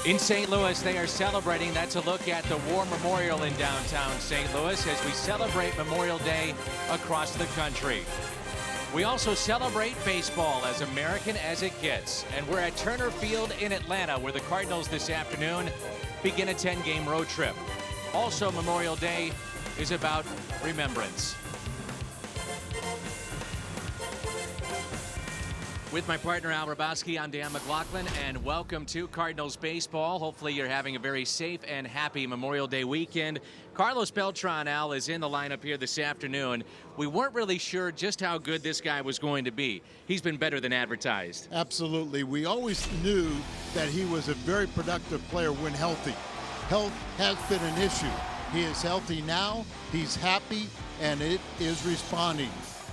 In St. Louis, they are celebrating. That's a look at the War Memorial in downtown St. Louis as we celebrate Memorial Day across the country. We also celebrate baseball as American as it gets. And we're at Turner Field in Atlanta, where the Cardinals this afternoon begin a 10-game road trip. Also, Memorial Day is about remembrance. With my partner Al Rabowski, I'm Dan McLaughlin, and welcome to Cardinals Baseball. Hopefully you're having a very safe and happy Memorial Day weekend. Carlos Beltran, Al, is in the lineup here this afternoon. We weren't really sure just how good this guy was going to be. He's been better than advertised. Absolutely. We always knew that he was a very productive player when healthy. Health has been an issue. He is healthy now, he's happy, and it is responding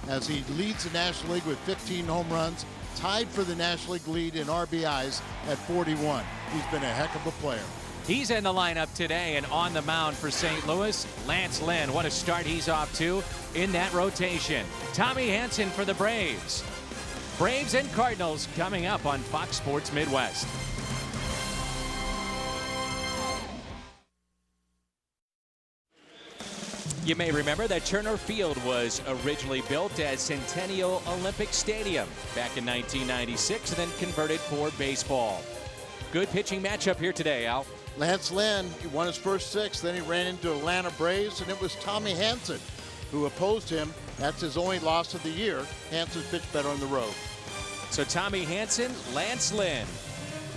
as he leads the National League with 15 home runs, tied for the National League lead in RBIs at 41. He's been a heck of a player. He's in the lineup today, and on the mound for St. Louis, Lance Lynn. What a start he's off to in that rotation. Tommy Hanson for the Braves. Braves and Cardinals coming up on Fox Sports Midwest. You may remember that Turner Field was originally built as Centennial Olympic Stadium back in 1996 and then converted for baseball. Good pitching matchup here today, Al. Lance Lynn, he won his first 6, then he ran into Atlanta Braves, and it was Tommy Hanson who opposed him. That's his only loss of the year. Hanson pitched better on the road. So Tommy Hanson, Lance Lynn,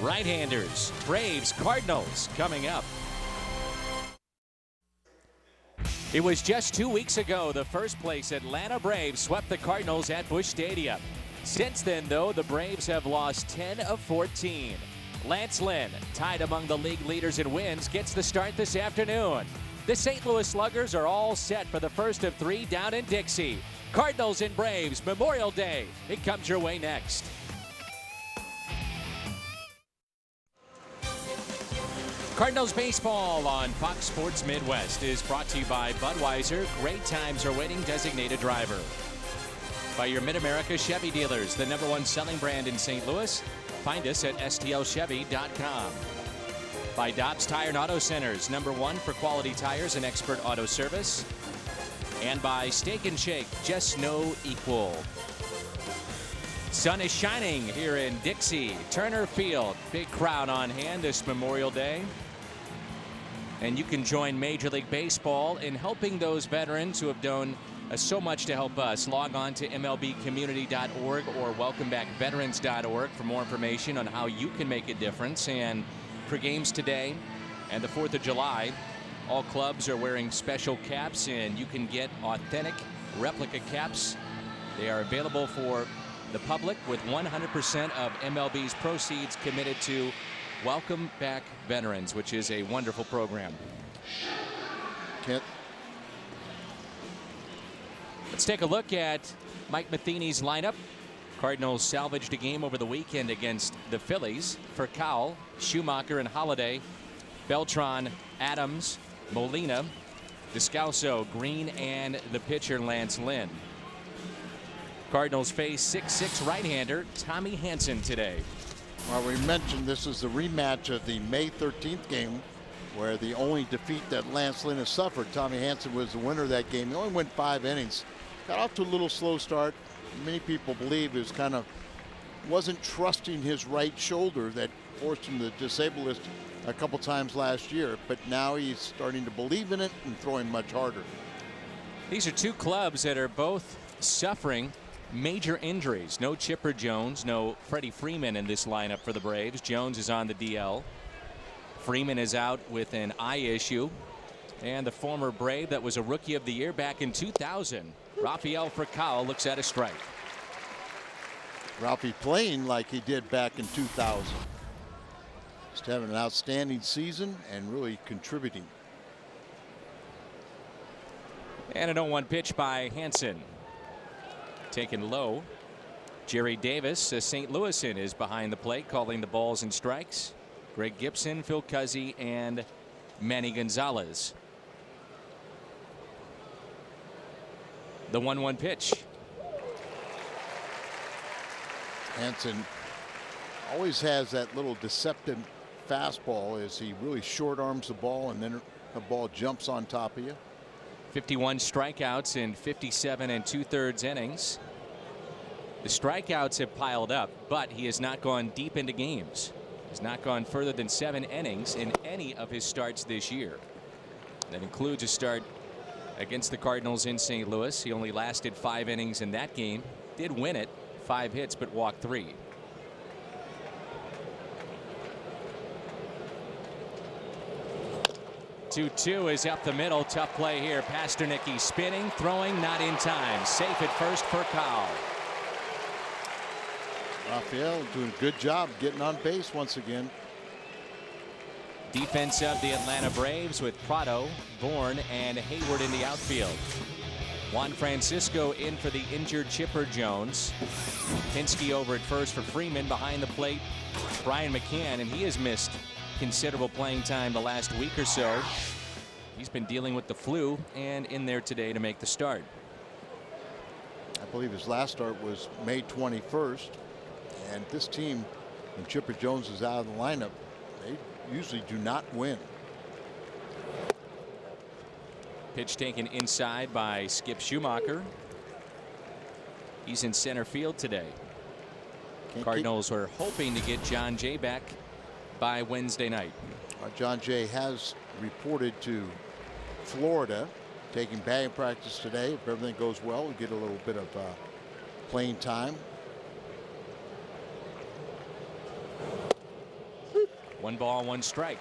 right-handers, Braves, Cardinals coming up. It was just 2 weeks ago the first place Atlanta Braves swept the Cardinals at Busch Stadium. Since then, though, the Braves have lost 10 of 14. Lance Lynn, tied among the league leaders in wins, gets the start this afternoon. The St. Louis Sluggers are all set for the first of 3 down in Dixie. Cardinals and Braves, Memorial Day. It comes your way next. Cardinals baseball on Fox Sports Midwest is brought to you by Budweiser. Great times are waiting, designated driver. By your Mid-America Chevy dealers, the #1 selling brand in St. Louis. Find us at stlchevy.com. By Dobbs Tire and Auto Centers, #1 for quality tires and expert auto service. And by Steak and Shake, just no equal. Sun is shining here in Dixie, Turner Field. Big crowd on hand this Memorial Day. And you can join Major League Baseball in helping those veterans who have done so much to help us. Log on to mlbcommunity.org or welcomebackveterans.org for more information on how you can make a difference. And for games today and the 4th of July, all clubs are wearing special caps, and you can get authentic replica caps. They are available for the public with 100% of MLB's proceeds committed to Welcome Back Veterans, which is a wonderful program. Kent. Let's take a look at Mike Matheny's lineup. Cardinals salvaged a game over the weekend against the Phillies. For Cowell, Schumacher, and Holiday. Beltran, Adams, Molina, Descalso, Green, and the pitcher Lance Lynn. Cardinals face 6'6" right-hander Tommy Hanson today. Well, we mentioned this is the rematch of the May 13th game, where the only defeat that Lance Lynn has suffered. Tommy Hanson was the winner of that game. He only went 5 innings. Got off to a little slow start. Many people believe he was wasn't trusting his right shoulder that forced him to disable it a couple times last year. But now he's starting to believe in it and throwing much harder. These are 2 clubs that are both suffering major injuries. No Chipper Jones, no Freddie Freeman in this lineup for the Braves. Jones is on the DL. Freeman is out with an eye issue. And the former Brave that was a Rookie of the Year back in 2000, Rafael Furcal, looks at a strike. Ralphie playing like he did back in 2000. Just having an outstanding season and really contributing. And an 0-1 pitch by Hanson. Taken low. Jerry Davis, St. Louisan, is behind the plate calling the balls and strikes. Greg Gibson, Phil Cuzzi, and Manny Gonzalez. The 1-1 pitch. Hanson always has that little deceptive fastball is he really short arms the ball and then the ball jumps on top of you. 51 strikeouts in 57 2/3 innings. The strikeouts have piled up, but he has not gone deep into games. He's not gone further than 7 innings in any of his starts this year. That includes a start against the Cardinals in St. Louis. He only lasted 5 innings in that game. Did win it, 5 hits, but walked 3. Two is up the middle. Tough play here. Pasternak spinning, throwing, not in time. Safe at first for Kyle. Rafael doing a good job getting on base once again. Defense of the Atlanta Braves with Prado, Bourne, and Hayward in the outfield. Juan Francisco in for the injured Chipper Jones. Pinsky over at first for Freeman. Behind the plate, Brian McCann, and he has missed considerable playing time the last week or so. He's been dealing with the flu and in there today to make the start. I believe his last start was May 21st. And this team, when Chipper Jones is out of the lineup, they usually do not win. Pitch taken inside by Skip Schumacher. He's in center field today. Cardinals are hoping to get John Jay back by Wednesday night. John Jay has reported to Florida, taking batting practice today. If everything goes well, we'll get a little bit of playing time. 1 ball, 1 strike.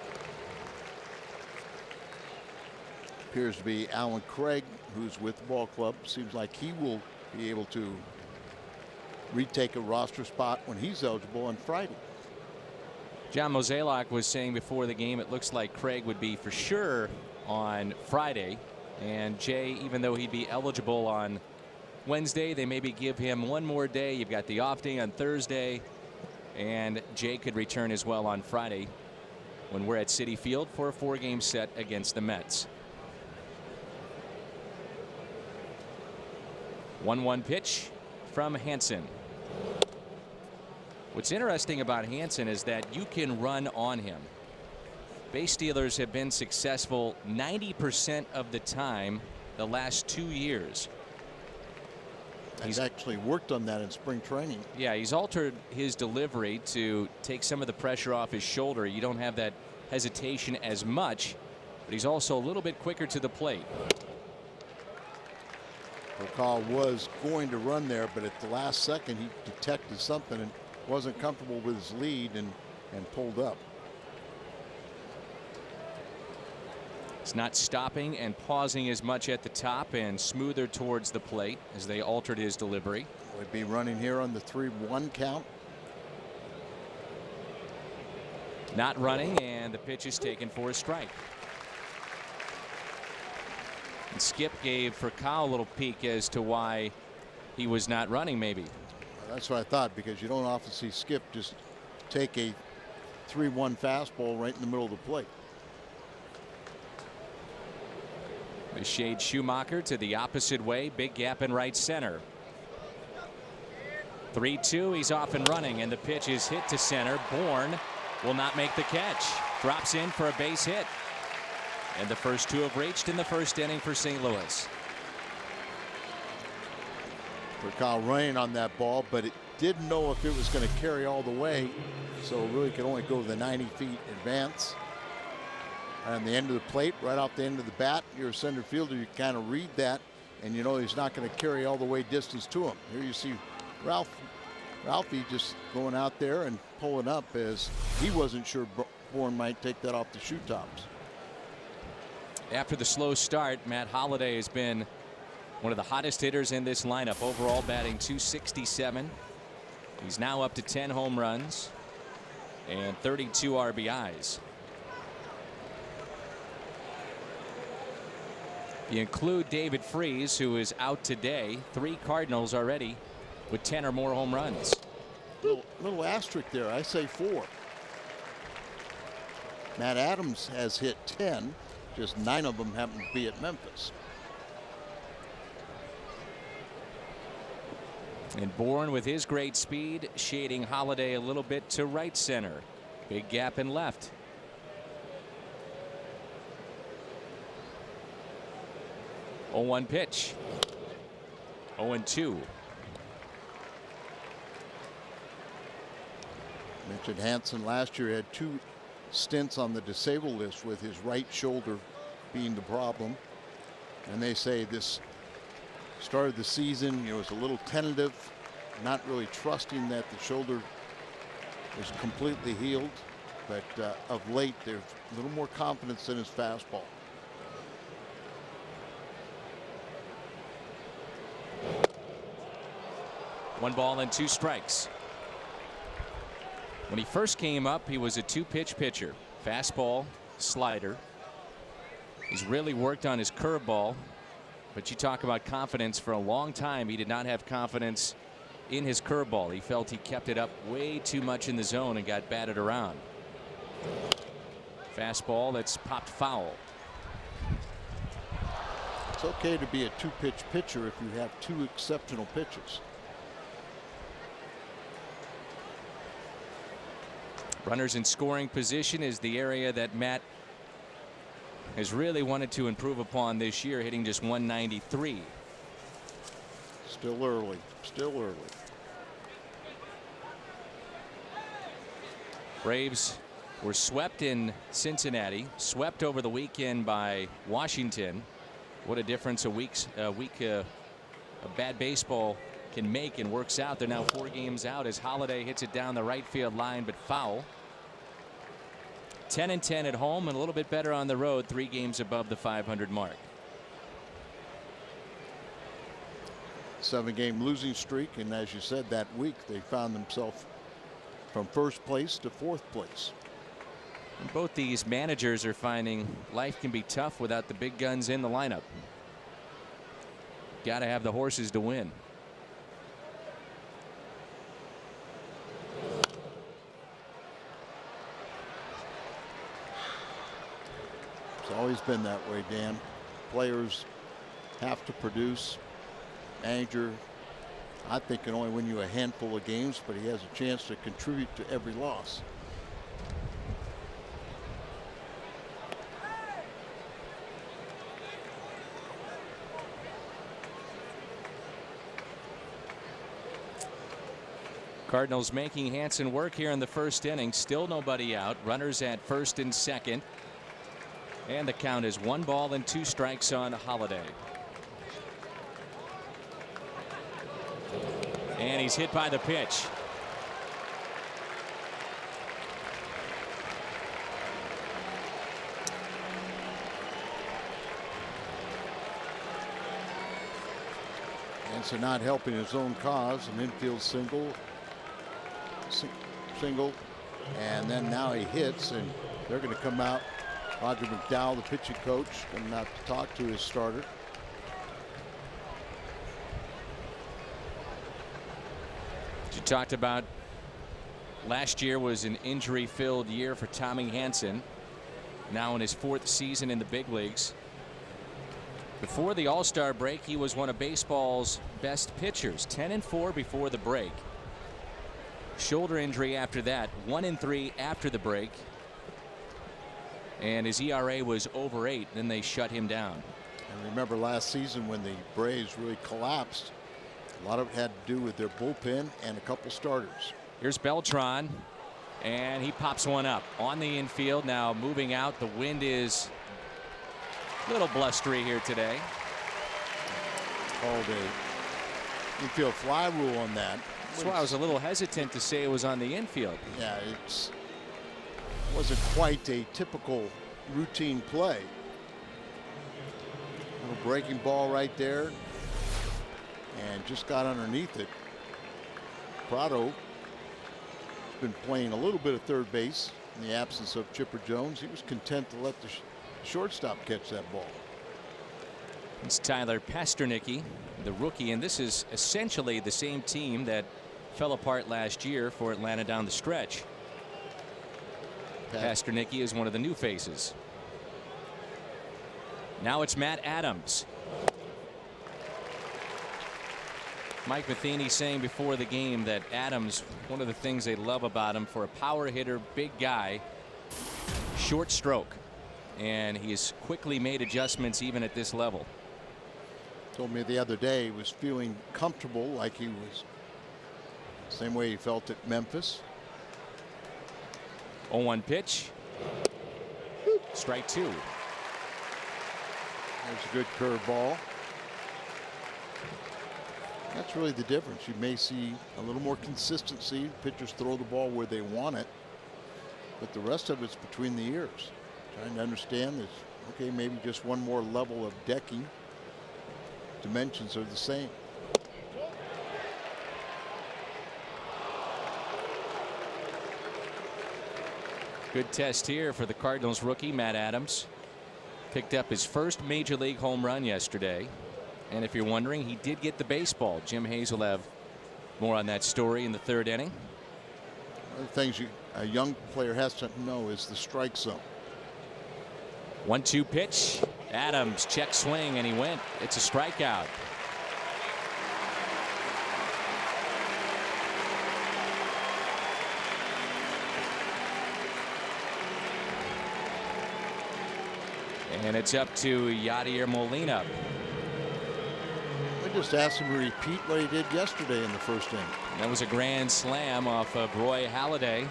Appears to be Alan Craig, who's with the ball club. Seems like he will be able to retake a roster spot when he's eligible on Friday. John Mozeliak was saying before the game it looks like Craig would be for sure on Friday, and Jay, even though he'd be eligible on Wednesday, they maybe give him one more day. You've got the off day on Thursday, and Jay could return as well on Friday when we're at Citi Field for a 4-game set against the Mets. 1-1 pitch from Hansen. What's interesting about Hansen is that you can run on him. Base stealers have been successful 90% of the time the last 2 years. He's actually worked on that in spring training. Yeah, he's altered his delivery to take some of the pressure off his shoulder. You don't have that hesitation as much, but he's also a little bit quicker to the plate. Rakal was going to run there, but at the last second he detected something and wasn't comfortable with his lead and pulled up. It's not stopping and pausing as much at the top and smoother towards the plate as they altered his delivery. Would be running here on the 3-1 count. Not running, and the pitch is taken for a strike. And Skip gave Furcal a little peek as to why he was not running, maybe. Well, that's what I thought, because you don't often see Skip just take a 3-1 fastball right in the middle of the plate. The shade Schumacher to the opposite way. Big gap in right center. 3-2. He's off and running, and the pitch is hit to center. Bourne will not make the catch. Drops in for a base hit. And the first 2 have reached in the first inning for St. Louis. Rakal running on that ball, but it didn't know if it was going to carry all the way, so it really could only go the 90 feet advance. On the end of the plate, right off the end of the bat, you're a center fielder, you kind of read that, and you know he's not going to carry all the way distance to him. Here you see Ralphie just going out there and pulling up, as he wasn't sure Bourne might take that off the shoe tops. After the slow start, Matt Holliday has been one of the hottest hitters in this lineup, overall batting .267. He's now up to 10 home runs and 32 RBIs. You include David Freese, who is out today. 3 Cardinals already with 10 or more home runs. Little asterisk there. I say 4. Matt Adams has hit 10. Just 9 of them happen to be at Memphis. And Bourne, with his great speed, shading Holliday a little bit to right center. Big gap in left. Oh, 1 pitch. 0-2. Mentioned Hansen last year had 2 stints on the disabled list with his right shoulder being the problem. And they say this started the season, was a little tentative, not really trusting that the shoulder was completely healed. But of late, there's a little more confidence in his fastball. One ball and 2 strikes. When he first came up, he was a 2-pitch pitcher. Fastball, slider. He's really worked on his curveball. But you talk about confidence. For a long time, he did not have confidence in his curveball. He felt he kept it up way too much in the zone and got batted around. Fastball that's popped foul. It's okay to be a 2-pitch pitcher if you have 2 exceptional pitches. Runners in scoring position is the area that Matt has really wanted to improve upon this year, hitting just 193. Still early. Still early. Braves were swept in Cincinnati, swept over the weekend by Washington. What a difference a week of bad baseball can make, and works out. They're now 4 games out as Holiday hits it down the right field line, but foul. 10-10 at home and a little bit better on the road, 3 games above the 500 mark. 7-game losing streak, and as you said, that week they found themselves from 1st place to 4th place. And both these managers are finding life can be tough without the big guns in the lineup. Got to have the horses to win. It's always been that way, Dan. Players have to produce. Manager, I think, can only win you a handful of games, but he has a chance to contribute to every loss. Cardinals making Hansen work here in the 1st inning. Still nobody out. Runners at 1st and 2nd. And the count is 1 ball and 2 strikes on Holiday. And he's hit by the pitch. Hansen not helping his own cause. An infield single. And then now he hits, and they're going to come out. Roger McDowell, the pitching coach, coming out to talk to his starter. You talked about last year was an injury-filled year for Tommy Hansen. Now in his 4th season in the big leagues. Before the All-Star break, he was one of baseball's best pitchers. 10-4 before the break. Shoulder injury after that. 1-3 after the break. And his ERA was over 8. Then they shut him down. And remember last season when the Braves really collapsed, a lot of it had to do with their bullpen and a couple starters. Here's Beltran, and he pops one up on the infield. Now moving out. The wind is a little blustery here today. All day. Infield fly rule on that. That's why I was a little hesitant to say it was on the infield. Yeah, it wasn't quite a typical routine play. Little breaking ball right there, and just got underneath it. Prado has been playing a little bit of third base in the absence of Chipper Jones. He was content to let the shortstop catch that ball. It's Tyler Pasternicki, the rookie, and this is essentially the same team that fell apart last year for Atlanta down the stretch. Pasternicki is one of the new faces. Now it's Matt Adams. Mike Matheny saying before the game that Adams, one of the things they love about him, for a power hitter, big guy, short stroke, and he's quickly made adjustments even at this level. Told me the other day he was feeling comfortable, like he was same way he felt at Memphis. 0-1 pitch. Strike two. There's a good curveball. That's really the difference. You may see a little more consistency. Pitchers throw the ball where they want it, but the rest of it's between the ears. Trying to understand this. Okay, maybe just one more level of decking. Dimensions are the same. Good test here for the Cardinals rookie Matt Adams. Picked up his first major league home run yesterday. And if you're wondering, he did get the baseball. Jim Hayes will have more on that story in the third inning. One of the things a young player has to know is the strike zone. 1-2 pitch. Adams check swing and he went. It's a strikeout. And it's up to Yadier Molina. I just asked him to repeat what he did yesterday in the first inning. That was a grand slam off of Roy Halladay.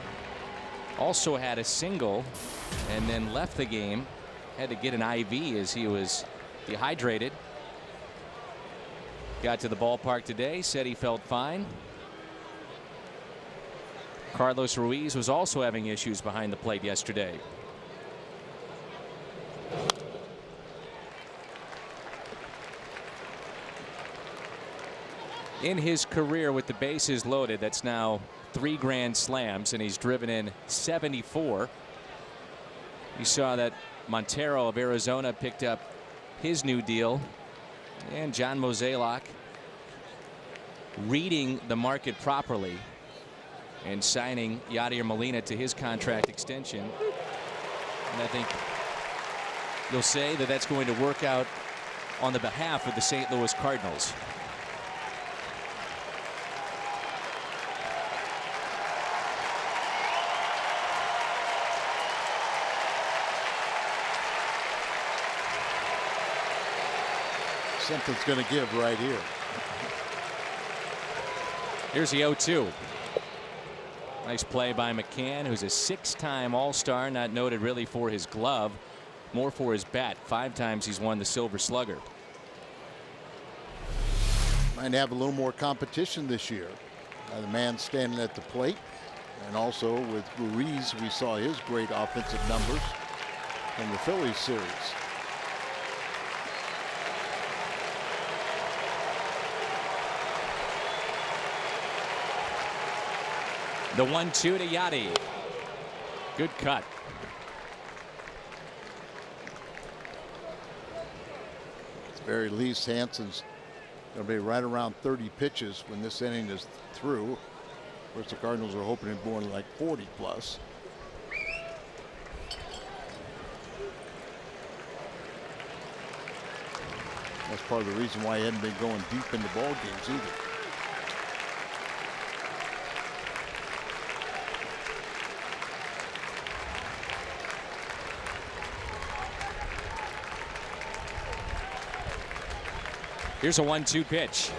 Also had a single and then left the game. Had to get an IV as he was dehydrated. Got to the ballpark today, said he felt fine. Carlos Ruiz was also having issues behind the plate yesterday. In his career with the bases loaded, that's now 3 grand slams, and he's driven in 74. You saw that Montero of Arizona picked up his new deal, and John Mozeliak reading the market properly and signing Yadier Molina to his contract extension. And I think you'll say that that's going to work out on the behalf of the St. Louis Cardinals. Something's going to give right here. Here's the 0-2. Nice play by McCann, who's a 6-time All-Star, not noted really for his glove, more for his bat. 5 times he's won the Silver Slugger. Might have a little more competition this year. The man standing at the plate, and also with Ruiz, we saw his great offensive numbers in the Phillies series. The 1-2 to Yadi. Good cut. At the very least, Hansen's going to be right around 30 pitches when this inning is through. Of course, the Cardinals are hoping to more like 40 plus. That's part of the reason why he hadn't been going deep into ball games either. Here's a 1-2 pitch.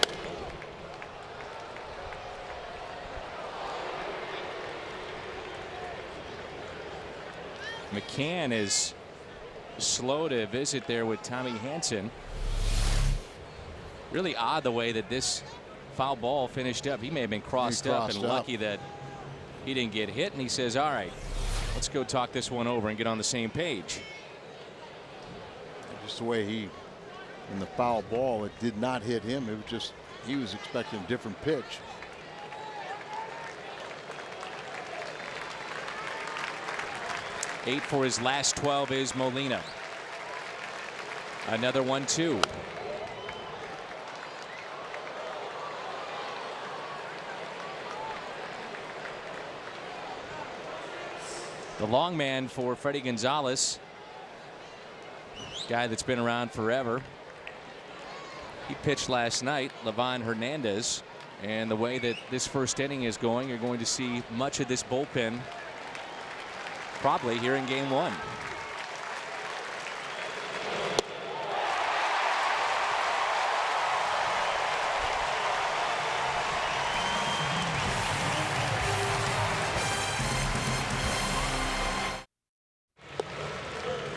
McCann is slow to visit there with Tommy Hansen. Really odd the way that this foul ball finished up. He may have been crossed up and lucky that he didn't get hit. And he says, all right, let's go talk this one over and get on the same page. Just the way he, in the foul ball, it did not hit him. It was just, he was expecting a different pitch. Eight for his last 12 is Molina. Another 1-2. The long man for Freddie Gonzalez, guy that's been around forever. He pitched last night. Livan Hernandez And the way that this first inning is going, you're going to see much of this bullpen probably here in game one.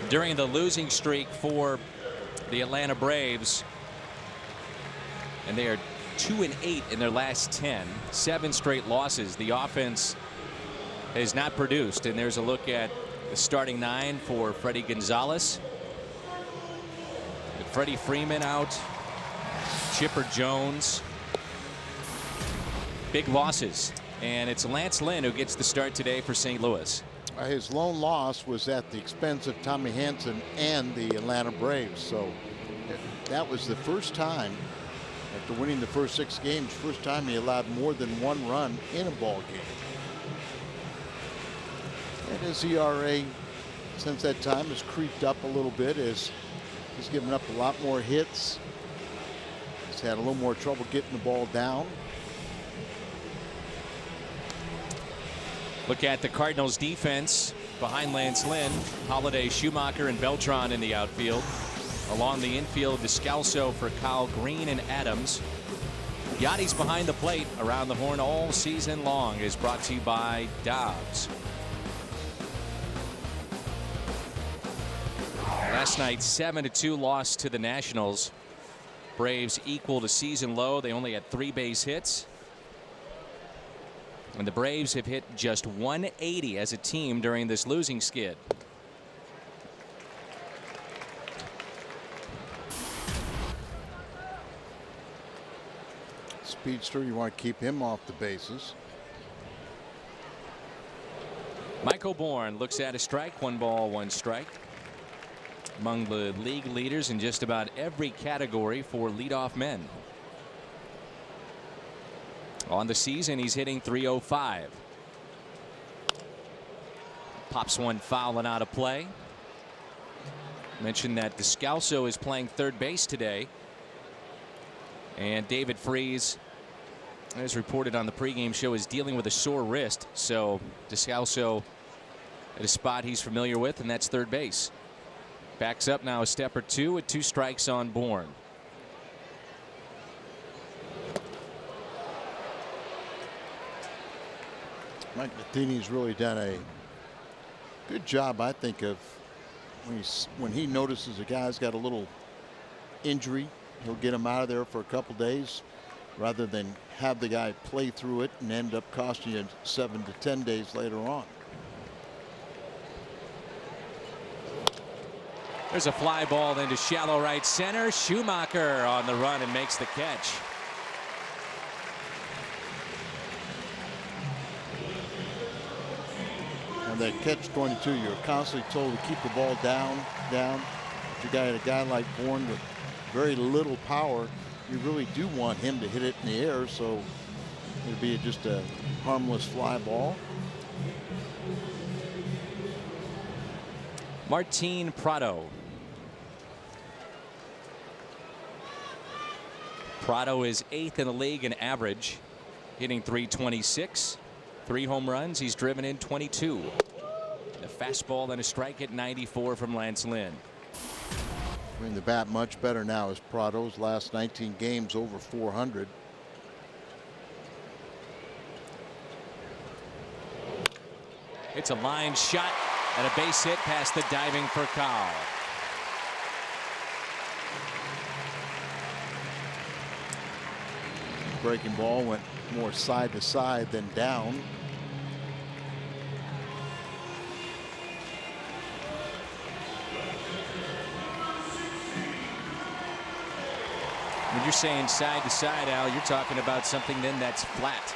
During the losing streak for the Atlanta Braves, and they are 2-8 in their last 10, 7 straight losses. The offense has not produced, and there's a look at the starting 9 for Freddie Gonzalez. With Freddie Freeman out, Chipper Jones. Big losses, and it's Lance Lynn who gets the start today for St. Louis. His lone loss was at the expense of Tommy Hanson and the Atlanta Braves. So that was the first time, after winning the first 6 games, first time he allowed more than 1 run in a ball game. And his ERA since that time has creeped up a little bit as he's given up a lot more hits. He's had a little more trouble getting the ball down. Look at the Cardinals defense behind Lance Lynn. Holiday, Schumacher, and Beltran in the outfield. Along the infield, Descalso for Kyle Green and Adams. Yachty's behind the plate. Around the horn all season long is brought to you by Dobbs. Last night, 7-2 loss to the Nationals. Braves equaled a season low. They only had 3 base hits. And the Braves have hit just 180 as a team during this losing skid. Speedster, you want to keep him off the bases. Michael Bourne looks at a strike. 1 ball, 1 strike. Among the league leaders in just about every category for leadoff men. On the season, he's hitting .305. Pops one foul and out of play. Mentioned that Descalso is playing third base today. And David Freese, as reported on the pregame show, is dealing with a sore wrist. So Descalso at a spot he's familiar with, and that's third base. Backs up now a step or 2 with 2 strikes on Bourne. Mike Matheny's really done a good job, I think, of when he notices a guy's got a little injury, he'll get him out of there for a couple days rather than have the guy play through it and end up costing you 7 to 10 days later on. There's a fly ball into shallow right center. Schumacher on the run and makes the catch. That catch-22, you're constantly told to keep the ball down. If you got a guy like Bourne with very little power, you really do want him to hit it in the air, so it'd be just a harmless fly ball. Martin Prado. Prado is 8th in the league in average, hitting .326. 3 home runs. He's driven in 22. A fastball and a strike at 94 from Lance Lynn. Bring the bat much better now as Prado's last 19 games over 400. It's a line shot and a base hit past the diving Furcal. Breaking ball went more side to side than down. When you're saying side to side, Al, you're talking about something then that's flat.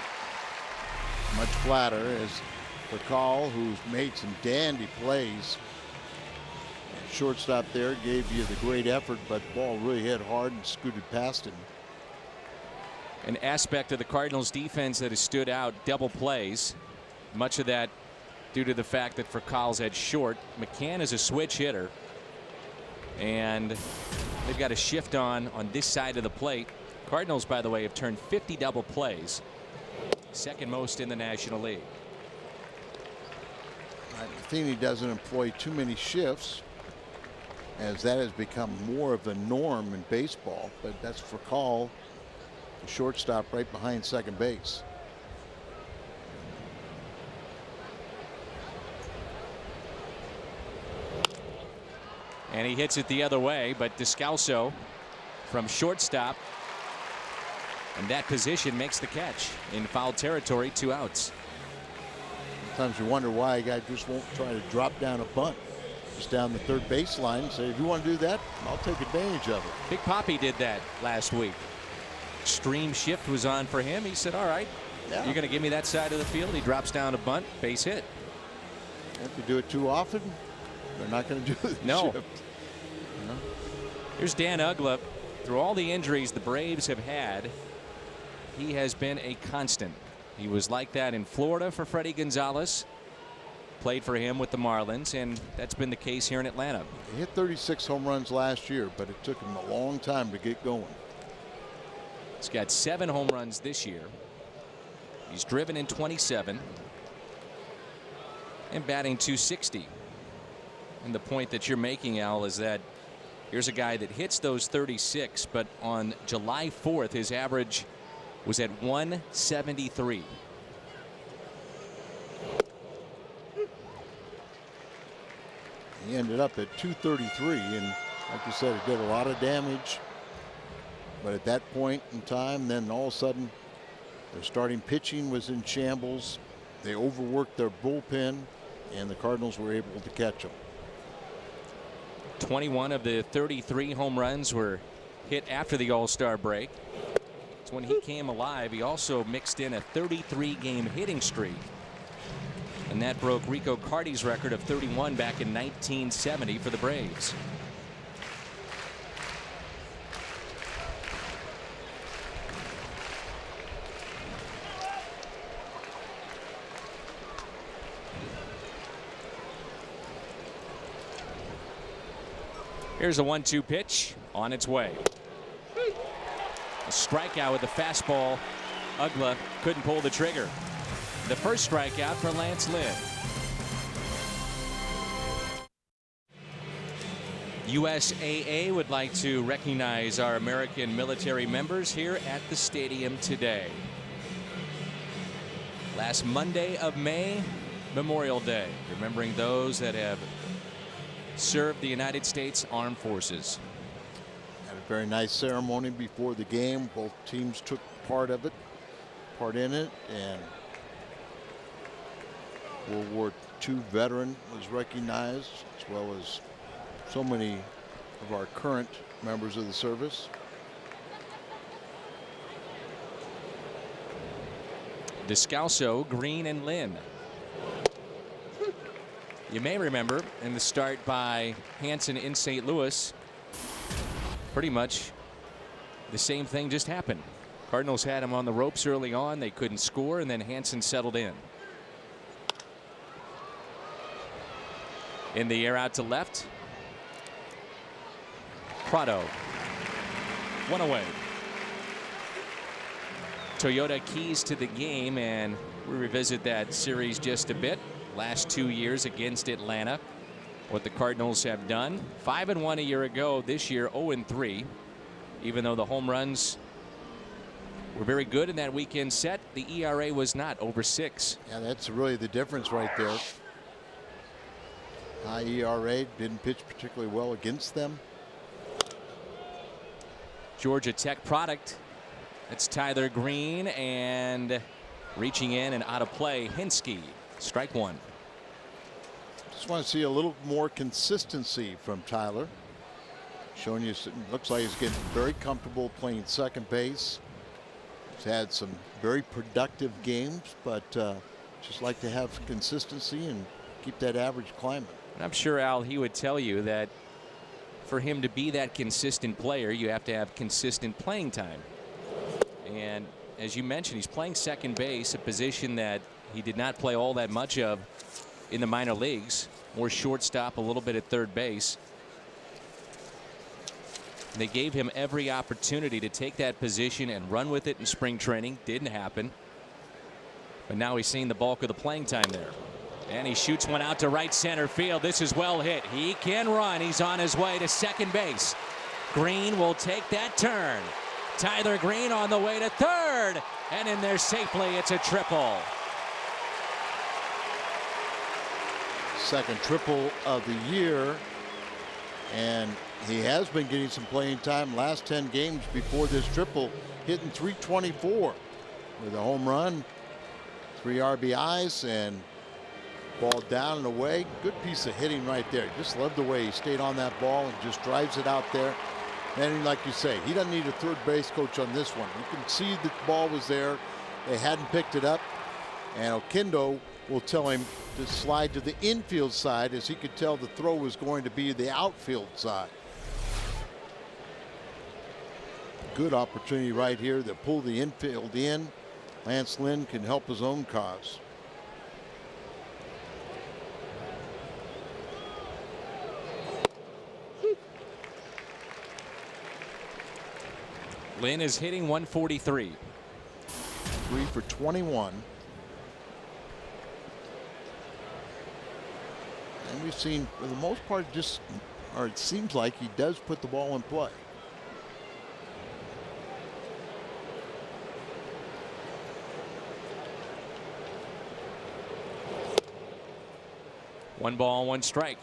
Much flatter as Furcal, who's made some dandy plays. Shortstop there gave you the great effort, but ball really hit hard and scooted past him. An aspect of the Cardinals defense that has stood out, double plays. Much of that due to the fact that Furcal's at short. McCann is a switch hitter. And they've got a shift on this side of the plate. Cardinals, by the way, have turned 50 double plays, second most in the National League. I think he doesn't employ too many shifts, as that has become more of a norm in baseball. But that's for call, the shortstop right behind second base. And he hits it the other way, but Descalso from shortstop in that position makes the catch in foul territory, 2 outs. Sometimes you wonder why a guy just won't try to drop down a bunt just down the third baseline and say, if you want to do that, I'll take advantage of it. Big Papi did that last week. Extreme shift was on for him. He said, all right, you're going to give me that side of the field. He drops down a bunt, base hit. If you do it too often, they're not going to do the No. shift. You know? Here's Dan Uggla. Through all the injuries the Braves have had, he has been a constant. He was like that in Florida for Freddie Gonzalez. Played for him with the Marlins, and that's been the case here in Atlanta. He hit 36 home runs last year, but it took him a long time to get going. He's got 7 home runs this year. He's driven in 27 and batting .260. And the point that you're making, Al, is that here's a guy that hits those 36, but on July 4th, his average was at 173. He ended up at 233, and like you said, it did a lot of damage. But at that point in time, then all of a sudden, their starting pitching was in shambles. They overworked their bullpen, and the Cardinals were able to catch them. 21 of the 33 home runs were hit after the All-Star break. It's when he came alive. He also mixed in a 33-game hitting streak, and that broke Rico Cardi's record of 31 back in 1970 for the Braves. Here's a 1-2 pitch on its way. A strikeout with the fastball. Uggla couldn't pull the trigger. The first strikeout for Lance Lynn. USAA would like to recognize our American military members here at the stadium today. Last Monday of May, Memorial Day, remembering those that have served the United States Armed Forces. Had a very nice ceremony before the game. Both teams took part in it, and World War II veteran was recognized, as well as so many of our current members of the service. Descalso, Green, and Lynn. You may remember in the start by Hansen in St. Louis, pretty much the same thing just happened. Cardinals had him on the ropes early on. They couldn't score, and then Hansen settled in. In the air out to left. Prado. One away. Toyota keys to the game, and we revisit that series just a bit. Last 2 years against Atlanta, what the Cardinals have done. 5-1 a year ago. This year 0-3. Even though the home runs were very good in that weekend set, the ERA was not over 6. Yeah, that's really the difference right there. High ERA, didn't pitch particularly well against them. Georgia Tech product. That's Tyler Green, and reaching in and out of play, Hinsky. Strike one. Just want to see a little more consistency from Tyler. Showing you, looks like he's getting very comfortable playing second base. He's had some very productive games, but just like to have consistency and keep that average climbing. I'm sure, Al, he would tell you that for him to be that consistent player, you have to have consistent playing time. And as you mentioned, he's playing second base, a position that he did not play all that much of in the minor leagues. More shortstop, a little bit at third base. They gave him every opportunity to take that position and run with it in spring training. Didn't happen. But now he's seen the bulk of the playing time there. And he shoots one out to right center field. This is well hit. He can run. He's on his way to second base. Green will take that turn. Tyler Green on the way to third. And in there safely. It's a triple. Second triple of the year. And he has been getting some playing time last 10 games before this triple, hitting .324 with a home run, 3 RBIs, and ball down and away. Good piece of hitting right there. Just love the way he stayed on that ball and just drives it out there. And like you say, he doesn't need a third base coach on this one. You can see the ball was there. They hadn't picked it up. And Oquendo will tell him to slide to the infield side, as he could tell the throw was going to be the outfield side. Good opportunity right here to pull the infield in. Lance Lynn can help his own cause. Lynn is hitting .143. 3 for 21. And we've seen, for the most part, it seems like he does put the ball in play. One ball, one strike.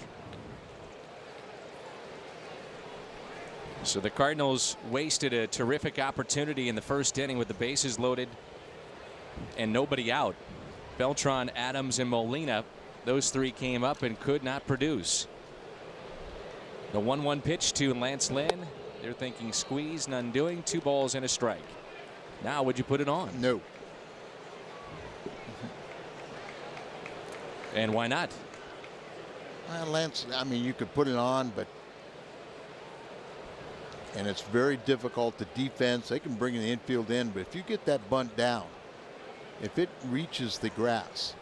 So the Cardinals wasted a terrific opportunity in the first inning with the bases loaded and nobody out. Beltran, Adams, and Molina, those three came up and could not produce. The 1-1 pitch to Lance Lynn. They're thinking squeeze, none doing, 2 balls and a strike. Now would you put it on? No. And why not? Well, Lance, I mean, you could put it on, and it's very difficult to defense. They can bring the infield in, but if you get that bunt down, if it reaches the grass,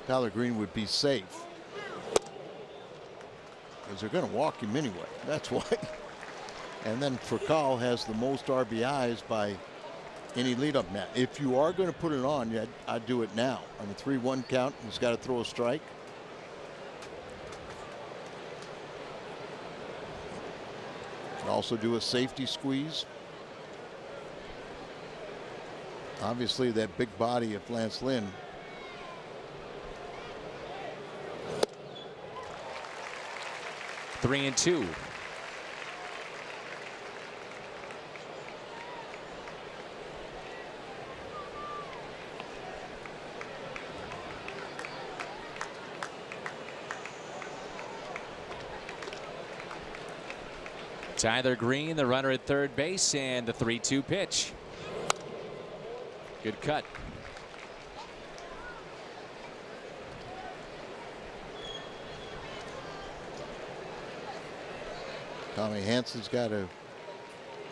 Tyler Green would be safe, because they're going to walk him anyway. That's why. And then Furcal has the most RBIs by any leadoff man. If you are going to put it on, I'd do it now. On the 3-1 count, he's got to throw a strike. Can also do a safety squeeze. Obviously, that big body of Lance Lynn. Three and two. Tyler Green, the runner at third base, and the 3-2 pitch. Good cut. Tommy Hansen's got to,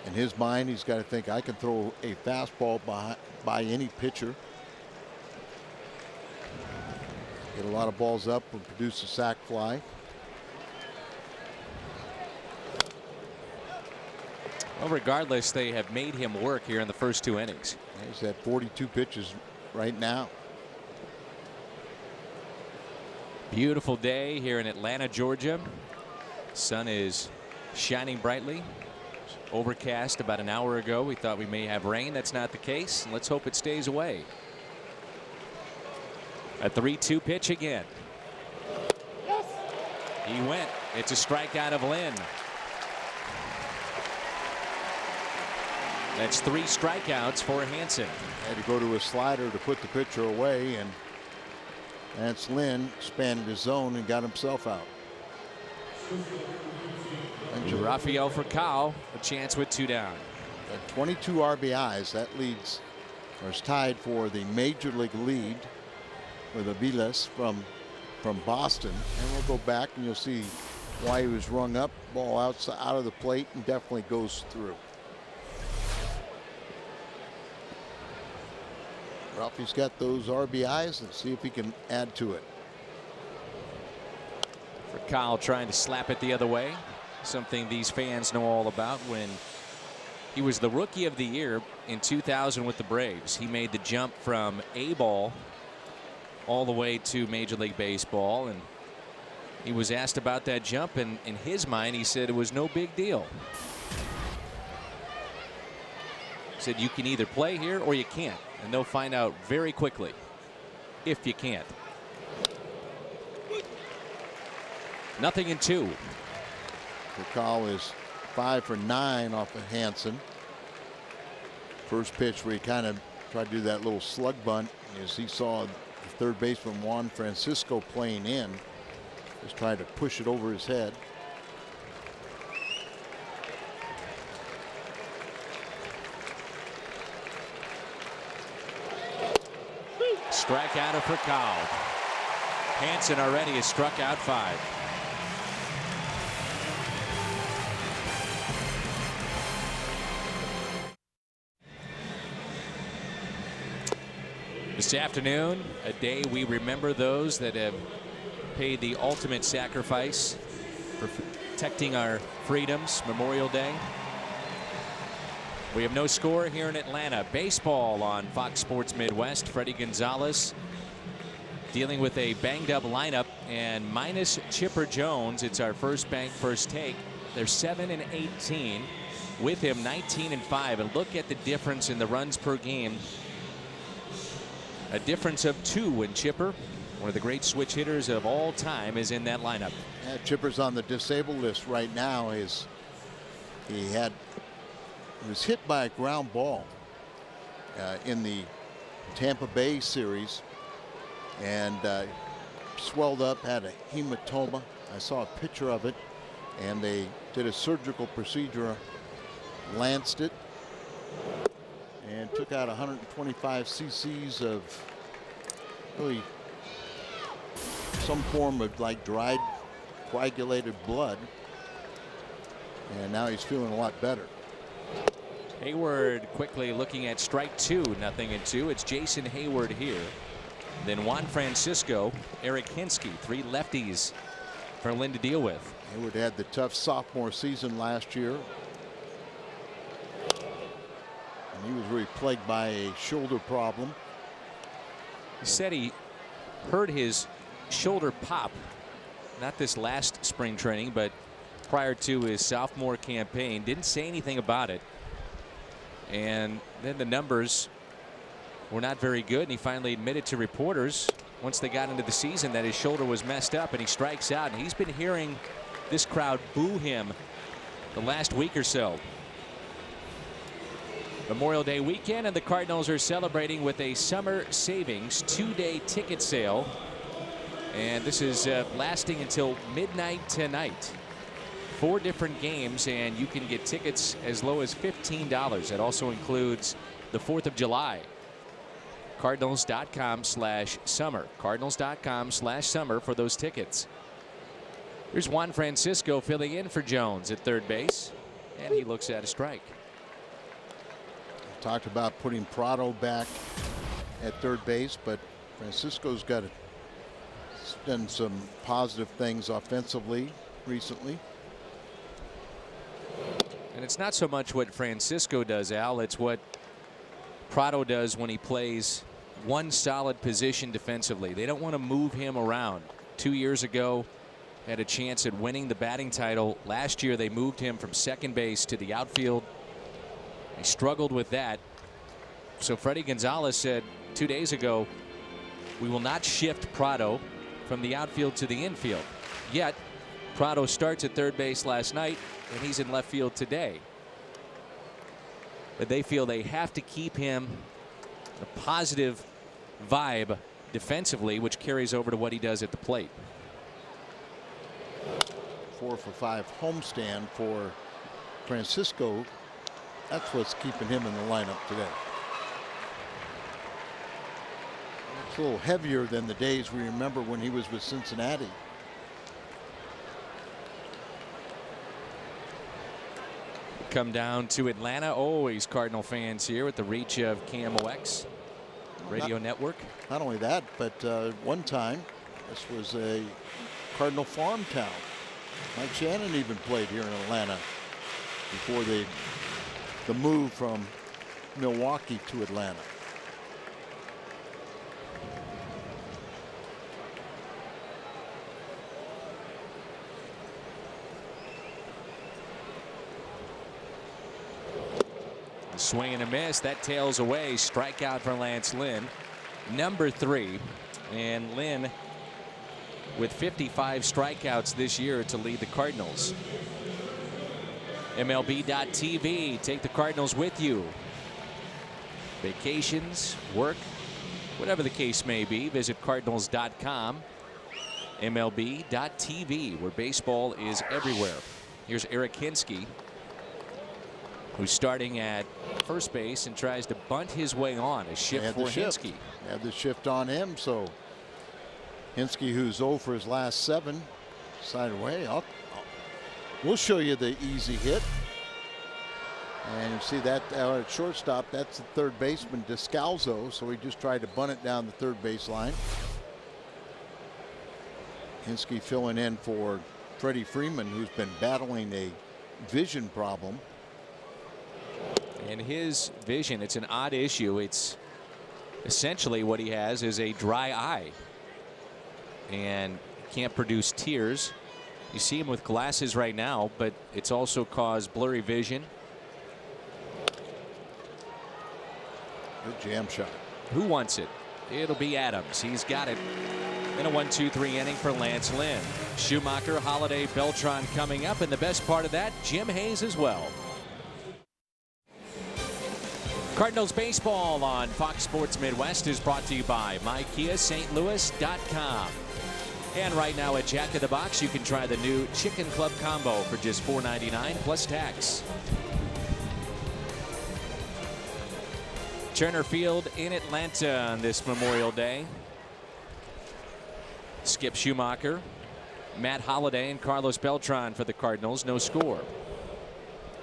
in his mind, he's got to think, I can throw a fastball by any pitcher. Get a lot of balls up and produce a sac fly. Well, regardless, they have made him work here in the first 2 innings. He's at 42 pitches right now. Beautiful day here in Atlanta, Georgia. Sun is shining brightly. Overcast about an hour ago. We thought we may have rain. That's not the case. Let's hope it stays away. A 3-2 pitch again. Yes. He went. It's a strikeout of Lynn. That's 3 strikeouts for Hansen. Had to go to a slider to put the pitcher away, and Lance Lynn expanded his zone and got himself out. And Rafael Furcal, a chance with 2 down. At 22 RBIs, that leads, or is tied for the major league lead with Aviles from Boston. And we'll go back and you'll see why he was rung up. Ball out of the plate and definitely goes through. Ralphie's got those RBIs. Let's see if he can add to it. Furcal trying to slap it the other way. something these fans know all about. When he was the Rookie of the Year in 2000 with the Braves, he made the jump from A-ball all the way to Major League Baseball, and he was asked about that jump, and in his mind he said it was no big deal. He said you can either play here or you can't, and they'll find out very quickly if you can't. 0-2. Kakal is 5 for 9 off of Hansen. First pitch where he kind of tried to do that little slug bunt, as he saw the third baseman Juan Francisco playing in. Just tried to push it over his head. Strikeout of Kakal. Hansen already has struck out 5. This afternoon, a day we remember those that have paid the ultimate sacrifice for protecting our freedoms. Memorial Day. We have no score here in Atlanta. Baseball on Fox Sports Midwest. Freddie Gonzalez dealing with a banged up lineup, and minus Chipper Jones, it's our first take. They're 7-18. With him 19-5, and look at the difference in the runs per game. A difference of 2 when Chipper, one of the great switch hitters of all time, is in that lineup. Yeah, Chipper's on the disabled list right now. He was hit by a ground ball in the Tampa Bay series, and swelled up, had a hematoma. I saw a picture of it, and they did a surgical procedure, lanced it, and took out 125 cc's of really some form of like dried coagulated blood, and now he's feeling a lot better. Hayward quickly looking at strike 2, 0-2. It's Jason Hayward here. Then Juan Francisco, Eric Hinsky, 3 lefties for Lynn to deal with. Hayward had the tough sophomore season last year, and he was really plagued by a shoulder problem. He said he heard his shoulder pop, not this last spring training, but prior to his sophomore campaign. Didn't say anything about it, and then the numbers were not very good, and he finally admitted to reporters once they got into the season that his shoulder was messed up, and he strikes out. And he's been hearing this crowd boo him the last week or so. Memorial Day weekend, and the Cardinals are celebrating with a summer savings 2-day ticket sale, and this is lasting until midnight tonight. 4 different games, and you can get tickets as low as $15. That also includes the 4th of July. Cardinals.com/summer. Cardinals.com/summer for those tickets. Here's Juan Francisco filling in for Jones at third base, and he looks at a strike. Talked about putting Prado back at third base, but Francisco's got done some positive things offensively recently. And it's not so much what Francisco does, Al, it's what Prado does when he plays one solid position defensively. They don't want to move him around. 2 years ago, had a chance at winning the batting title. Last year, they moved him from second base to the outfield. He struggled with that. So Freddie Gonzalez said 2 days ago, we will not shift Prado from the outfield to the infield. Yet, Prado starts at third base last night, and he's in left field today. But they feel they have to keep him a positive vibe defensively, which carries over to what he does at the plate. 4 for 5 homestand for Francisco. That's what's keeping him in the lineup today. It's a little heavier than the days we remember when he was with Cincinnati. Come down to Atlanta. Always Cardinal fans here with the reach of KMOX radio network. Not only that, but one time this was a Cardinal farm town. Mike Shannon even played here in Atlanta before the move from Milwaukee to Atlanta. A swing and a miss. That tails away. Strikeout for Lance Lynn. Number 3. And Lynn with 55 strikeouts this year to lead the Cardinals. MLB.tv. Take the Cardinals with you. Vacations, work, whatever the case may be, visit Cardinals.com. MLB.tv, where baseball is everywhere. Here's Eric Hinske, who's starting at first base and tries to bunt his way on. A shift for Hinske. Had the shift on him, so Hinske, who's 0 for his last 7, side away. We'll show you the easy hit. And you see that at shortstop, that's the third baseman, Descalzo, so he just tried to bunt it down the third base line. Hinske filling in for Freddie Freeman, who's been battling a vision problem. And his vision, it's an odd issue. It's essentially what he has is a dry eye and can't produce tears. You see him with glasses right now, but it's also caused blurry vision. Good jam shot. Who wants it? It'll be Adams. He's got it. In a 1-2-3 inning for Lance Lynn. Schumacher, Holiday, Beltran coming up, and the best part of that, Jim Hayes as well. Cardinals baseball on Fox Sports Midwest is brought to you by MyKiaSt.Louis.com. And right now at Jack in the Box, you can try the new Chicken Club Combo for just $4.99 plus tax. Turner Field in Atlanta on this Memorial Day. Skip Schumacher, Matt Holliday, and Carlos Beltran for the Cardinals. No score.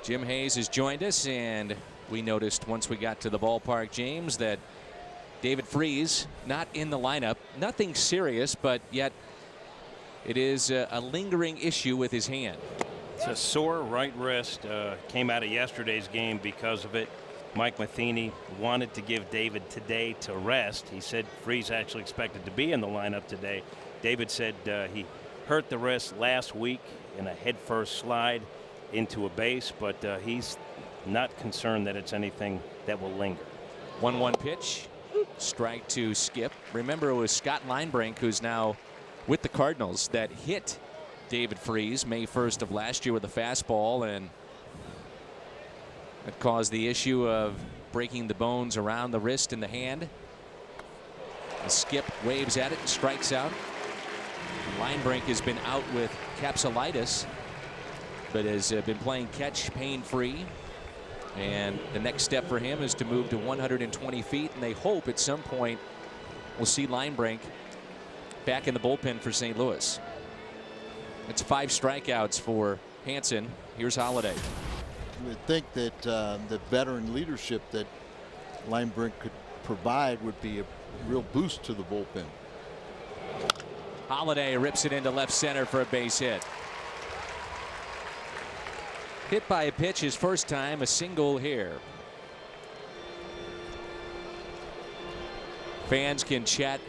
Jim Hayes has joined us, and we noticed once we got to the ballpark, James, that David Freese not in the lineup. Nothing serious, but yet it is a lingering issue with his hand. It's a sore right wrist. Came out of yesterday's game because of it. Mike Matheny wanted to give David today to rest. He said Freese actually expected to be in the lineup today. David said he hurt the wrist last week in a headfirst slide into a base, but he's not concerned that it's anything that will linger. 1-1 pitch. Strike to Skip. Remember, it was Scott Linebrink, who's now with the Cardinals, that hit David Freese May 1st of last year with a fastball, and it caused the issue of breaking the bones around the wrist and the hand. And Skip waves at it and strikes out. Linebrink has been out with capsulitis, but has been playing catch pain-free. And the next step for him is to move to 120 feet, and they hope at some point we'll see Linebrink back in the bullpen for St. Louis. It's 5 strikeouts for Hansen. Here's Holiday. You would think that the veteran leadership that Linebrink could provide would be a real boost to the bullpen. Holiday rips it into left center for a base hit. Hit by a pitch his first time, a single here. Fans can chat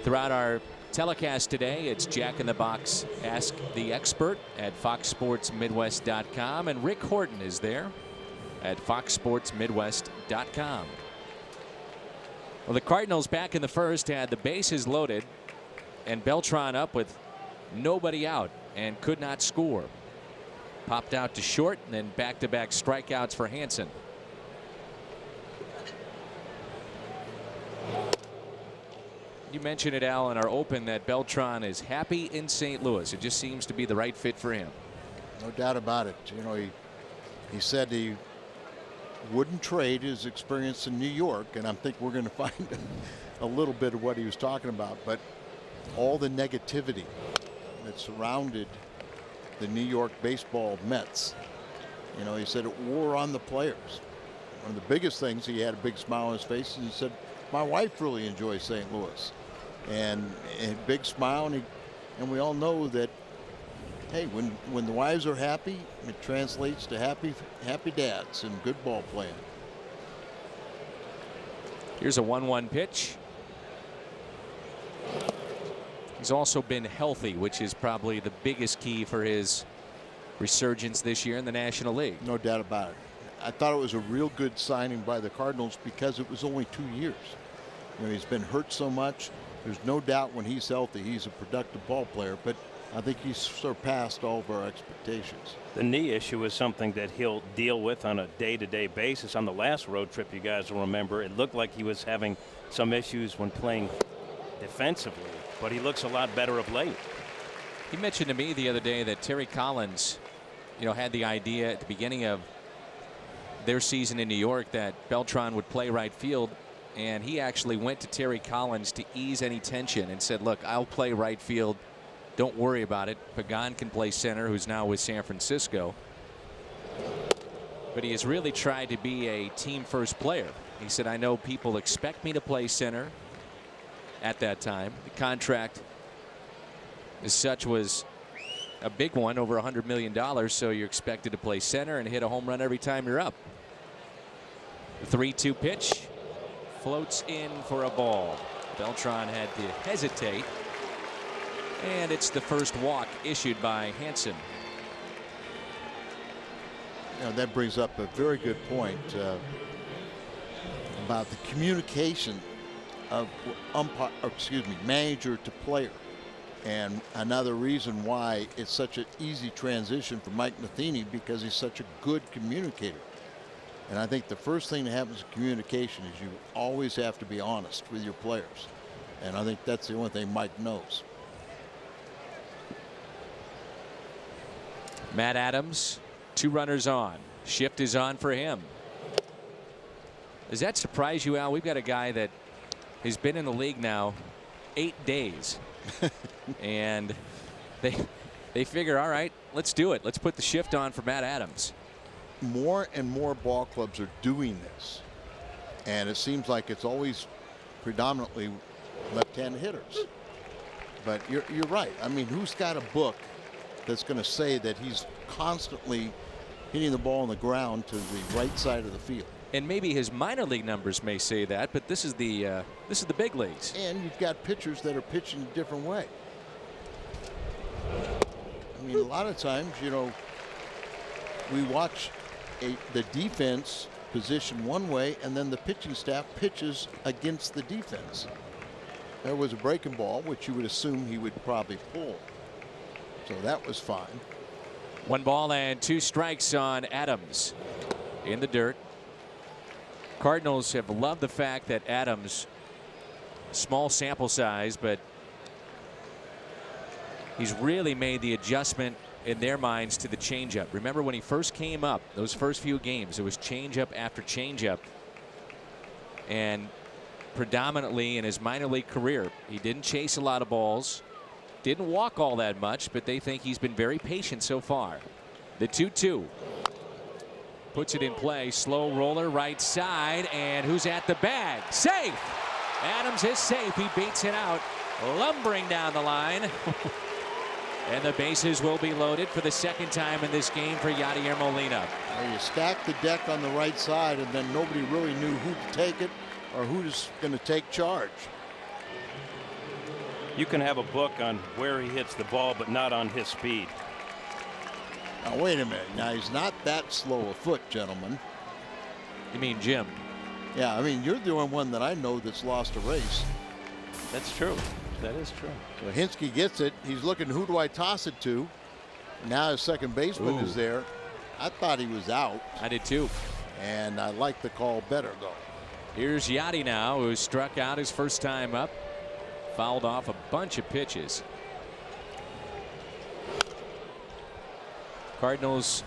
throughout our telecast today. It's Jack in the Box Ask the Expert at FoxSportsMidwest.com, and Rick Horton is there at FoxSportsMidwest.com. Well, the Cardinals back in the first had the bases loaded and Beltran up with nobody out and could not score. Popped out to short, and then back-to-back strikeouts for Hansen. You mentioned it, Al, in our open that Beltran is happy in St. Louis. It just seems to be the right fit for him. No doubt about it. You know, he said he wouldn't trade his experience in New York, and I think we're going to find a little bit of what he was talking about. But all the negativity that surrounded the New York baseball Mets, you know, he said it wore on the players. One of the biggest things, he had a big smile on his face, and he said, my wife really enjoys St. Louis. And a big smile, and we all know that hey, when the wives are happy, it translates to happy dads and good ball playing. Here's a 1-1 pitch. He's also been healthy, which is probably the biggest key for his resurgence this year in the National League. No doubt about it. I thought it was a real good signing by the Cardinals because it was only 2 years. You know, he's been hurt so much. There's no doubt when he's healthy, he's a productive ball player, but I think he's surpassed all of our expectations. The knee issue is something that he'll deal with on a day-to-day basis. On the last road trip, you guys will remember, it looked like he was having some issues when playing defensively, but he looks a lot better of late. He mentioned to me the other day that Terry Collins, had the idea at the beginning of their season in New York that Beltran would play right field, and he actually went to Terry Collins to ease any tension and said, look, I'll play right field. Don't worry about it. Pagan can play center, who's now with San Francisco. But he has really tried to be a team first player. He said, I know people expect me to play center at that time. The contract as such was a big one, over $100 million, so you're expected to play center and hit a home run every time you're up. The 3-2 pitch floats in for a ball. Beltran had to hesitate, and it's the first walk issued by Hansen. That brings up a very good point about the communication of manager to player. And another reason why it's such an easy transition for Mike Matheny, because he's such a good communicator. And I think the first thing that happens in communication is you always have to be honest with your players. And I think that's the only thing Mike knows. Matt Adams, 2 runners on. Shift is on for him. Does that surprise you, Al? We've got a guy that has been in the league now 8 days. And they figure, all right, let's do it. Let's put the shift on for Matt Adams. More and more ball clubs are doing this, and it seems like it's always predominantly left-handed hitters. But you're right. I mean, who's got a book that's going to say that he's constantly hitting the ball on the ground to the right side of the field? And maybe his minor league numbers may say that, but this is the big leagues. And you've got pitchers that are pitching a different way. I mean, a lot of times, we watch the defense position one way, and then the pitching staff pitches against the defense. There was a breaking ball, which you would assume he would probably pull. So that was fine. 1 ball and 2 strikes on Adams in the dirt. Cardinals have loved the fact that Adams, small sample size, but he's really made the adjustment in their minds to the changeup. Remember when he first came up, those first few games, it was changeup after changeup. And predominantly in his minor league career, he didn't chase a lot of balls, didn't walk all that much, but they think he's been very patient so far. The 2-2. Puts it in play. Slow roller right side. And who's at the bag? Safe! Adams is safe. He beats it out. Lumbering down the line. And the bases will be loaded for the second time in this game for Yadier Molina. Well, you stack the deck on the right side, and then nobody really knew who to take it or who's going to take charge. You can have a book on where he hits the ball, but not on his speed. Now, wait a minute. Now, he's not that slow a foot, gentlemen. You mean Jim? Yeah, I mean, you're the only one that I know that's lost a race. That's true. That is true. So Hinske gets it. He's looking, who do I toss it to? Now his second baseman is there. I thought he was out. I did too. And I like the call better, though. Here's Yadi now, who struck out his first time up. Fouled off a bunch of pitches. Cardinals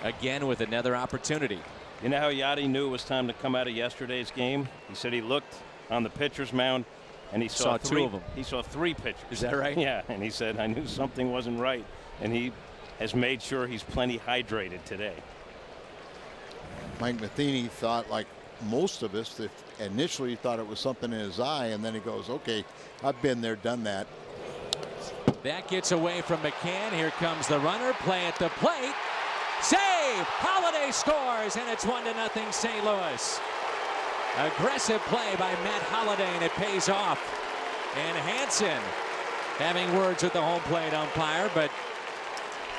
again with another opportunity. You know how Yadi knew it was time to come out of yesterday's game? He said he looked on the pitcher's mound and he saw 2 of them. He saw 3 pitchers. Is that right? Yeah, and he said, I knew something wasn't right. And he has made sure he's plenty hydrated today. Mike Matheny thought, like most of us, that initially thought it was something in his eye, and then he goes, okay, I've been there, done that. That gets away from McCann. Here comes the runner. Play at the plate. Save! Holiday scores, and it's 1-0 St. Louis. Aggressive play by Matt Holliday, and it pays off. And Hansen having words with the home plate umpire, but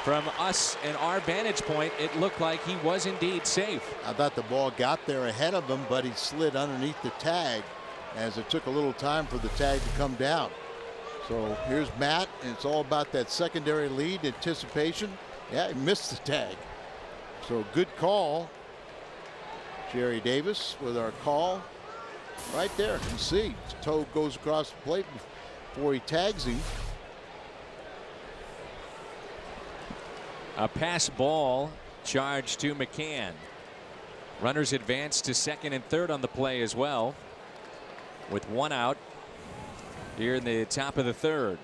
from us and our vantage point, it looked like he was indeed safe. I thought the ball got there ahead of him, but he slid underneath the tag as it took a little time for the tag to come down. So here's Matt, and it's all about that secondary lead, anticipation. Yeah, he missed the tag. So good call. Jerry Davis with our call right there. You can see his toe goes across the plate before he tags him. A pass ball charged to McCann. Runners advance to second and third on the play as well, with one out here in the top of the third.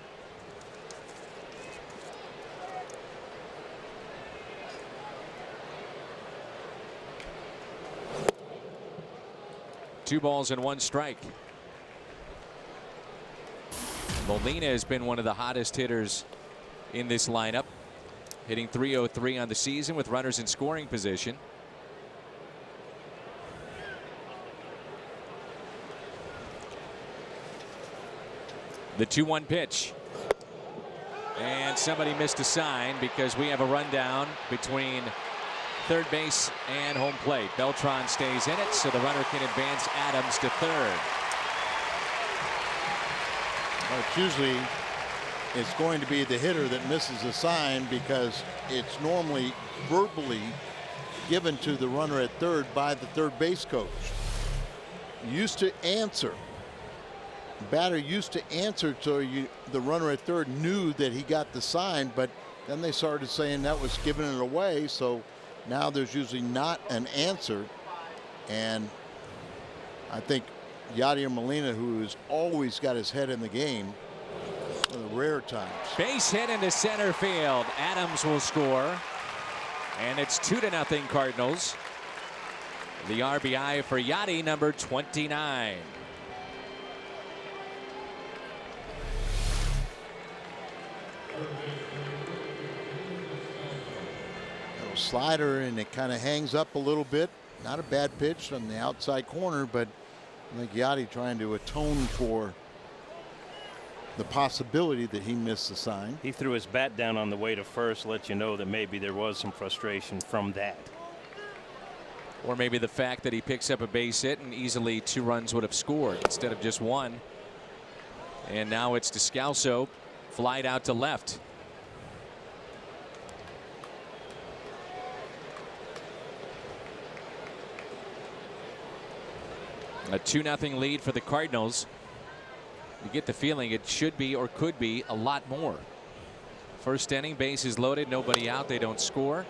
Two balls and one strike. Molina has been one of the hottest hitters in this lineup, hitting .303 on the season with runners in scoring position. The 2-1 pitch. And somebody missed a sign because we have a rundown between third base and home plate. Beltran stays in it, so the runner can advance Adams to third. Well, usually it's going to be the hitter that misses a sign because it's normally verbally given to the runner at third by the third base coach. Used to answer. Batter used to answer so the runner at third knew that he got the sign, but then they started saying that was giving it away, so now there's usually not an answer. And I think Yadier Molina, who has always got his head in the game, one of the rare times. Base hit into center field. Adams will score, and it's 2-0 Cardinals. The RBI for Yadi, number 29. Little slider, and it kind of hangs up a little bit. Not a bad pitch on the outside corner, but I think Yadi trying to atone for the possibility that he missed the sign. He threw his bat down on the way to first, let you know that maybe there was some frustration from that. Or maybe the fact that he picks up a base hit and easily 2 runs would have scored instead of just 1. And now it's Descalso, flied out to left. A 2-0 lead for the Cardinals. You get the feeling it should be or could be a lot more. First inning, bases loaded, nobody out, they don't score.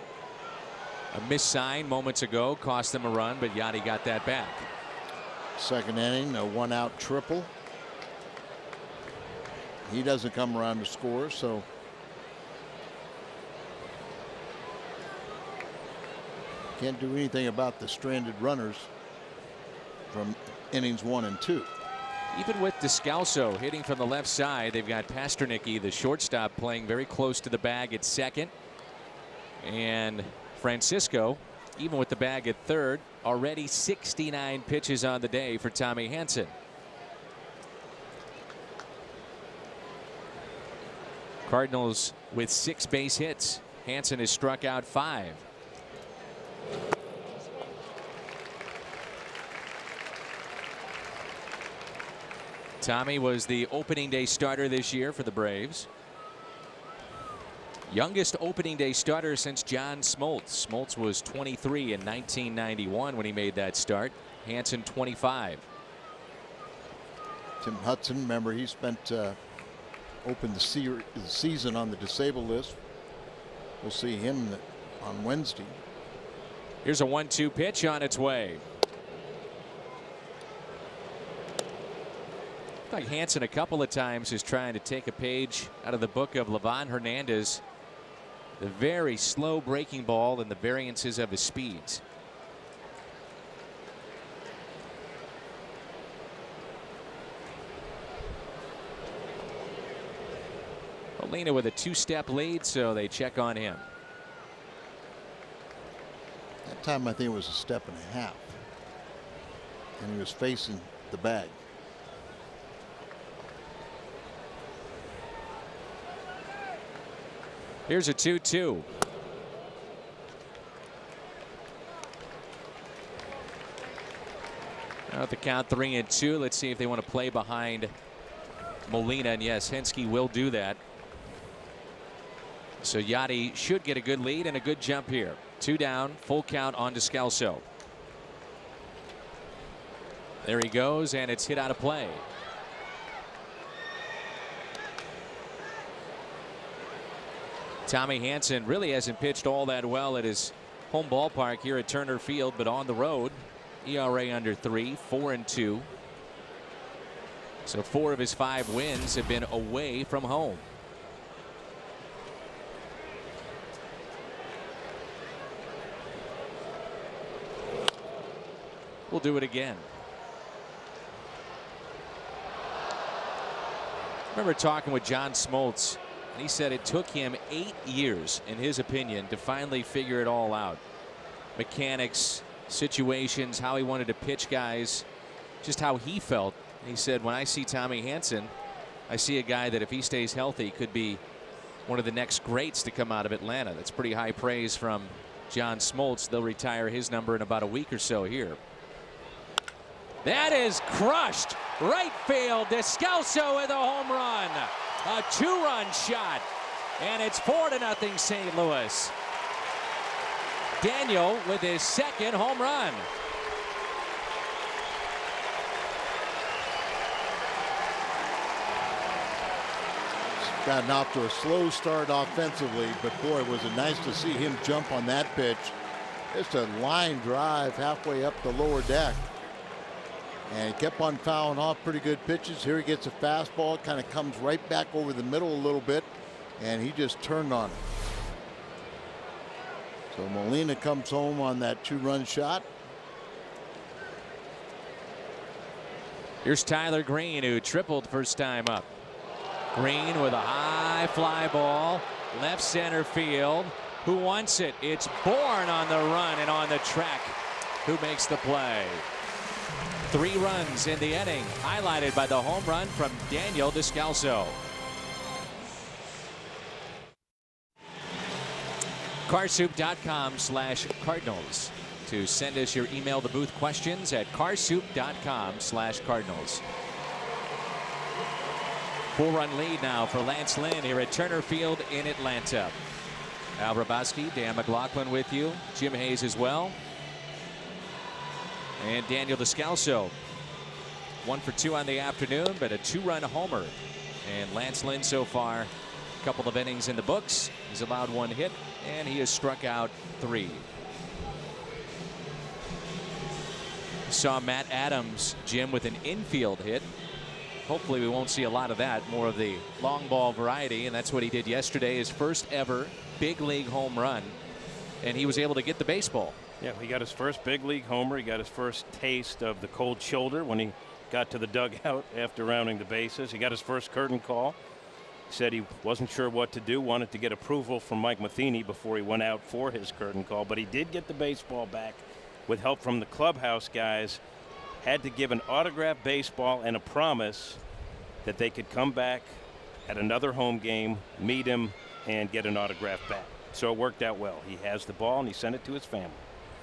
A missed sign moments ago cost them a run, but Yadi got that back. Second inning, a 1-out triple. He doesn't come around to score, so can't do anything about the stranded runners from innings 1 and 2. Even with Descalso hitting from the left side, they've got Pasternicki, the shortstop, playing very close to the bag at second. And Francisco, even with the bag at third, already 69 pitches on the day for Tommy Hansen. Cardinals with 6 base hits. Hansen has struck out 5. Tommy was the opening day starter this year for the Braves. Youngest opening day starter since John Smoltz. Smoltz was 23 in 1991 when he made that start. Hansen 25. Tim Hudson, remember, he spent opened the season on the disabled list. We'll see him on Wednesday. Here's a 1-2 pitch on its way. Like Hansen a couple of times is trying to take a page out of the book of Livan Hernandez. The very slow breaking ball and the variances of his speeds. Molina with a 2-step lead, so they check on him. That time I think it was a step and a half. And he was facing the bag. Here's a 2-2. Now at the count 3-2. Let's see if they want to play behind Molina. And yes, Hensky will do that. So Yachty should get a good lead and a good jump here. 2 down, full count on Descalso. There he goes, and it's hit out of play. Tommy Hanson really hasn't pitched all that well at his home ballpark here at Turner Field, but on the road, ERA under 3, 4-2. So 4 of his 5 wins have been away from home. We'll do it again. I remember talking with John Smoltz, and he said it took him 8 years, in his opinion, to finally figure it all out. Mechanics, situations, how he wanted to pitch guys, just how he felt. He said, when I see Tommy Hanson, I see a guy that if he stays healthy could be one of the next greats to come out of Atlanta. That's pretty high praise from John Smoltz. They'll retire his number in about a week or so here. That is crushed. Right field. Descalso with a home run. A 2-run shot. And it's 4-0 St. Louis. Daniel with his second home run. Gotten off to a slow start offensively, but boy, was it nice to see him jump on that pitch. Just a line drive halfway up the lower deck. And he kept on fouling off pretty good pitches. Here he gets a fastball, kind of comes right back over the middle a little bit, and he just turned on it. So Molina comes home on that 2-run shot. Here's Tyler Green, who tripled first time up. Green with a high fly ball, left center field. Who wants it? It's Bourne on the run and on the track. Who makes the play? 3 runs in the inning, highlighted by the home run from Daniel Descalso. Carsoup.com/Cardinals to send us your email to booth questions at carsoup.com/Cardinals. 4-run lead now for Lance Lynn here at Turner Field in Atlanta. Al Hrabosky, Dan McLaughlin with you, Jim Hayes as well. And Daniel Descalso, 1 for 2 on the afternoon, but a 2-run homer. And Lance Lynn so far, a couple of innings in the books. He's allowed 1 hit, and he has struck out 3. Saw Matt Adams, Jim, with an infield hit. Hopefully we won't see a lot of that, more of the long ball variety, and that's what he did yesterday, his first ever big league home run, and he was able to get the baseball. Yeah, he got his first big league homer. He got his first taste of the cold shoulder when he got to the dugout after rounding the bases. He got his first curtain call. He said he wasn't sure what to do, wanted to get approval from Mike Matheny before he went out for his curtain call, but he did get the baseball back with help from the clubhouse guys. Had to give an autographed baseball and a promise that they could come back at another home game, meet him, and get an autograph back. So it worked out well. He has the ball, and he sent it to his family.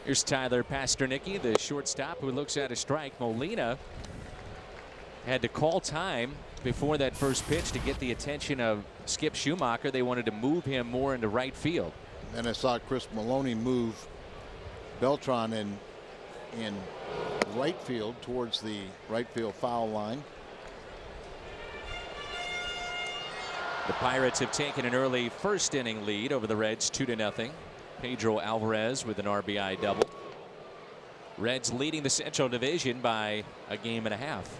Here's Tyler Pasternicki, the shortstop, who looks at a strike. Molina had to call time before that first pitch to get the attention of Skip Schumacher. They wanted to move him more into right field. And I saw Chris Maloney move Beltran in right field towards the right field foul line. The Pirates have taken an early first inning lead over the Reds, 2-0. Pedro Alvarez with an RBI double. Reds leading the Central Division by a game and a half.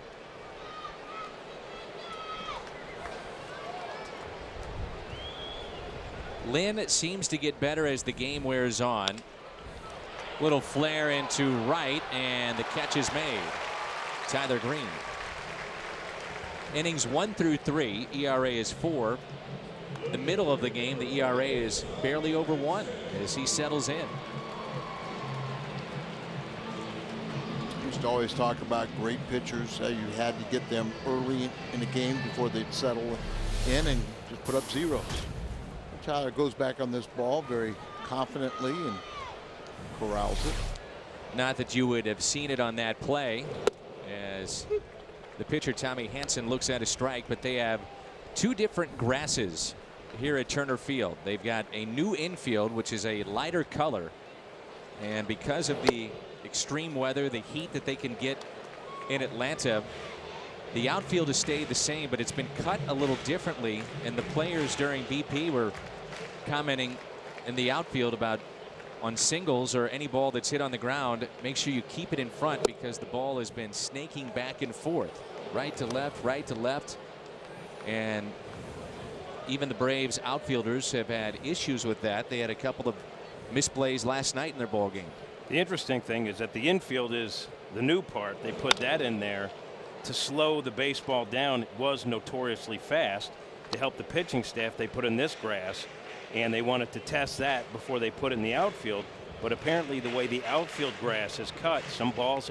Lynn seems to get better as the game wears on. Little flare into right, and the catch is made. Tyler Green. Innings 1 through 3. ERA is 4. the middle of the game, the ERA is barely over 1 as he settles in. Used to always talk about great pitchers. You had to get them early in the game before they'd settle in and just put up zeros. Tyler goes back on this ball very confidently and corrals it. Not that you would have seen it on that play, as the pitcher Tommy Hansen looks at a strike, but they have 2 different grasses here at Turner Field. They've got a new infield, which is a lighter color, and because of the extreme weather, the heat that they can get in Atlanta, the outfield has stayed the same, but it's been cut a little differently, and the players during BP were commenting in the outfield about on singles or any ball that's hit on the ground, make sure you keep it in front because the ball has been snaking back and forth, right to left, and even the Braves outfielders have had issues with that. They had a couple of misplays last night in their ball game. The interesting thing is that the infield is the new part. They put that in there to slow the baseball down. It was notoriously fast. To help the pitching staff, they put in this grass, and they wanted to test that before they put in the outfield. But apparently the way the outfield grass is cut, some balls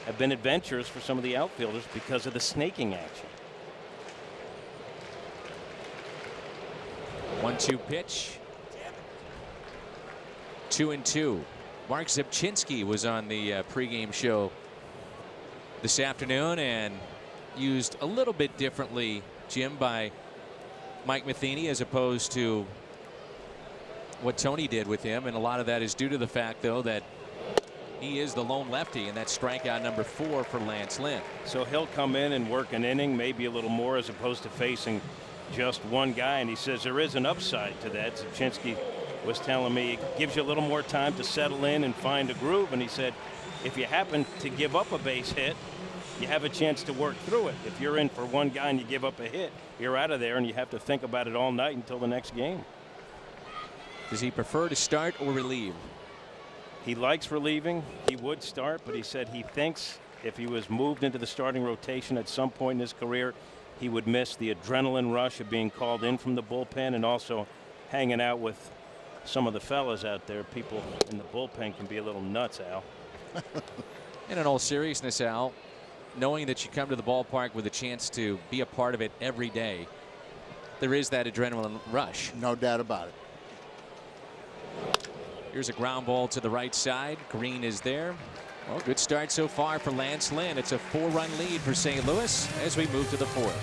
have been adventures for some of the outfielders because of the snaking action. 1-2 pitch. 2-2. Mark Zepchinski was on the pregame show this afternoon and used a little bit differently, Jim, by Mike Matheny as opposed to what Tony did with him, and a lot of that is due to the fact, though, that he is the lone lefty, and that's strikeout number 4 for Lance Lynn. So he'll come in and work an inning, maybe a little more, as opposed to facing just one guy, and he says there is an upside to that. Zepchinski was telling me it gives you a little more time to settle in and find a groove, and he said if you happen to give up a base hit, you have a chance to work through it. If you're in for one guy and you give up a hit, you're out of there, and you have to think about it all night until the next game. Does he prefer to start or relieve? He likes relieving. He would start, but he said he thinks if he was moved into the starting rotation at some point in his career, he would miss the adrenaline rush of being called in from the bullpen and also hanging out with some of the fellas out there. People in the bullpen can be a little nuts, Al. And in all seriousness, Al, knowing that you come to the ballpark with a chance to be a part of it every day, there is that adrenaline rush. No doubt about it. Here's a ground ball to the right side. Green is there. Well, good start so far for Lance Lynn. It's a 4-run lead for St. Louis as we move to the 4th.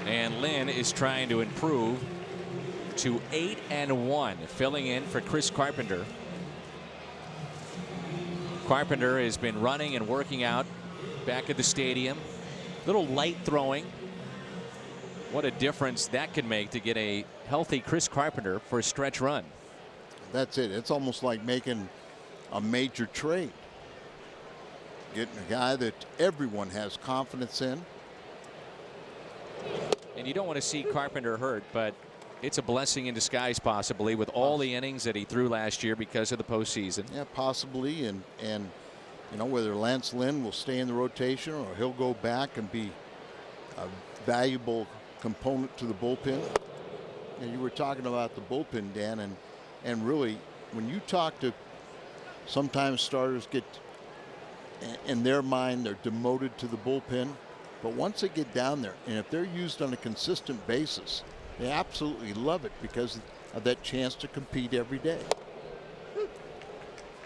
And Lynn is trying to improve to 8-1, filling in for Chris Carpenter. Carpenter has been running and working out back at the stadium. Little light throwing. What a difference that can make to get a healthy Chris Carpenter for a stretch run. That's it. It's almost like making a major trade. Getting a guy that everyone has confidence in. And you don't want to see Carpenter hurt, but it's a blessing in disguise possibly with all the innings that he threw last year because of the postseason. Yeah, possibly. And you know, whether Lance Lynn will stay in the rotation or he'll go back and be a valuable component to the bullpen. And you were talking about the bullpen, Dan, and really when you talk to sometimes starters get in their mind they're demoted to the bullpen, but once they get down there and if they're used on a consistent basis, they absolutely love it because of that chance to compete every day.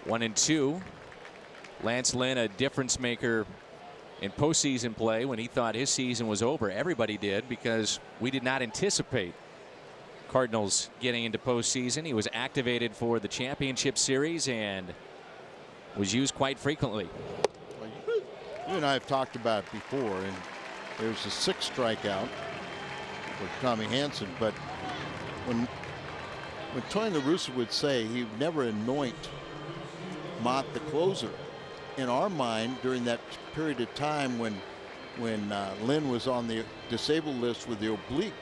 1-2. Lance Lynn, a difference maker in postseason play when he thought his season was over. Everybody did, because we did not anticipate Cardinals getting into postseason. He was activated for the championship series and was used quite frequently. Well, you and I have talked about it before, and there's a 6th strikeout for Tommy Hansen, but when Tony La Russa would say he would never anoint Mott the closer, in our mind during that period of time when Lynn was on the disabled list with the oblique,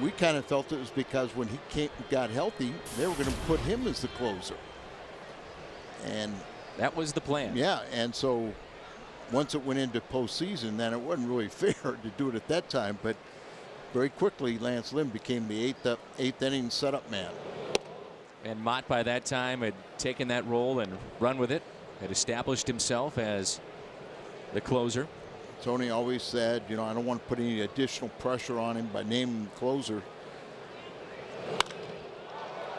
we kind of felt it was because when he got healthy, they were going to put him as the closer. And that was the plan. Yeah, and so once it went into postseason, then it wasn't really fair to do it at that time. But very quickly, Lance Lynn became the eighth inning setup man. And Mott by that time had taken that role and run with it, had established himself as the closer. Tony always said, you know, I don't want to put any additional pressure on him by naming the closer.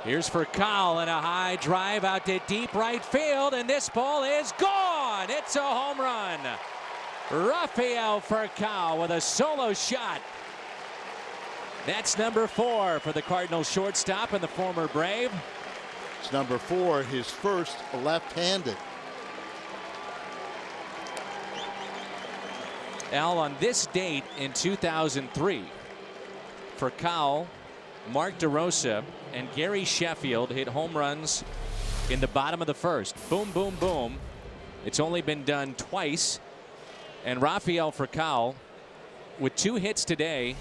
Here's Furcal and a high drive out to deep right field, and this ball is gone. It's a home run. Rafael Furcal with a solo shot. That's number 4 for the Cardinals shortstop and the former Brave. It's number 4, his first left-handed. Al, on this date in 2003, Furcal, Mark DeRosa, and Gary Sheffield hit home runs in the bottom of the first. Boom, boom, boom. It's only been done twice. And Rafael Furcal, with 2 hits today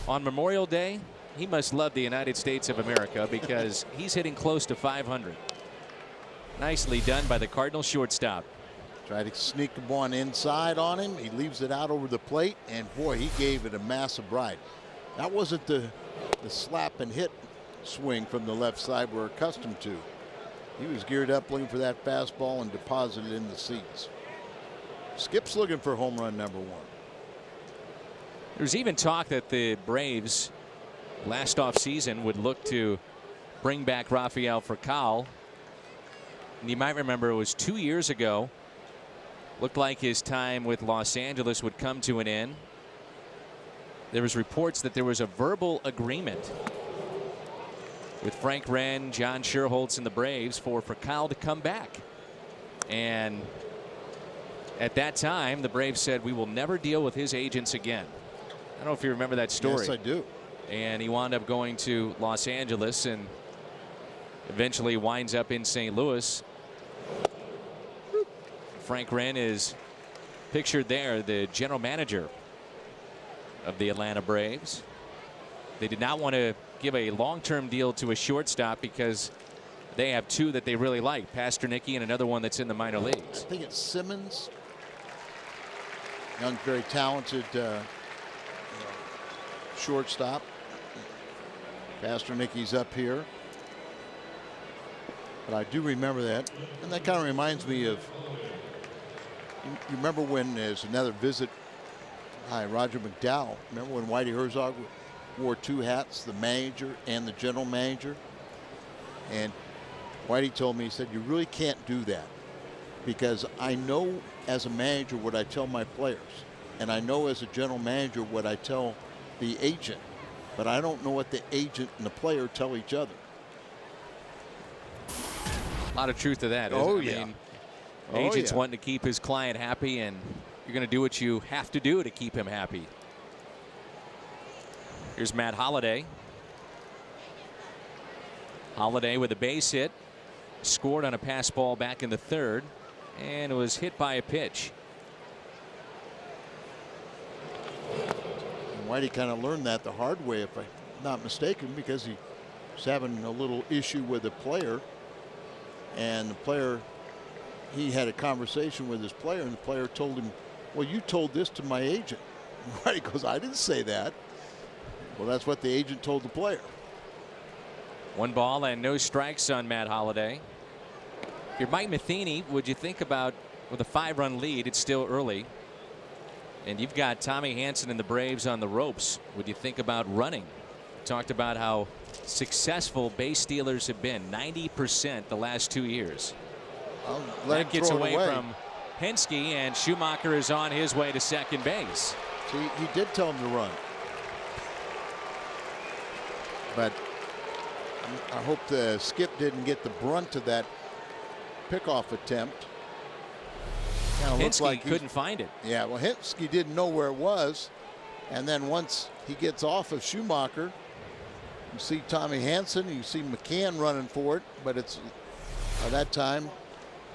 on Memorial Day, he must love the United States of America because he's hitting close to 500. Nicely done by the Cardinals shortstop. Tried to sneak one inside on him. He leaves it out over the plate, and boy, he gave it a massive ride. That wasn't the slap and hit swing from the left side we're accustomed to. He was geared up looking for that fastball and deposited it in the seats. Skip's looking for home run number 1. There's even talk that the Braves last offseason would look to bring back Rafael Furcal. And you might remember it was 2 years ago. Looked like his time with Los Angeles would come to an end. There was reports that there was a verbal agreement with Frank Wren, John Sherholtz, and the Braves for Furcal to come back. And at that time, the Braves said, we will never deal with his agents again. I don't know if you remember that story. Yes, I do. And he wound up going to Los Angeles and eventually winds up in St. Louis. Frank Wren is pictured there, the general manager of the Atlanta Braves. They did not want to give a long-term deal to a shortstop because they have 2 that they really like, Pasternicki and another one that's in the minor leagues. I think it's Simmons. Young, very talented shortstop. Pasternicki's up here. But I do remember that. And that kind of reminds me of, you remember when there's another visit by Roger McDowell. Remember when Whitey Herzog wore 2 hats, the manager and the general manager? And Whitey told me, he said, you really can't do that because I know as a manager what I tell my players, and I know as a general manager what I tell the agent, but I don't know what the agent and the player tell each other. A lot of truth to that. Oh, I yeah. mean, agents wanting to keep his client happy, and you're going to do what you have to do to keep him happy. Here's Matt Holliday. Holliday with a base hit, scored on a pass ball back in the 3rd, and was hit by a pitch. And Whitey kind of learned that the hard way, if I'm not mistaken, because he was having a little issue with a player, and the player, he had a conversation with his player, and the player told him, well, you told this to my agent. Whitey goes, I didn't say that. Well, that's what the agent told the player. 1 ball and no strikes on Matt Holliday. If you're Mike Matheny, would you think about, with a 5-run lead, it's still early, and you've got Tommy Hanson and the Braves on the ropes, would you think about running? Talked about how successful base stealers have been, 90% the last 2 years. That gets away from Henske, and Schumacher is on his way to second base. See, he did tell him to run. But I hope the Skip didn't get the brunt of that pickoff attempt. Henske like couldn't find it. Yeah, well, Henske didn't know where it was. And then once he gets off of Schumacher, you see Tommy Hanson, you see McCann running for it, but it's by that time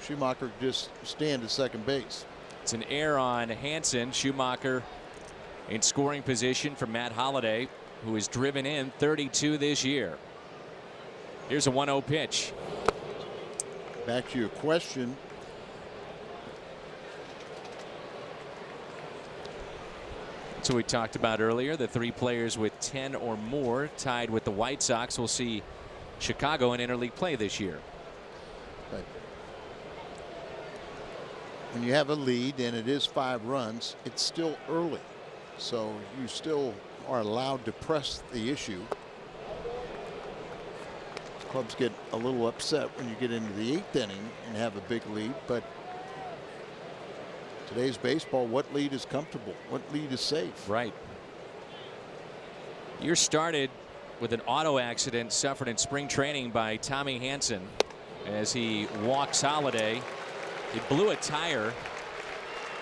Schumacher just stand at second base. It's an error on Hanson. Schumacher in scoring position for Matt Holliday, who has driven in 32 this year. Here's a 1-0 pitch. Back to your question. So we talked about earlier, the 3 players with 10 or more tied with the White Sox will see Chicago in interleague play this year. But when you have a lead and it is 5 runs, it's still early. So you still are allowed to press the issue. Clubs get a little upset when you get into the 8th inning and have a big lead, but today's baseball, what lead is comfortable? What lead is safe? Right. Year started with an auto accident suffered in spring training by Tommy Hanson as he walks Holiday. He blew a tire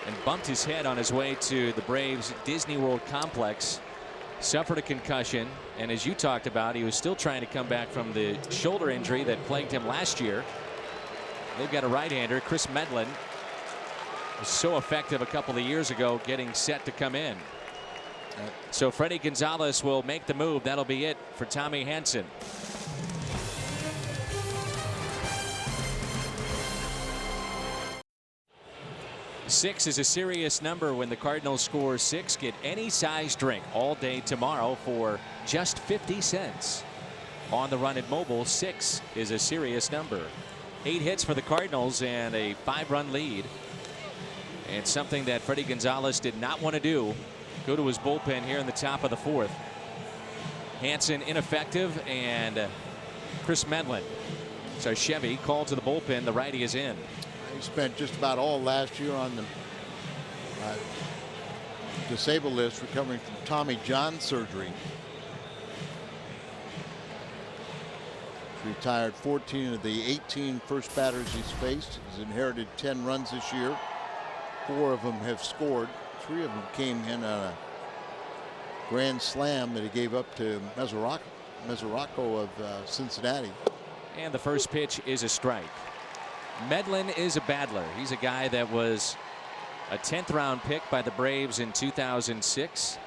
and bumped his head on his way to the Braves Disney World complex. Suffered a concussion, and as you talked about, he was still trying to come back from the shoulder injury that plagued him last year. They've got a right-hander, Chris Medlin, was so effective a couple of years ago, getting set to come in. So Freddie Gonzalez will make the move. That'll be it for Tommy Hanson. Six is a serious number. When the Cardinals score 6, get any size drink all day tomorrow for just 50 cents. On the run at Mobile, 6 is a serious number. 8 hits for the Cardinals and a 5-run lead. And something that Freddie Gonzalez did not want to do, go to his bullpen here in the top of the 4th. Hanson ineffective, and Chris Medlin. So Chevy called to the bullpen. The righty is in. He spent just about all last year on the disabled list, recovering from Tommy John surgery. Retired 14 of the 18 first batters he's faced. He's inherited 10 runs this year. 4 of them have scored. 3 of them came in on a grand slam that he gave up to Mesoraco of Cincinnati. And the first pitch is a strike. Medlin is a battler. He's a guy that was a 10th round pick by the Braves in 2006.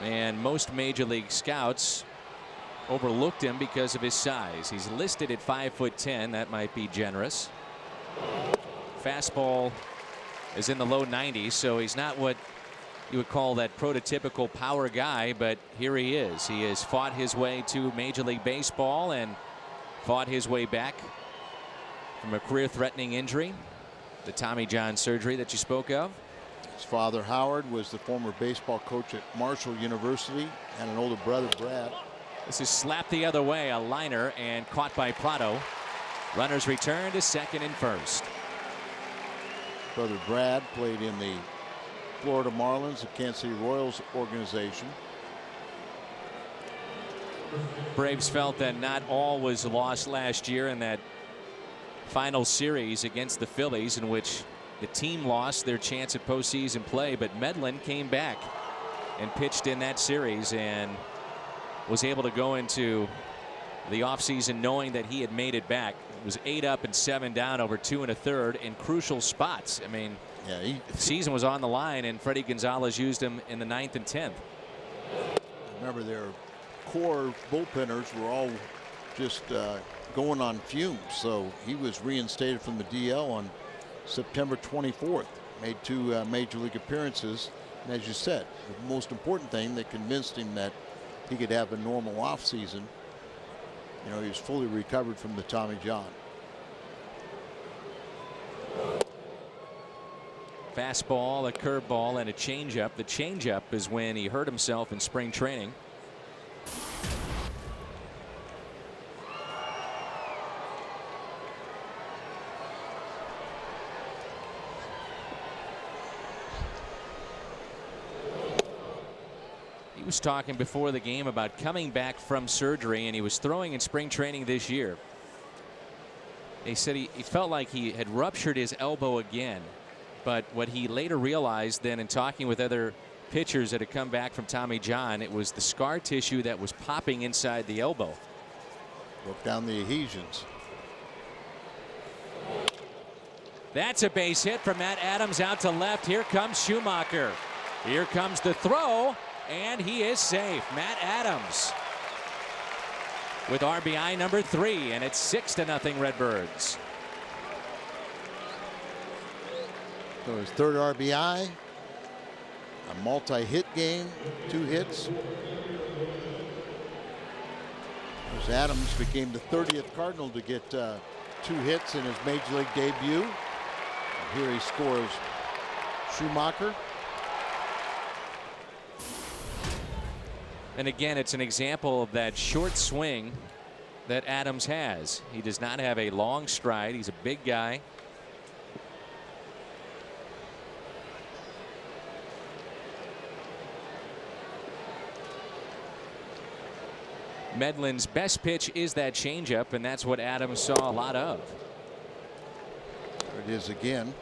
And most major league scouts overlooked him because of his size. He's listed at 5'10". That might be generous. Fastball is in the low 90s, so he's not what you would call that prototypical power guy, but here he is. He has fought his way to Major League Baseball and fought his way back from a career-threatening injury, the Tommy John surgery that you spoke of. His father Howard was the former baseball coach at Marshall University, and an older brother Brad. This is slapped the other way, a liner, and caught by Prado. Runners return to second and first. Brother Brad played in the Florida Marlins, the Kansas City Royals organization. Braves felt that not all was lost last year in that final series against the Phillies, in which the team lost their chance at postseason play, but Medlin came back and pitched in that series and was able to go into the offseason knowing that he had made it back. It was 8 up and 7 down over 2 1/3 in crucial spots. I mean, yeah, the season was on the line, and Freddie Gonzalez used him in the 9th and 10th. Remember, their core bullpenners were all just going on fumes, so he was reinstated from the DL on September 24th. Made 2 major league appearances, and as you said, the most important thing that convinced him that he could have a normal offseason. You know, he was fully recovered from the Tommy John. Fastball, a curveball, and a changeup. The changeup is when he hurt himself in spring training. He was talking before the game about coming back from surgery, and he was throwing in spring training this year. They said he felt like he had ruptured his elbow again. But what he later realized then in talking with other pitchers that had come back from Tommy John, it was the scar tissue that was popping inside the elbow. Broke down the adhesions. That's a base hit from Matt Adams out to left. Here comes Schumacher. Here comes the throw, and he is safe. Matt Adams with RBI number 3, and it's 6-0 Redbirds. So his 3rd RBI, a multi-hit game, 2 hits. As Adams became the 30th Cardinal to get 2 hits in his Major League debut. And here he scores Schumacher. And again, it's an example of that short swing that Adams has. He does not have a long stride. He's a big guy. Medlin's best pitch is that changeup, and that's what Adams saw a lot of. There it is again.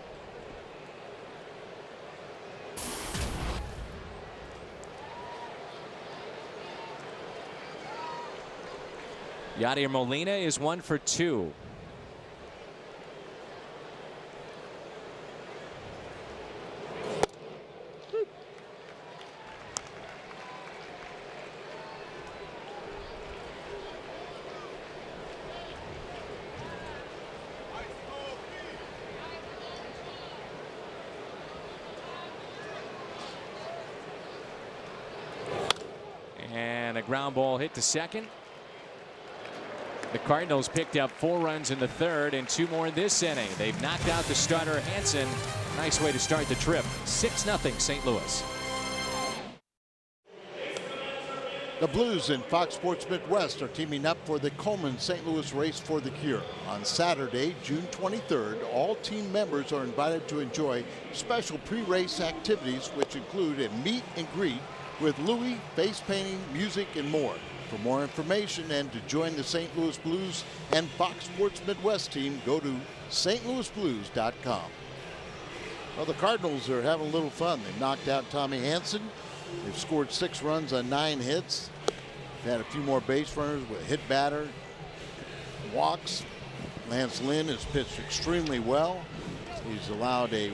Yadier Molina is 1 for 2. And a ground ball hit to second. The Cardinals picked up 4 runs in the 3rd and 2 more in this inning. They've knocked out the starter Hansen. Nice way to start the trip. 6-0 St. Louis. The Blues and Fox Sports Midwest are teaming up for the Coleman St. Louis Race for the Cure. On Saturday, June 23rd, all team members are invited to enjoy special pre-race activities, which include a meet and greet with Louis, face painting, music, and more. For more information and to join the St. Louis Blues and Fox Sports Midwest team, go to stlouisblues.com. Well, the Cardinals are having a little fun. They knocked out Tommy Hansen. They've scored 6 runs on 9 hits. They've had a few more base runners with hit batter, walks. Lance Lynn has pitched extremely well. He's allowed a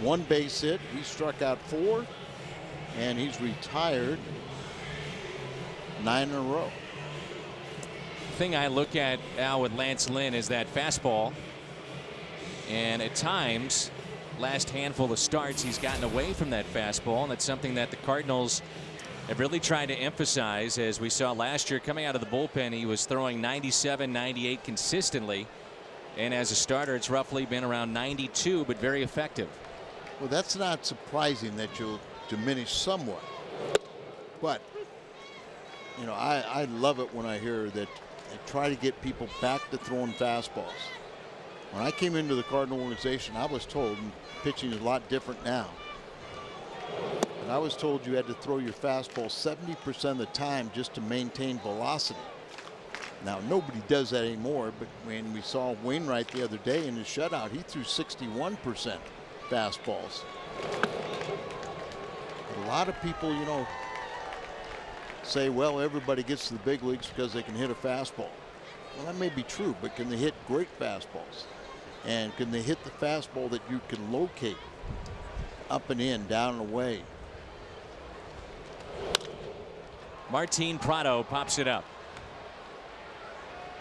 1 base hit. He struck out 4, and he's retired 9 in a row. The thing I look at now with Lance Lynn is that fastball, and at times last handful of starts he's gotten away from that fastball, and it's something that the Cardinals have really tried to emphasize. As we saw last year coming out of the bullpen, he was throwing 97, 98 consistently, and as a starter it's roughly been around 92, but very effective. Well, that's not surprising that you'll diminish somewhat, but you know, I love it when I hear that they try to get people back to throwing fastballs. When I came into the Cardinal organization, I was told pitching is a lot different now. And I was told you had to throw your fastball 70% of the time just to maintain velocity. Now, nobody does that anymore, but when we saw Wainwright the other day in his shutout, he threw 61% fastballs. A lot of people, you know, say, well, everybody gets to the big leagues because they can hit a fastball. Well, that may be true, but can they hit great fastballs? And can they hit the fastball that you can locate up and in, down and away? Martin Prado pops it up.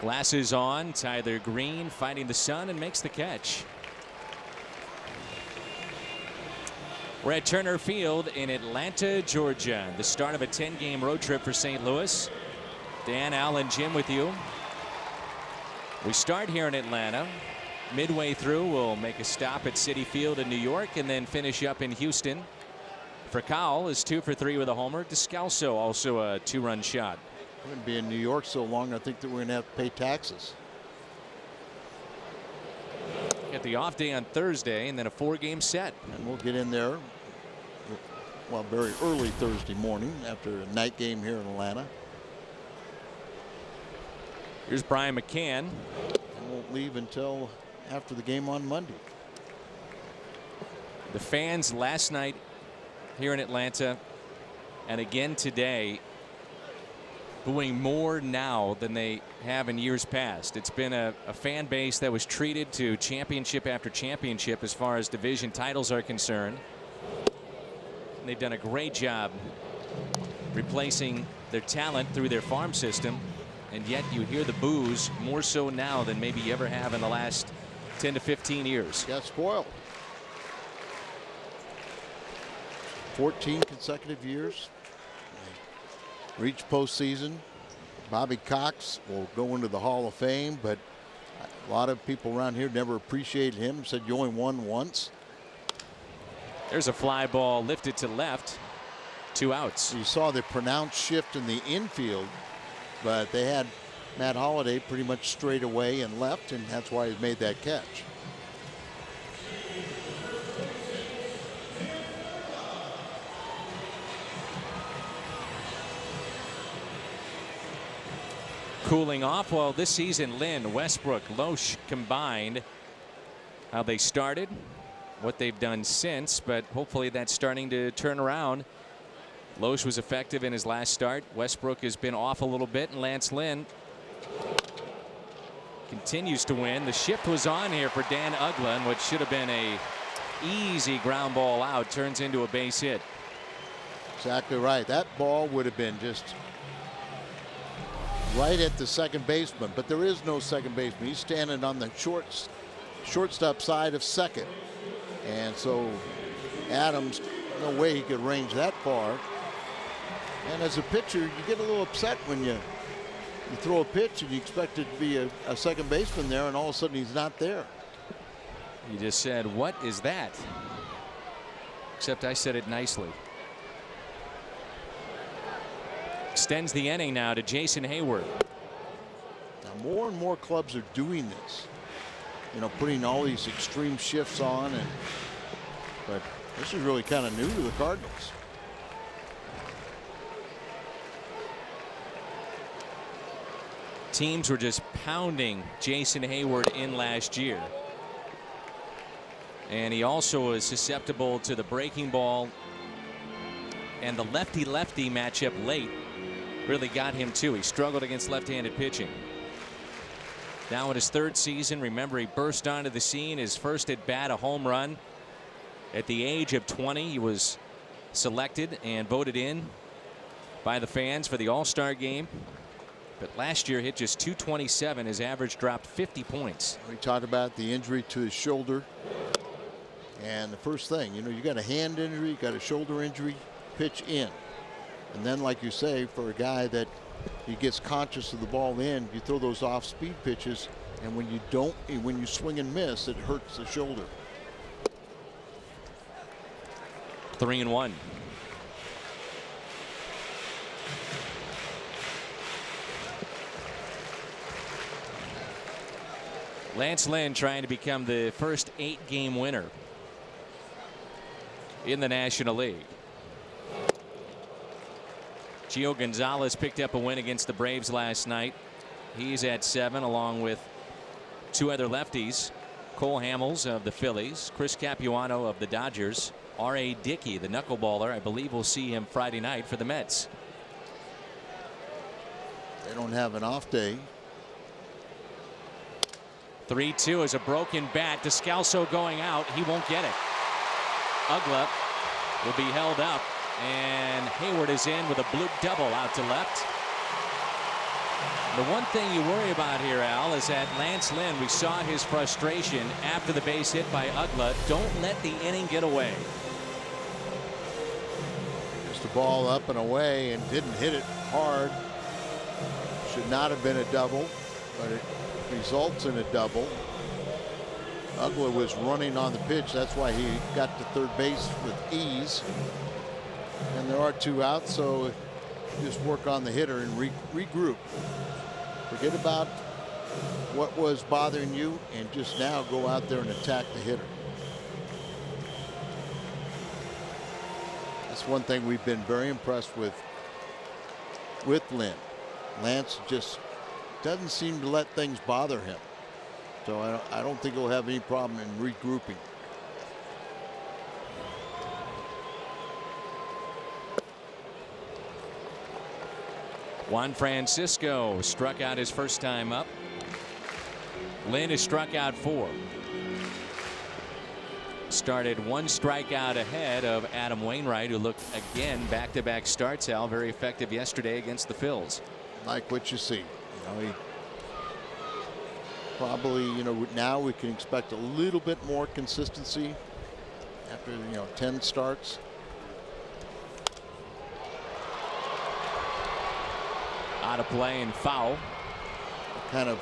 Glasses on, Tyler Green fighting the sun and makes the catch. We're at Turner Field in Atlanta, Georgia. The start of a 10-game road trip for St. Louis. Dan, Al, and Jim with you. We start here in Atlanta. Midway through, we'll make a stop at Citi Field in New York and then finish up in Houston. Fraccal is 2 for 3 with a homer. Descalso also a 2-run shot. We're going to be in New York so long, I think that we're going to have to pay taxes. Get the off day on Thursday and then a 4-game set. And we'll get in there, well, very early Thursday morning after a night game here in Atlanta. Here's Brian McCann. And won't leave until after the game on Monday. The fans last night here in Atlanta and again today booing more now than they have in years past. It's been a fan base that was treated to championship after championship as far as division titles are concerned. And they've done a great job replacing their talent through their farm system, and yet you hear the boos more so now than maybe you ever have in the last 10 to 15 years. Got spoiled. 14 consecutive years. Reached postseason. Bobby Cox will go into the Hall of Fame, but a lot of people around here never appreciated him. Said you only won once. There's a fly ball lifted to left. 2 outs. You saw the pronounced shift in the infield, but they had Matt Holliday pretty much straight away and left, and that's why he made that catch. Cooling off. Well, this season, Lynn, Westbrook, Loesch combined. How they started, what they've done since, but hopefully that's starting to turn around. Loesch was effective in his last start. Westbrook has been off a little bit, and Lance Lynn continues to win. The shift was on here for Dan Uggla, and what should have been a easy ground ball out turns into a base hit. Exactly right. That ball would have been just right at the second baseman, but there is no second baseman. He's standing on the shortstop side of second, and so Adams, no way he could range that far. And as a pitcher, you get a little upset when you throw a pitch and you expect it to be a second baseman there, and all of a sudden he's not there. You just said, what is that? Except I said it nicely. Extends the inning now to Jason Hayward. Now more and more clubs are doing this, you know, putting all these extreme shifts on, but this is really kind of new to the Cardinals. Teams were just pounding Jason Hayward in last year, and he also is susceptible to the breaking ball, and the lefty-lefty matchup late really got him too. He struggled against left-handed pitching. Now in his 3rd season, remember, he burst onto the scene, his first at bat, a home run. At the age of 20, he was selected and voted in by the fans for the All-Star game. But last year hit just .227. His average dropped 50 points. We talked about the injury to his shoulder. And the first thing, you know, you got a hand injury, you got a shoulder injury, pitch in. And then, like you say, for a guy that he gets conscious of the ball in, you throw those off-speed pitches, and when you swing and miss, it hurts the shoulder. 3-1. Lance Lynn trying to become the first 8-game winner in the National League. Gio Gonzalez picked up a win against the Braves last night. He's at 7, along with 2 other lefties. Cole Hamels of the Phillies, Chris Capuano of the Dodgers, R.A. Dickey, the knuckleballer. I believe we'll see him Friday night for the Mets. They don't have an off day. 3-2 is a broken bat. Descalso going out. He won't get it. Uggla will be held up, and Hayward is in with a bloop double out to left. The one thing you worry about here, Al, is that Lance Lynn, we saw his frustration after the base hit by Uggla. Don't let the inning get away. Just the ball up and away and didn't hit it hard. Should not have been a double, but it results in a double. Uggla was running on the pitch. That's why he got to third base with ease. And there are 2 outs, so just work on the hitter and regroup. Forget about what was bothering you and just now go out there and attack the hitter. That's one thing we've been very impressed with Lynn. Lance just doesn't seem to let things bother him. So I don't think he'll have any problem in regrouping. Juan Francisco struck out his first time up. Lynn has struck out 4. Started 1 strikeout ahead of Adam Wainwright, who looked again back-to-back starts, Al, very effective yesterday against the Phils. Like what you see. He probably, now we can expect a little bit more consistency after 10 starts. Out of play and foul. Kind of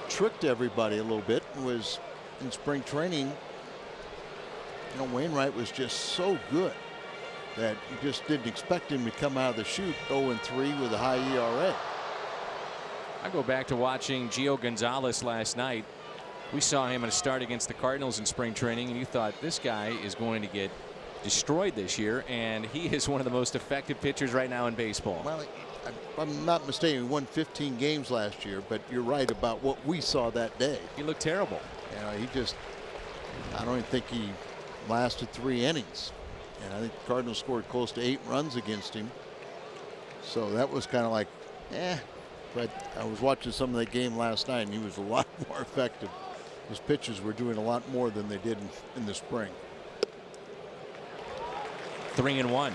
tricked everybody a little bit. Was in spring training. You know, Wainwright was just so good that you just didn't expect him to come out of the chute 0-3 with a high ERA. I go back to watching Gio Gonzalez last night. We saw him in a start against the Cardinals in spring training, and you thought this guy is going to get destroyed this year, and he is one of the most effective pitchers right now in baseball. Well, if I'm not mistaken, he won 15 games last year, but you're right about what we saw that day. He looked terrible. You know, I don't even think he lasted 3 innings. And I think the Cardinals scored close to 8 runs against him. So that was kind of like, But I was watching some of that game last night, and he was a lot more effective. His pitchers were doing a lot more than they did in the spring. 3-1.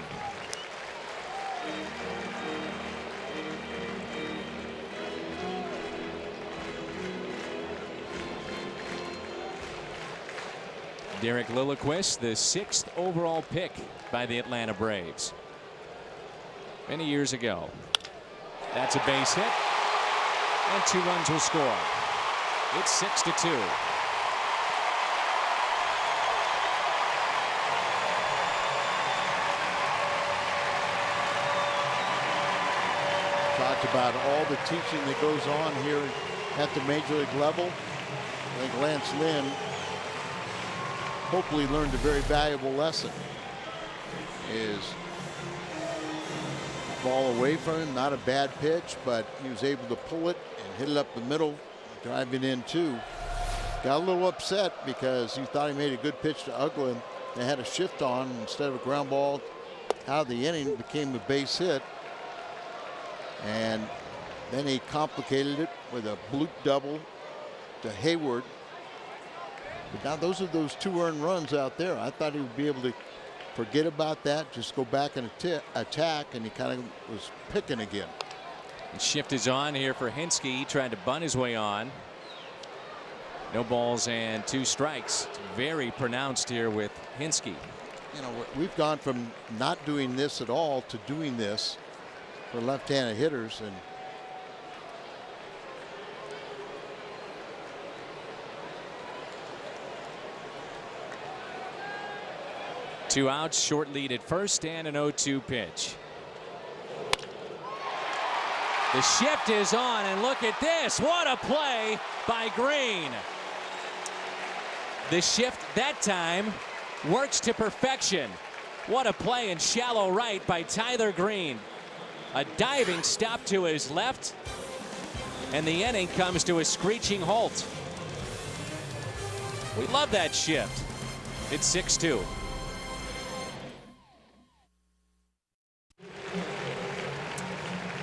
Derek Lilliquist, the 6th overall pick by the Atlanta Braves many years ago. That's a base hit, and 2 runs will score. It's 6-2. Talked about all the teaching that goes on here at the major league level. I think Lance Lynn hopefully learned a very valuable lesson. Is ball away from him, not a bad pitch, but he was able to pull it and hit it up the middle, driving in 2. Got a little upset because he thought he made a good pitch to Uglin. They had a shift on instead of a ground ball out of the inning, became a base hit. And then he complicated it with a bloop double to Hayward. But now those are those 2 earned runs out there. I thought he would be able to forget about that, just go back and attack, and he kind of was picking again. The shift is on here for Hinske. He tried to bunt his way on. No balls and 2 strikes. It's very pronounced here with Hinske. You know, we've gone from not doing this at all to doing this for left-handed hitters, and Two outs, short lead at first, and an 0-2 pitch. The shift is on, and look at this. What a play by Green. The shift that time works to perfection. What a play in shallow right by Tyler Green. A diving stop to his left, and the inning comes to a screeching halt. We love that shift. It's 6-2.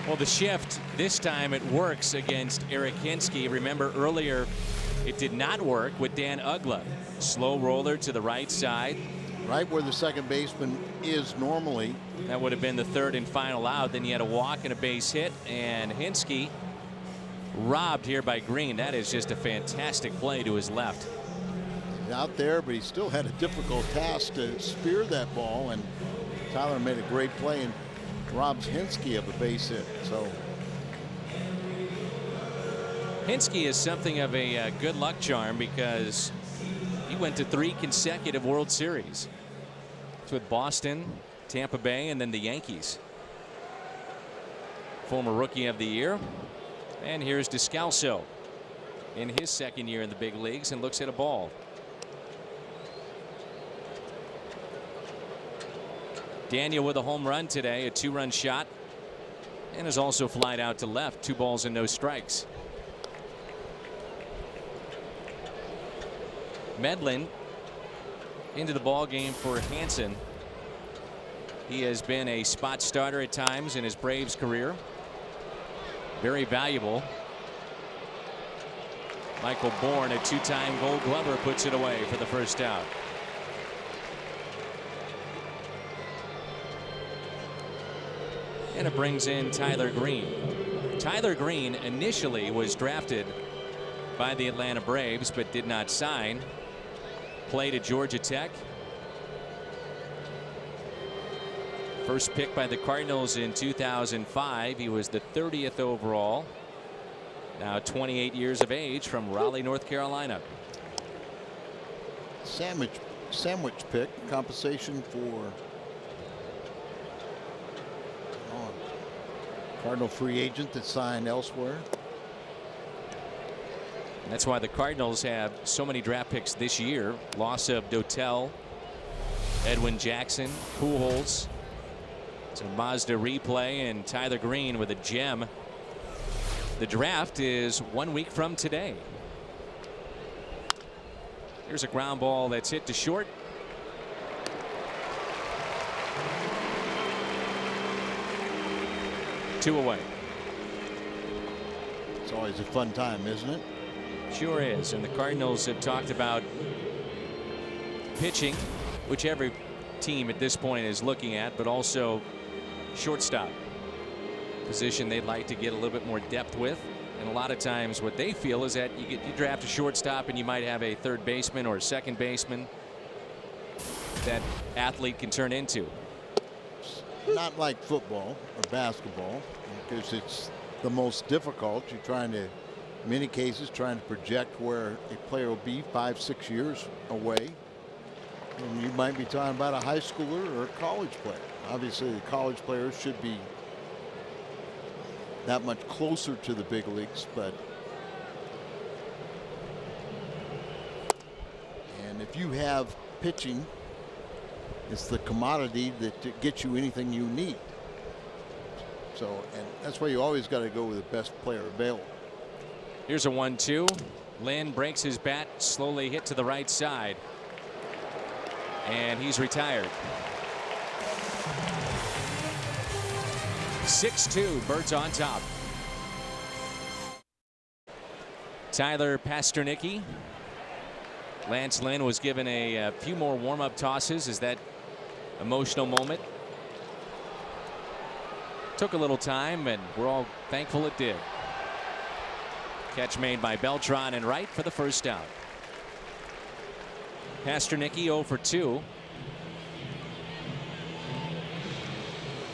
Well, the shift, this time it works against Eric Hinske. Remember earlier, it did not work with Dan Uggla. Slow roller to the right side. Right where the second baseman is normally. That would have been the 3rd and final out. Then you had a walk and a base hit, and Hinske robbed here by Green. That is just a fantastic play to his left. He's out there, but he still had a difficult task to spear that ball, and Tyler made a great play and robs Hinske of a base hit. So Hinske is something of a good luck charm because he went to 3 consecutive World Series. It's with Boston, Tampa Bay, and then the Yankees. Former Rookie of the Year. And here's Descalso in his 2nd year in the big leagues and looks at a ball. Daniel with a home run today, a 2-run shot, and is also flied out to left. 2 balls and no strikes. Medlin into the ball game for Hansen. He has been a spot starter at times in his Braves career. Very valuable. Michael Bourne, a 2-time Gold Glover, puts it away for the first out. And it brings in Tyler Green. Tyler Green initially was drafted by the Atlanta Braves but did not sign. Played at Georgia Tech. First pick by the Cardinals in 2005. He was the 30th overall. Now 28 years of age, from Raleigh, North Carolina. Sandwich pick, compensation for Cardinal free agent that signed elsewhere. That's why the Cardinals have so many draft picks this year. Loss of Dotel, Edwin Jackson, Pujols, it's a Mazda replay, and Tyler Green with a gem. The draft is 1 week from today. Here's a ground ball that's hit to short. Two away. It's always a fun time, isn't it? Sure is. And the Cardinals have talked about pitching, which every team at this point is looking at, but also shortstop, position they'd like to get a little bit more depth with. And a lot of times what they feel is that you draft a shortstop and you might have a third baseman or a second baseman that athlete can turn into. Not like football or basketball, because it's the most difficult. You're trying to, in many cases, trying to project where a player will be 5-6 years away. And you might be talking about a high schooler or a college player. Obviously, the college players should be that much closer to the big leagues, but and if you have pitching, it's the commodity that gets you anything you need. So, and that's why you always got to go with the best player available. Here's a 1-2. Lynn breaks his bat, slowly hit to the right side, and he's retired. 6-2, Birds on top. Tyler Pasternicki. Lance Lynn was given a few more warm-up tosses as that emotional moment took a little time, and we're all thankful it did. Catch made by Beltran and right for the first out. Pasternicki 0 for 2.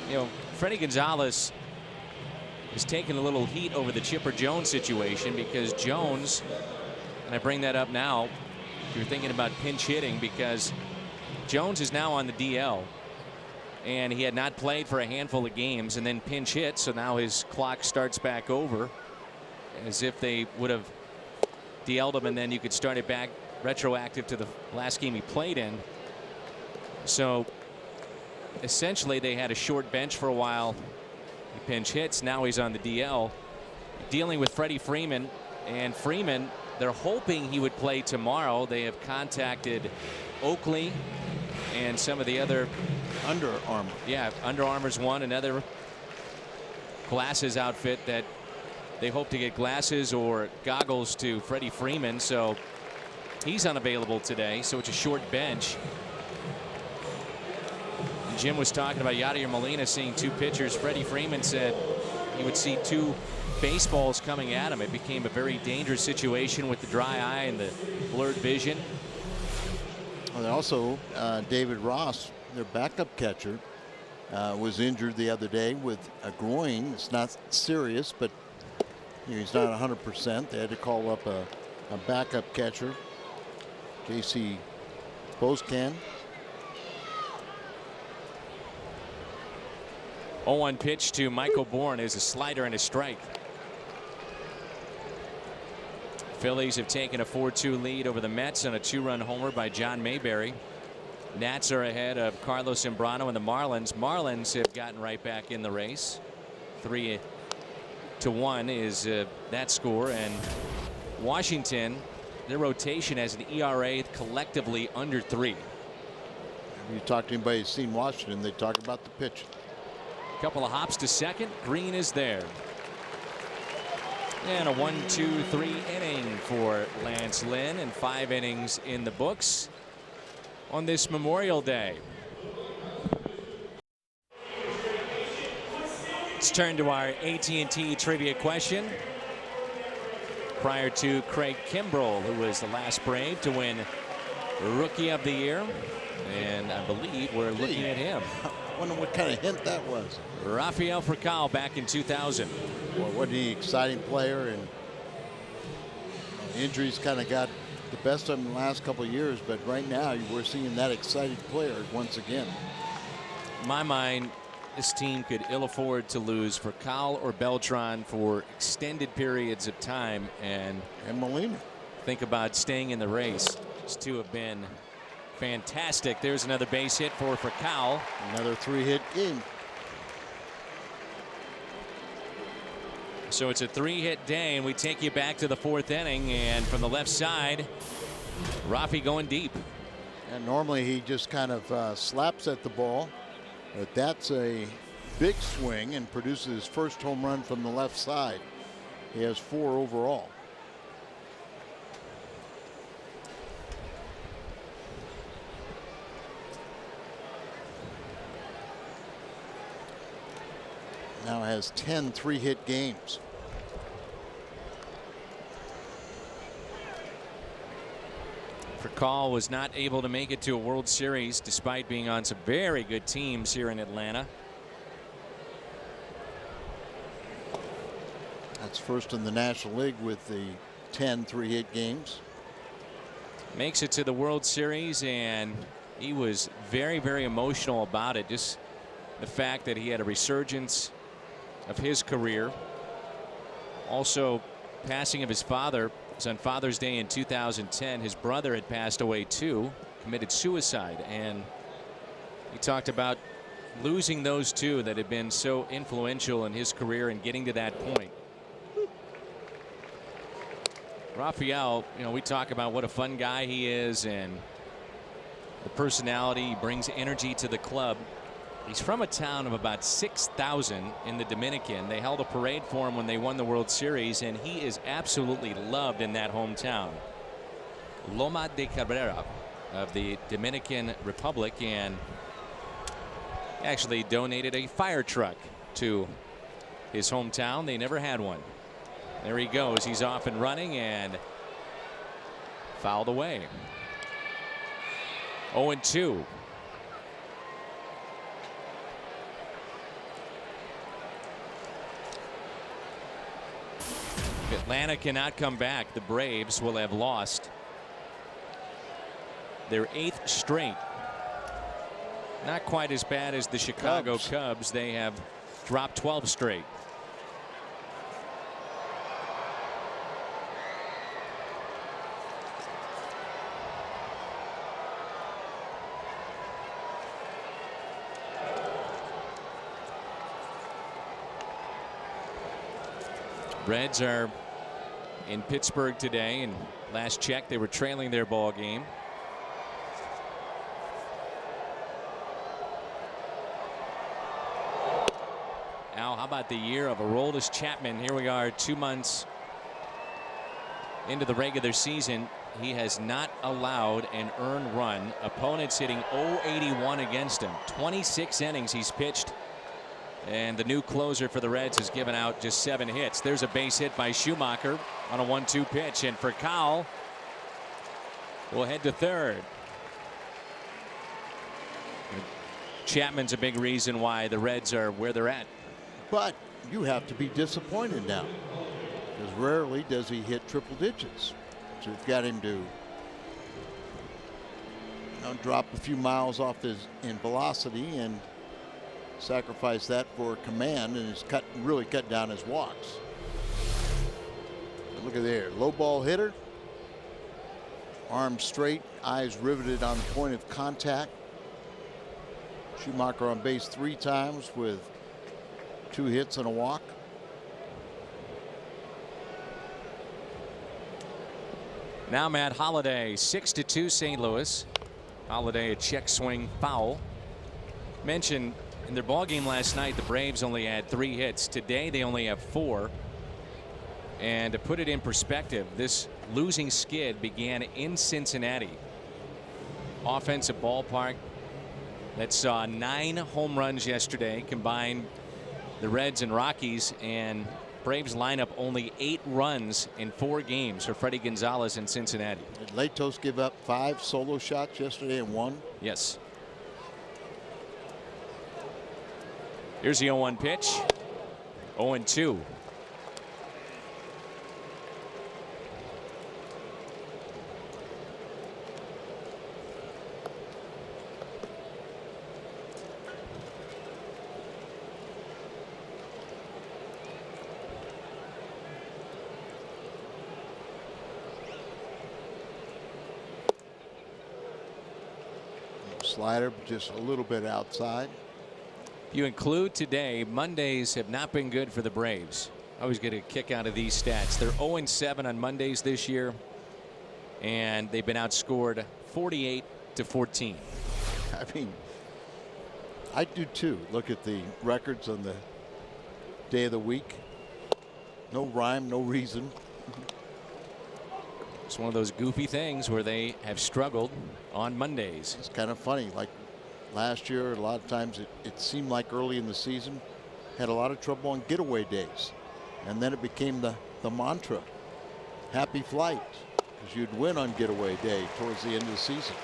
You know, Freddie Gonzalez is taking a little heat over the Chipper Jones situation, because Jones, and I bring that up now if you're thinking about pinch hitting, because Jones is now on the DL, and he had not played for a handful of games and then pinch hit, so now his clock starts back over, as if they would have DL'd him and then you could start it back retroactive to the last game he played in. So essentially they had a short bench for a while. He pinch hits, now he's on the DL, dealing with Freddie Freeman. And Freeman, they're hoping he would play tomorrow. They have contacted Oakley and some of the other Under Armour. Yeah, Under Armour's one, another glasses outfit that they hope to get glasses or goggles to Freddie Freeman. So he's unavailable today, so it's a short bench. And Jim was talking about Yadier Molina seeing two pitchers. Freddie Freeman said he would see two baseballs coming at him. It became a very dangerous situation with the dry eye and the blurred vision. And also David Ross, their backup catcher, was injured the other day with a groin. It's not serious, but he's not 100%. They had to call up a backup catcher, J.C. Boscan. 0-1 pitch to Michael Bourne is a slider and a strike. Phillies have taken a 4-2 lead over the Mets on a 2-run homer by John Mayberry. Nats are ahead of Carlos Zambrano and the Marlins. Marlins have gotten right back in the race. 3-1 is that score. And Washington, their rotation has an ERA collectively under 3. If you talk to anybody who's seen Washington, they talk about the pitch. Couple of hops to second. Green is there. And a 1-2-3 inning for Lance Lynn, and 5 innings in the books on this Memorial Day. Let's turn to our AT&T trivia question. Prior to Craig Kimbrell, who was the last Brave to win Rookie of the Year. And I believe we're looking at him. I wonder what kind of hint that was. Rafael Furcal back in 2000. Boy, what an exciting player, and injuries kind of got the best of him in the last couple of years, but right now we're seeing that exciting player once again. In my mind, this team could ill afford to lose Furcal or Beltran for extended periods of time, and Molina. Think about staying in the race. These two have been fantastic. There's another base hit for Furcal. Another 3-hit game. So it's a 3-hit day, and we take you back to the 4th inning. And from the left side, Rafi going deep. And normally he just kind of slaps at the ball, but that's a big swing and produces his first home run from the left side. He has 4 overall. Now has 10 3-hit games. Furcal was not able to make it to a World Series despite being on some very good teams here in Atlanta. That's first in the National League with the 10 3-hit games. Makes it to the World Series, and he was very, very emotional about it. Just the fact that he had a resurgence of his career. Also, passing of his father. It was on Father's Day in 2010. His brother had passed away too, committed suicide, and he talked about losing those two that had been so influential in his career and getting to that point. Rafael, you know, we talk about what a fun guy he is and the personality. He brings energy to the club. He's from a town of about 6,000 in the Dominican. They held a parade for him when they won the World Series, and he is absolutely loved in that hometown. Loma de Cabrera of the Dominican Republic, and actually donated a fire truck to his hometown. They never had one. There he goes. He's off and running and fouled away. 0-2. If Atlanta cannot come back, the Braves will have lost their 8th straight. Not quite as bad as the Chicago Cubs. They have dropped 12 straight. Reds are in Pittsburgh today, and last check they were trailing their ball game. Now, how about the year of Aroldis Chapman? Here we are 2 months into the regular season. He has not allowed an earned run. Opponents hitting .081 against him. 26 innings he's pitched. And the new closer for the Reds has given out just 7 hits. There's a base hit by Schumacher on a 1-2 pitch. And Furcal will head to third. Chapman's a big reason why the Reds are where they're at. But you have to be disappointed now, because rarely does he hit triple digits. So you've got him to drop a few miles off in velocity and sacrifice that for command, and has really cut down his walks. Look at there, low ball hitter, arms straight, eyes riveted on the point of contact. Schumacher on base 3 times with 2 hits and a walk. Now Matt Holliday, 6-2 St. Louis. Holliday a check swing foul. Mentioned in their ball game last night, the Braves only had 3 hits. Today they only have 4. And to put it in perspective, this losing skid began in Cincinnati. Offensive ballpark that saw 9 home runs yesterday, combined the Reds and Rockies, and Braves lineup only 8 runs in 4 games for Freddie Gonzalez in Cincinnati. Did Latos give up 5 solo shots yesterday and 1? Yes. Here's the 0-1 pitch. 0-2. Slider just a little bit outside. If you include today, Mondays have not been good for the Braves. I always get a kick out of these stats. They're 0-7 on Mondays this year, and they've been outscored 48-14. I mean, I do too. Look at the records on the day of the week. No rhyme, no reason. It's one of those goofy things where they have struggled on Mondays. It's kind of funny. Like last year, a lot of times it seemed like early in the season had a lot of trouble on getaway days. And then it became the mantra, happy flight, because you'd win on getaway day towards the end of the season.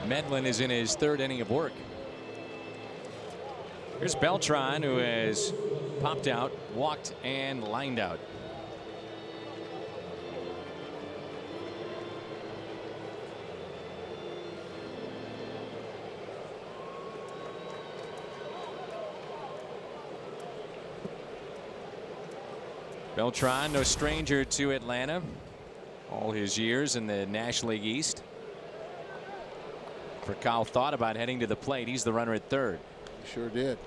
Medlin is in his 3rd inning of work. Here's Beltran, who has popped out, walked, and lined out. Beltran, no stranger to Atlanta. All his years in the National League East. Kyle thought about heading to the plate. He's the runner at 3rd. Sure did.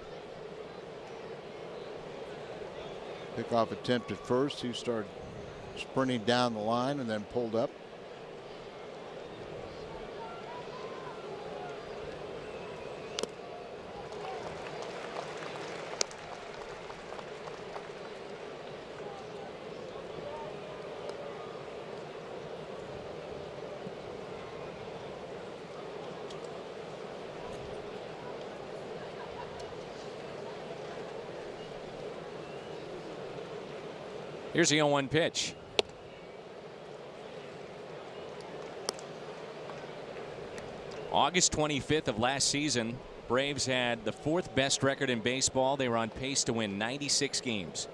Pickoff attempt at first. He started sprinting down the line and then pulled up. Here's the 0-1 pitch. August 25th of last season, Braves had the 4th best record in baseball. They were on pace to win 96 games.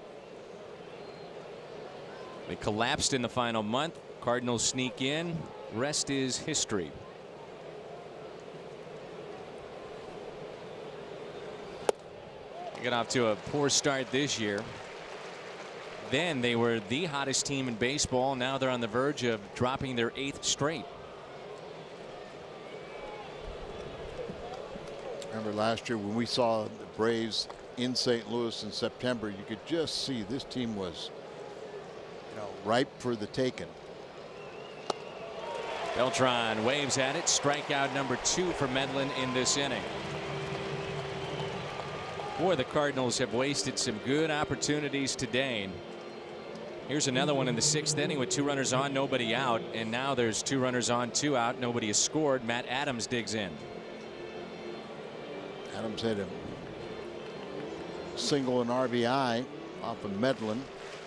They collapsed in the final month. Cardinals sneak in. Rest is history. They got off to a poor start this year. Then they were the hottest team in baseball. Now they're on the verge of dropping their 8th straight. Remember last year when we saw the Braves in St. Louis in September, you could just see this team was, ripe for the taking. Beltran waves at it. Strikeout number 2 for Medlin in this inning. Boy, the Cardinals have wasted some good opportunities today. Here's another one in the 6th inning with 2 runners on, nobody out, and now there's 2 runners on, 2 out, nobody has scored. Matt Adams digs in. Adams had a single and RBI off of Medlin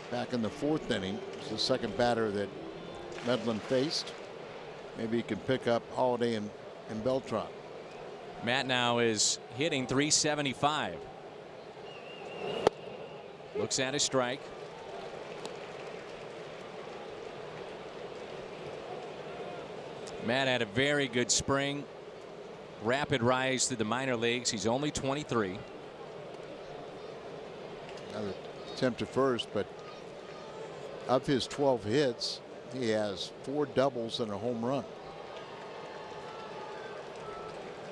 back in the 4th inning. It's the second batter that Medlin faced. Maybe he can pick up Holiday and Beltran. Matt now is hitting .375. Looks at a strike. Matt had a very good spring. Rapid rise to the minor leagues. He's only 23. Another attempt at first, but of his 12 hits, he has 4 doubles and a home run.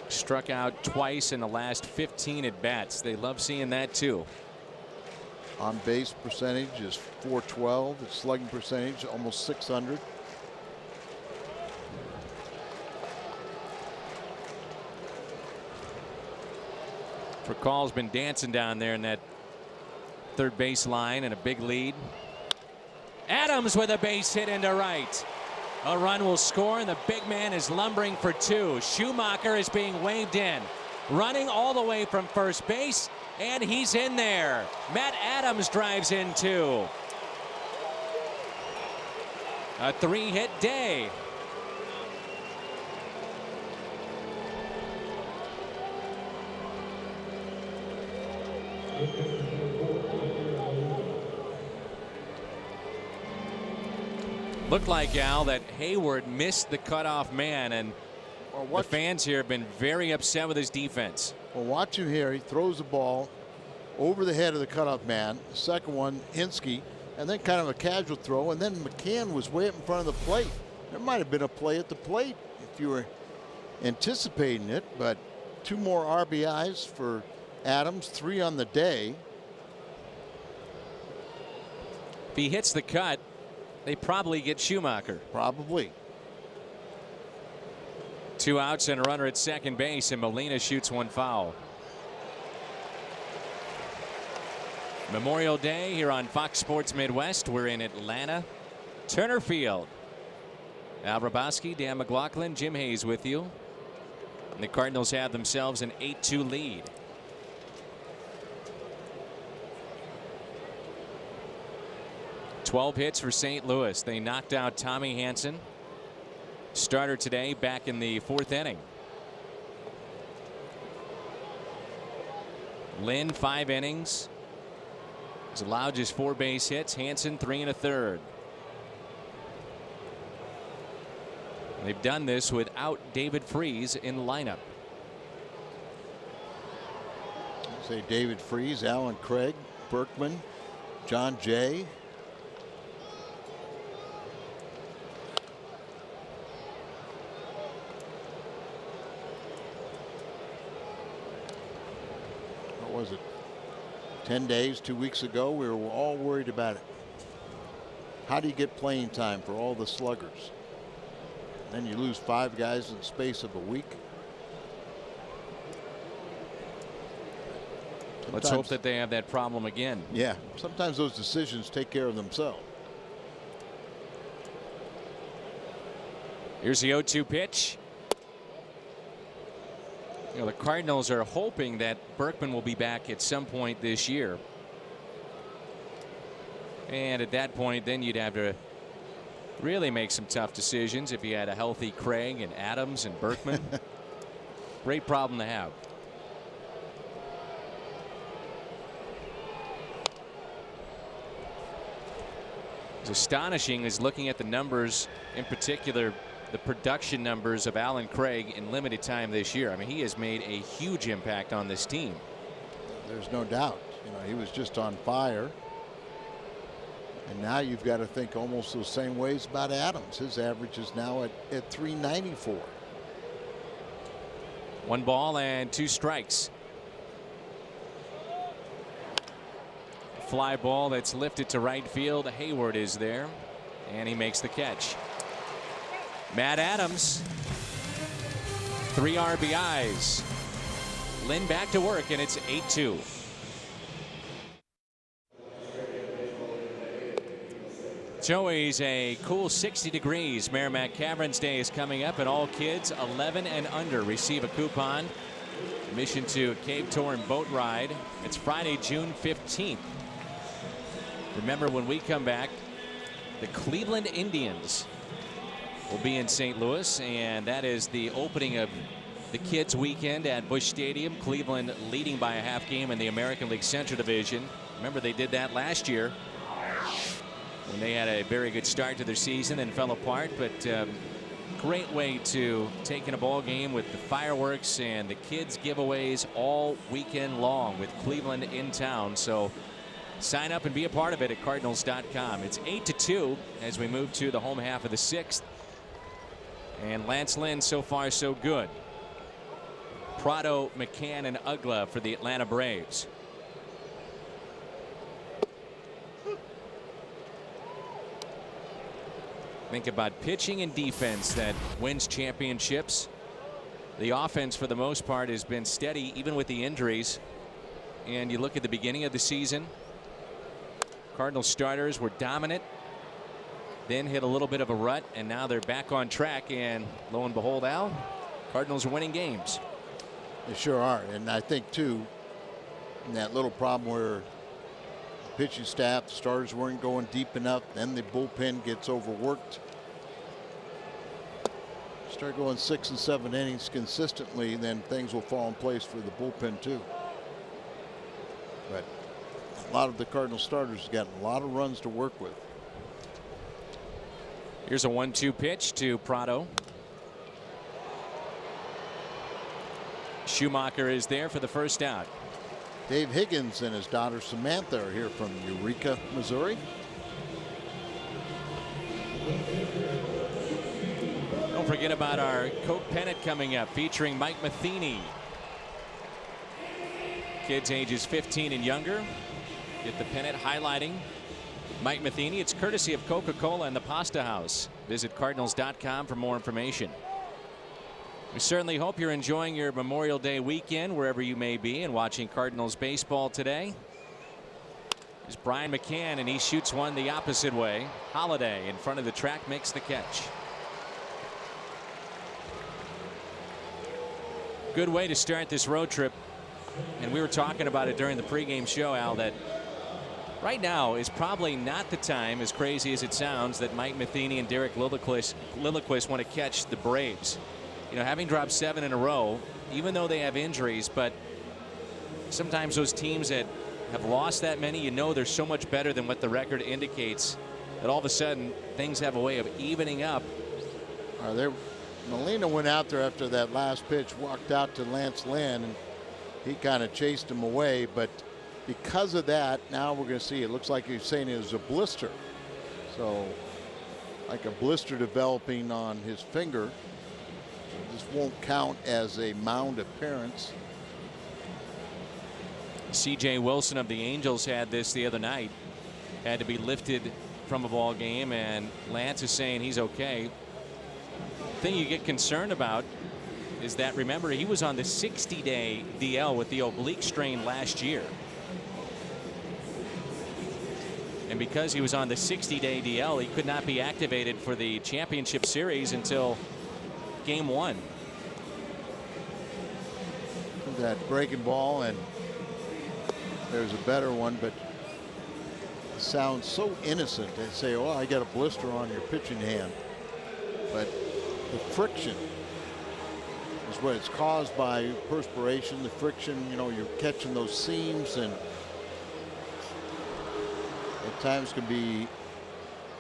Struck out twice in the last 15 at bats. They love seeing that too. On base percentage is .412. His slugging percentage almost .600. Fricall's been dancing down there in that third base line and a big lead. Adams with a base hit into right. A run will score, and the big man is lumbering for 2. Schumacher is being waved in. running all the way from first base, and he's in there. Matt Adams drives in too. A 3-hit day. Looked like, Al, that Hayward missed the cutoff man, and the fans here have been very upset with his defense. Well, watch him here. He throws the ball over the head of the cutoff man. The second one, Hinsky, and then kind of a casual throw, and then McCann was way up in front of the plate. There might have been a play at the plate if you were anticipating it, but 2 more RBIs for Adams, 3 on the day. If he hits the cut, they probably get Schumacher. Probably. 2 outs and a runner at second base, and Molina shoots 1 foul. Memorial Day here on Fox Sports Midwest. We're in Atlanta, Turner Field. Al Hrabosky, Dan McLaughlin, Jim Hayes with you. And the Cardinals have themselves an 8-2 lead. "12 hits for St. Louis. They knocked out Tommy Hanson. Starter today, back in the 4th inning. Lynn, 5 innings. He's allowed just 4 base hits. Hanson, 3 1/3. They've done this without David Freese in the lineup. Say David Freese, Alan Craig, Berkman, John Jay. What was it? 10 days, 2 weeks ago, we were all worried about it. How do you get playing time for all the sluggers? Then you lose 5 guys in the space of a week. Let's hope that they have that problem again. Yeah, sometimes those decisions take care of themselves. Here's the 0-2 pitch. You know, the Cardinals are hoping that Berkman will be back at some point this year. And at that point, then you'd have to really make some tough decisions if you had a healthy Craig and Adams and Berkman. Great problem to have. It's astonishing is looking at the numbers, in particular the production numbers of Alan Craig in limited time this year. I mean, he has made a huge impact on this team. There's no doubt. You know, he was just on fire. And now you've got to think almost those same ways about Adams. His average is now at 394. 1 ball and 2 strikes. Fly ball that's lifted to right field. Hayward is there, and he makes the catch. Matt Adams, 3 RBIs. Lynn back to work, and it's 8-2. It's always a cool 60 degrees. Merrimack Caverns Day is coming up, and all kids 11 and under receive a coupon. Admission to Cave Tour and boat ride. It's Friday, June 15th. Remember, when we come back, the Cleveland Indians will be in St. Louis, and that is the opening of the kids weekend at Busch Stadium. Cleveland leading by a half game in the American League Central Division. Remember, they did that last year when they had a very good start to their season and fell apart. But great way to take in a ball game with the fireworks and the kids giveaways all weekend long with Cleveland in town. So sign up and be a part of it at Cardinals.com. It's 8-2 as we move to the home half of the 6th. And Lance Lynn, so far so good. Prado, McCann, and Ugla for the Atlanta Braves. Think about pitching and defense that wins championships. The offense, for the most part, has been steady, even with the injuries. And you look at the beginning of the season, Cardinals starters were dominant, then hit a little bit of a rut, and now they're back on track. And lo and behold, Al, Cardinals are winning games. They sure are. And I think, too, that little problem where the pitching staff, the starters weren't going deep enough, then the bullpen gets overworked. Start going 6 and 7 innings consistently, then things will fall in place for the bullpen, too. But a lot of the Cardinal starters got a lot of runs to work with. Here's a 1-2 pitch to Prado. Schumacher is there for the first out. Dave Higgins and his daughter Samantha are here from Eureka, Missouri. Don't forget about our Coke Pennant coming up, featuring Mike Matheny. Kids ages 15 and younger get the pennant highlighting Mike Matheny. It's courtesy of Coca-Cola and the Pasta House. Visit Cardinals.com for more information. We certainly hope you're enjoying your Memorial Day weekend wherever you may be and watching Cardinals baseball today. There's Brian McCann, and he shoots one the opposite way. Holiday in front of the track makes the catch. Good way to start this road trip. And we were talking about it during the pregame show, Al, that right now is probably not the time, as crazy as it sounds, that Mike Matheny and Derek Lilliquist want to catch the Braves. You know, having dropped 7 in a row, even though they have injuries, but sometimes those teams that have lost that many, you know, they're so much better than what the record indicates, that all of a sudden things have a way of evening up. Molina went out there after that last pitch, walked out to Lance Lynn, and he kind of chased him away. But because of that, now we're going to see, it looks like he's saying it was a blister. So like a blister developing on his finger. This won't count as a mound appearance. C.J. Wilson of the Angels had this the other night. Had to be lifted from a ball game, and Lance is saying he's okay. The thing you get concerned about is that, remember, he was on the 60-day DL with the oblique strain last year. And because he was on the 60-day DL, he could not be activated for the championship series until Game 1. That breaking ball, and there's a better one, but it sounds so innocent. They say, oh, I got a blister on your pitching hand. But the friction is what it's caused by. Perspiration, the friction, you know, you're catching those seams, and at times can be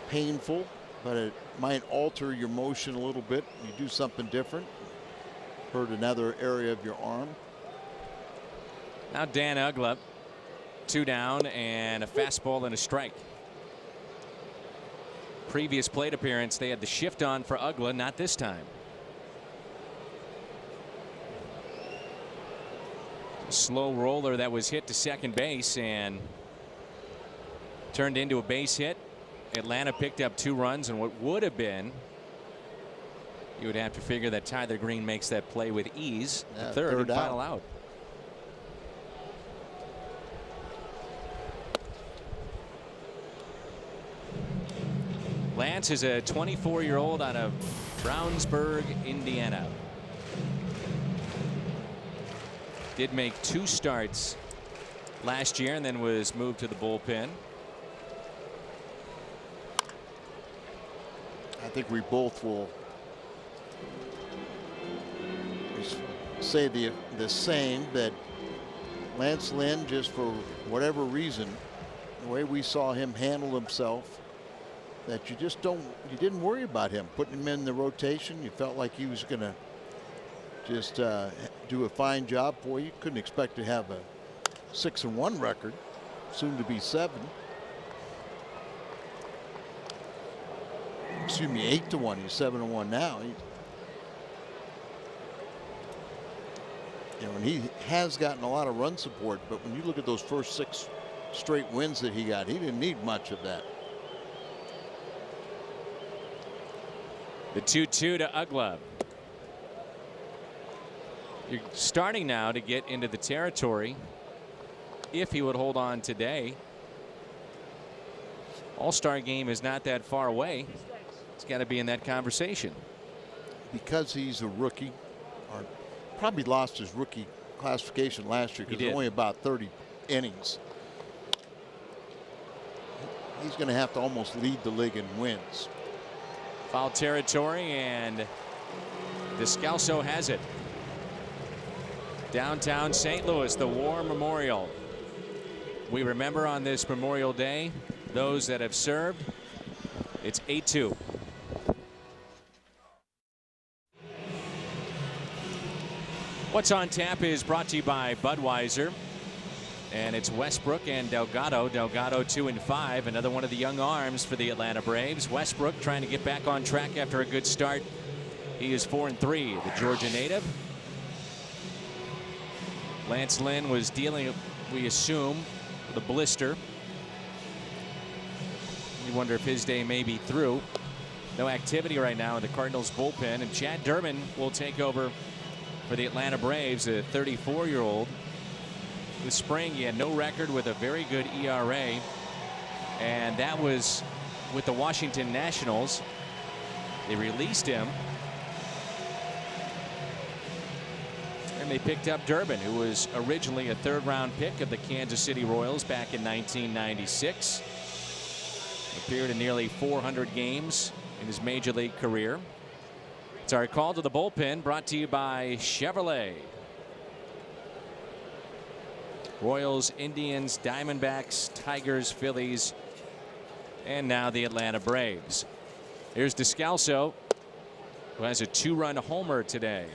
painful, but it might alter your motion a little bit. You do something different, hurt another area of your arm. Now Dan Uggla, 2 down and a fastball and a strike. Previous plate appearance, they had the shift on for Uggla, not this time. Slow roller that was hit to second base and turned into a base hit. Atlanta picked up 2 runs, and what would have been, you would have to figure that Tyler Green makes that play with ease. Yeah, the third and out. final out. Lance is a 24-year-old out of Brownsburg, Indiana. Did make 2 starts last year and then was moved to the bullpen. I think we both will say the same, that Lance Lynn, just for whatever reason, the way we saw him handle himself, that you didn't worry about him, putting him in the rotation. You felt like he was going to just do a fine job for you. Couldn't expect to have a 6-1 record, soon to be 7. Excuse me, 8-1. He's 7-1 now. You know, and he has gotten a lot of run support, but when you look at those first 6 straight wins that he got, he didn't need much of that. The 2-2 to Uggla. You're starting now to get into the territory, if he would hold on today. All-Star game is not that far away. It's got to be in that conversation. Because he's a rookie, or probably lost his rookie classification last year because it was only about 30 innings. He's going to have to almost lead the league in wins. Foul territory, and Descalso has it. Downtown St. Louis, the War Memorial. We remember on this Memorial Day those that have served. It's 8-2. What's on Tap is brought to you by Budweiser. And it's Westbrook and Delgado. Delgado 2-5. Another one of the young arms for the Atlanta Braves. Westbrook trying to get back on track after a good start. He is 4-3. The Georgia native. Lance Lynn was dealing, we assume, with a blister. You wonder if his day may be through. No activity right now in the Cardinals bullpen. And Chad Durbin will take over for the Atlanta Braves, a 34-year-old. This spring, he had no record with a very good ERA, and that was with the Washington Nationals. They released him, and they picked up Durbin, who was originally a third-round pick of the Kansas City Royals back in 1996. Appeared in nearly 400 games in his major league career. It's our call to the bullpen, brought to you by Chevrolet. Royals, Indians, Diamondbacks, Tigers, Phillies, and now the Atlanta Braves. Here's Descalso, who has a 2-run homer today.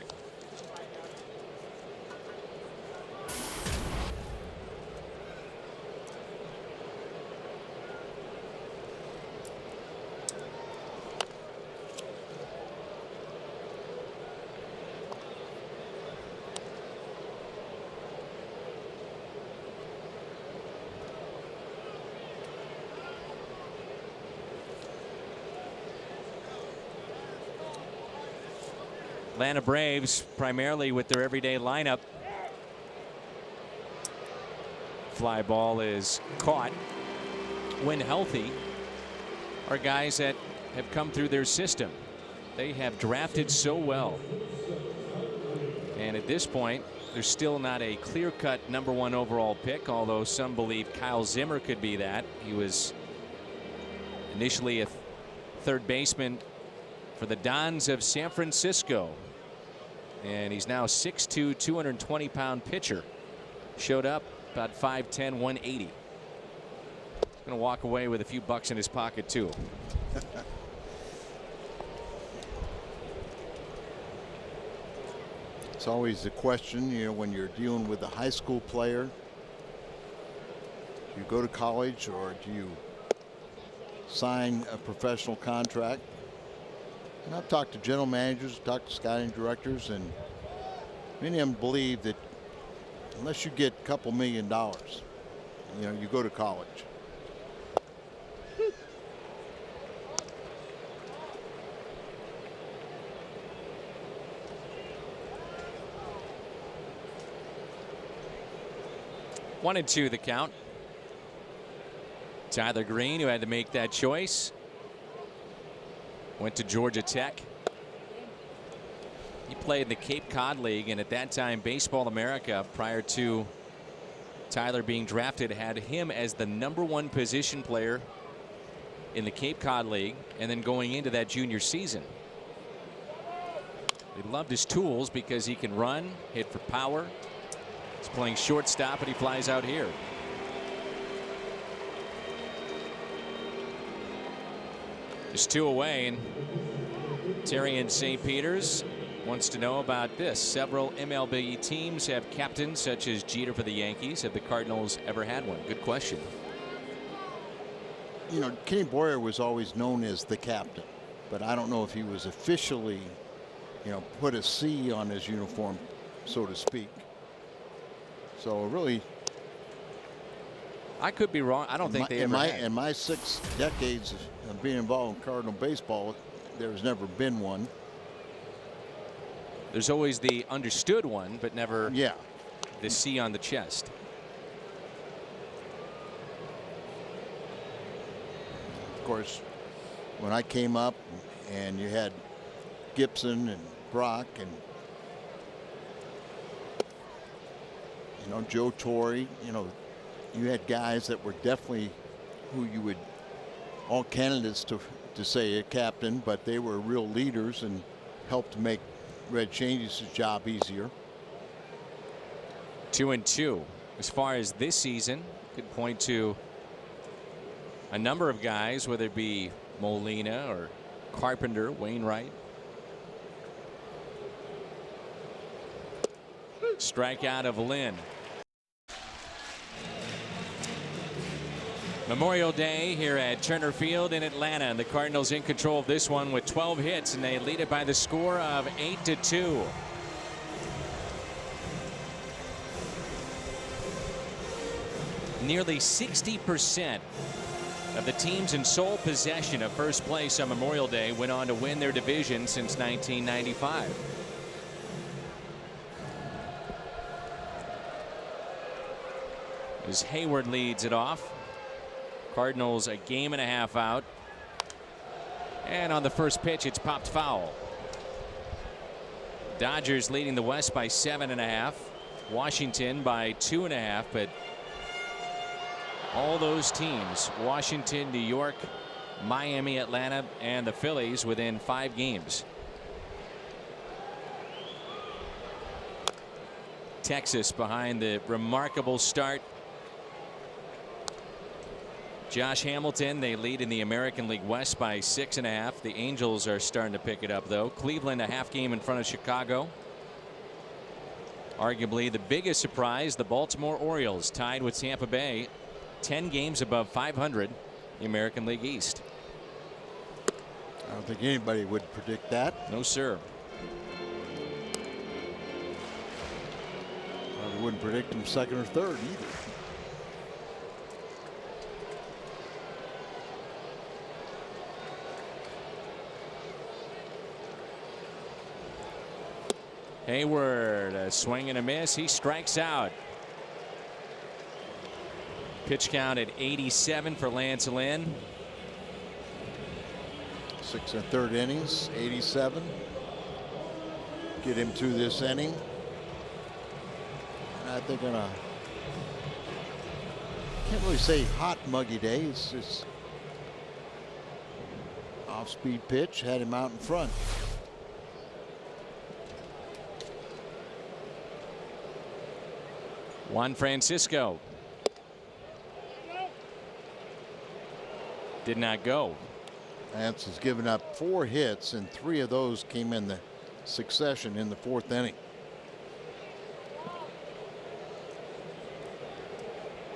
Atlanta Braves primarily with their everyday lineup. Fly ball is caught. When healthy, are guys that have come through their system. They have drafted so well. And at this point, there's still not a clear-cut #1 overall pick, although some believe Kyle Zimmer could be that. He was initially a third baseman for the Dons of San Francisco. And he's now 6'2", 220-pound pitcher. Showed up about 5'10", 180. He's going to walk away with a few bucks in his pocket, too. It's always the question, you know, when you're dealing with a high school player. Do you go to college or do you sign a professional contract? And I've talked to general managers, talked to scouting directors, and many of them believe that unless you get a couple $1 million, you know, you go to college. One and two the count. Tyler Green, who had to make that choice, went to Georgia Tech. He played in the Cape Cod League, and at that time Baseball America, prior to Tyler being drafted, had him as the #1 position player in the Cape Cod League, and then going into that junior season. They loved his tools because he can run, hit for power. He's playing shortstop, and he flies out here. Just 2 away, and Terry in St. Peter's wants to know about this. Several MLB teams have captains such as Jeter for the Yankees. Have the Cardinals ever had one? Good question. You know, Kenny Boyer was always known as the captain, but I don't know if he was officially, you know, put a C on his uniform, so to speak. So really, I could be wrong. I don't think they ever had. In my 6 decades of being involved in Cardinal baseball, there's never been one. There's always the understood one, but never the C on the chest. Of course, when I came up and you had Gibson and Brock and Joe Torre, you had guys that were definitely who you would all candidates to say a captain, but they were real leaders and helped make Red Changes' job easier. 2-2 as far as this season. Could point to a number of guys, whether it be Molina or Carpenter, Wainwright. Strikeout of Lynn. Memorial Day here at Turner Field in Atlanta, and the Cardinals in control of this one with 12 hits, and they lead it by the score of 8-2. Nearly 60% of the teams in sole possession of first place on Memorial Day went on to win their division since 1995. As Hayward leads it off. Cardinals a game and a half out. And on the first pitch, it's popped foul. Dodgers leading the West by 7.5. Washington by 2.5. But all those teams, Washington, New York, Miami, Atlanta, and the Phillies, within 5 games. Texas behind the remarkable start. Josh Hamilton, they lead in the American League West by 6.5. The Angels are starting to pick it up, though. Cleveland a half game in front of Chicago. Arguably the biggest surprise, the Baltimore Orioles tied with Tampa Bay, 10 games above 500, the American League East. I don't think anybody would predict that. No, sir. Probably wouldn't predict them second or third either. Hayward, a swing and a miss. He strikes out. Pitch count at 87 for Lance Lynn. 6 1/3 innings, 87. Get him through this inning. And I think on a, can't really say hot, muggy day. It's just off-speed pitch, had him out in front. Juan Francisco did not go. Lance has given up 4 hits, and 3 of those came in the succession in the 4th inning.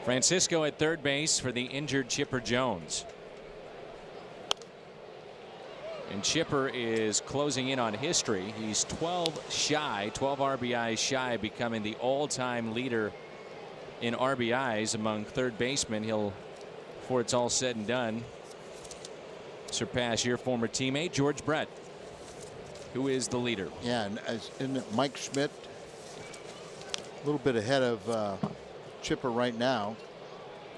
Francisco at third base for the injured Chipper Jones. And Chipper is closing in on history. He's 12 RBIs shy of becoming the all-time leader in RBIs among third basemen. He'll, before it's all said and done, surpass your former teammate George Brett, who is the leader. Yeah, and isn't it Mike Schmidt a little bit ahead of Chipper right now?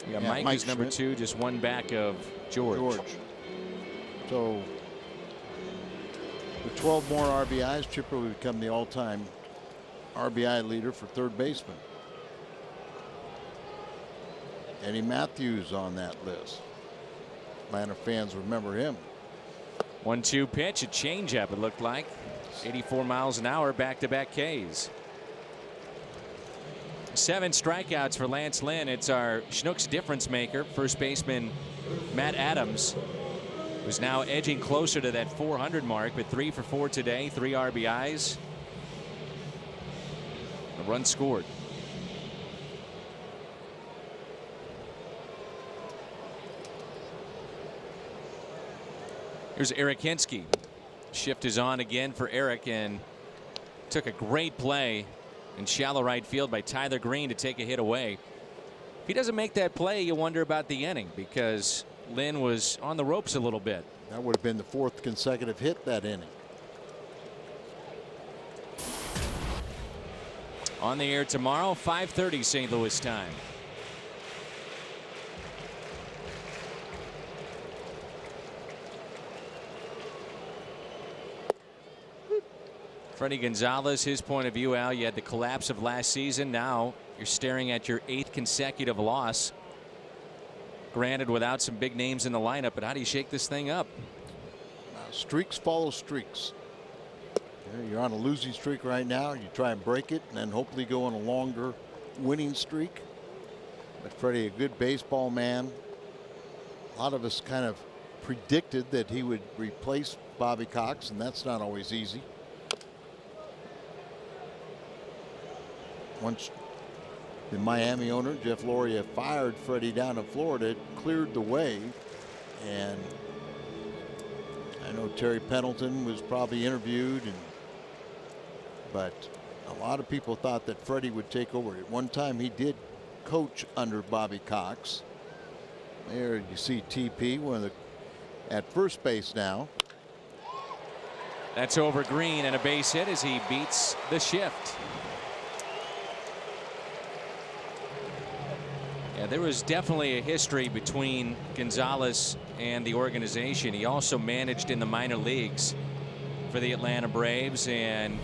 Yeah, Mike is number Schmidt. 2, just 1 back of George. So with 12 more RBIs, Chipper will become the all-time RBI leader for third baseman. Eddie Matthews on that list. Atlanta fans remember him. 1-2 pitch, a changeup it looked like. 84 miles an hour, back-to-back Ks. 7 strikeouts for Lance Lynn. It's our Schnucks difference maker, first baseman Matt Adams, who's now edging closer to that 400 mark, but 3 for 4 today, 3 RBIs. A run scored. Here's Eric Hinsky. Shift is on again for Eric, and took a great play in shallow right field by Tyler Green to take a hit away. If he doesn't make that play, you wonder about the inning, because Lynn was on the ropes a little bit. That would have been the 4th consecutive hit that inning. On the air tomorrow, 5:30 St. Louis time. Freddie Gonzalez, his point of view, Al, you had the collapse of last season. Now You're staring at your 8th consecutive loss. Granted, without some big names in the lineup, but how do you shake this thing up? Streaks follow streaks. You're on a losing streak right now. You try and break it and then hopefully go on a longer winning streak. But Freddie, a good baseball man. A lot of us kind of predicted that he would replace Bobby Cox, and that's not always easy. Once the Miami owner, Jeff Loria, fired Freddie down in Florida, it cleared the way. And I know Terry Pendleton was probably interviewed, but a lot of people thought that Freddie would take over. At one time, he did coach under Bobby Cox. There you see TP, at first base now. That's over Green, and a base hit as he beats the shift. Yeah, there was definitely a history between Gonzalez and the organization. He also managed in the minor leagues for the Atlanta Braves, and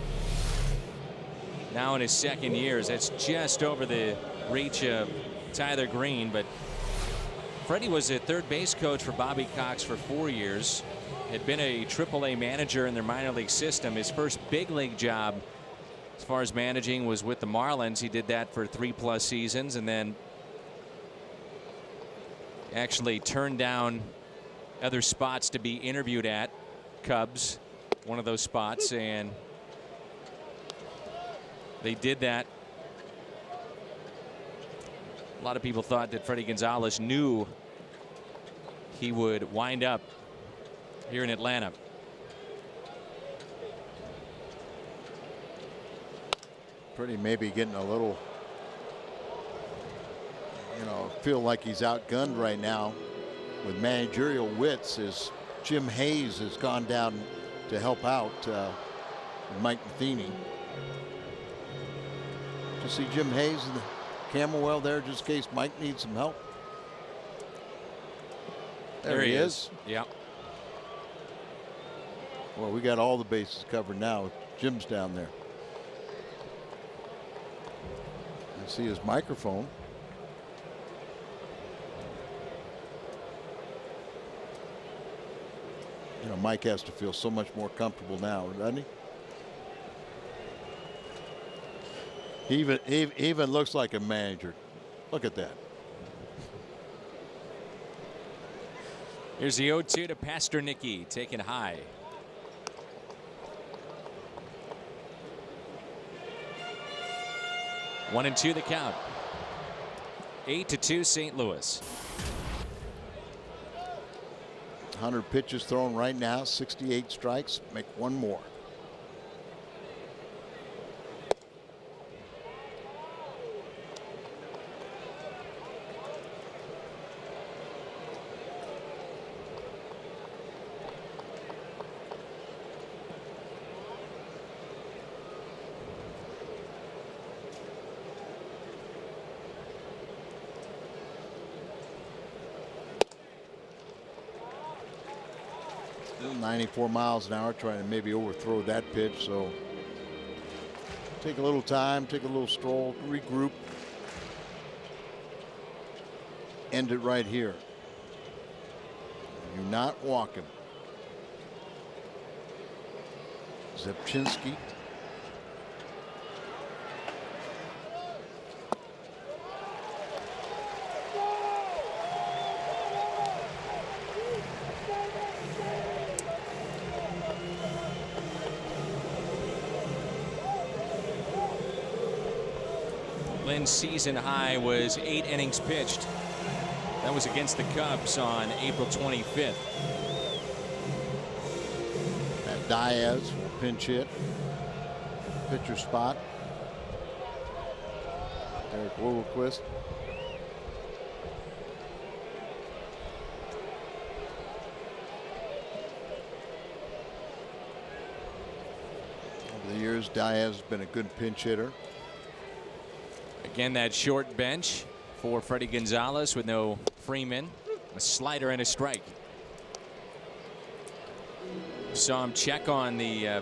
now in his 2nd year, that's just over the reach of Tyler Green. But Freddie was a third base coach for Bobby Cox for 4 years. Had been a AAA manager in their minor league system. His first big league job as far as managing was with the Marlins. He did that for 3+ seasons, and then actually turned down other spots to be interviewed at. Cubs, one of those spots, and they did that. A lot of people thought that Freddie Gonzalez knew he would wind up here in Atlanta. Freddie maybe getting a little, feel like he's outgunned right now with managerial wits, as Jim Hayes has gone down to help out Mike Matheny. To see Jim Hayes and the camera well there, just in case Mike needs some help. There he is. Yeah. Well, we got all the bases covered now. Jim's down there. I see his microphone. Mike has to feel so much more comfortable now, doesn't he? He even looks like a manager. Look at that. Here's the 0-2 to Pasternicki, taken high. One and two the count. 8-2 St. Louis. 100 pitches thrown right now, 68 strikes, make one more. Still 94 miles an hour, trying to maybe overthrow that pitch. So take a little time, take a little stroll, regroup. End it right here. You're not walking. Zepchinski. Lynn's season high was 8 innings pitched. That was against the Cubs on April 25th. That Diaz will pinch hit. Pitcher spot. Eric Wilquist. Over the years, Diaz has been a good pinch hitter. Again, that short bench for Freddie Gonzalez with no Freeman. A slider and a strike. Saw him check on the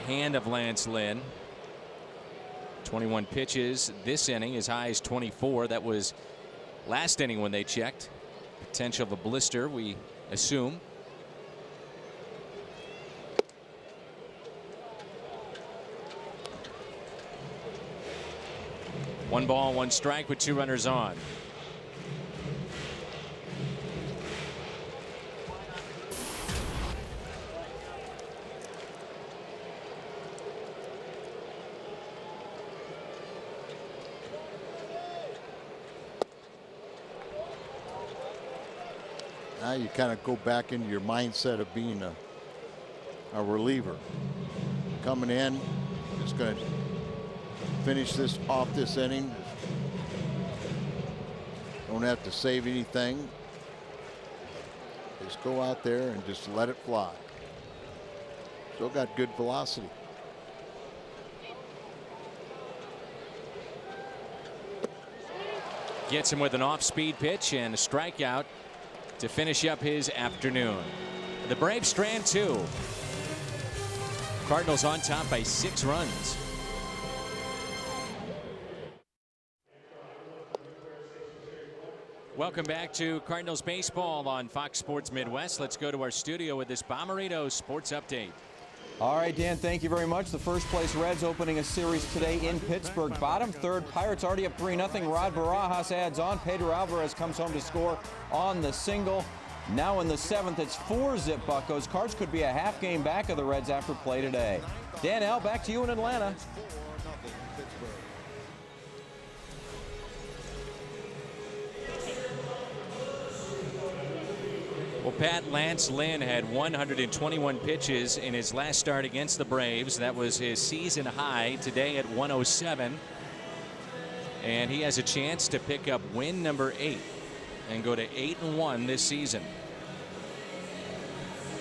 hand of Lance Lynn. 21 pitches this inning, as high as 24. That was last inning when they checked. Potential of a blister, we assume. One ball, one strike with 2 runners on. Now you kind of go back into your mindset of being a reliever. Coming in, just going to finish this off this inning. Don't have to save anything. Just go out there and just let it fly. Still got good velocity. Gets him with an off-speed pitch and a strikeout to finish up his afternoon. The Braves strand 2. Cardinals on top by 6 runs. Welcome back to Cardinals baseball on Fox Sports Midwest. Let's go to our studio with this Bommarito Sports Update. All right, Dan, thank you very much. The first place Reds opening a series today in Pittsburgh. Bottom third, Pirates already up 3-0. Rod Barajas adds on. Pedro Alvarez comes home to score on the single. Now in the 7th, it's 4-zip Buccos. Cards could be a half game back of the Reds after play today. Dan L., back to you in Atlanta. Well, Pat, Lance Lynn had 121 pitches in his last start against the Braves. That was his season high today at 107. And he has a chance to pick up win number 8 and go to 8-1 this season.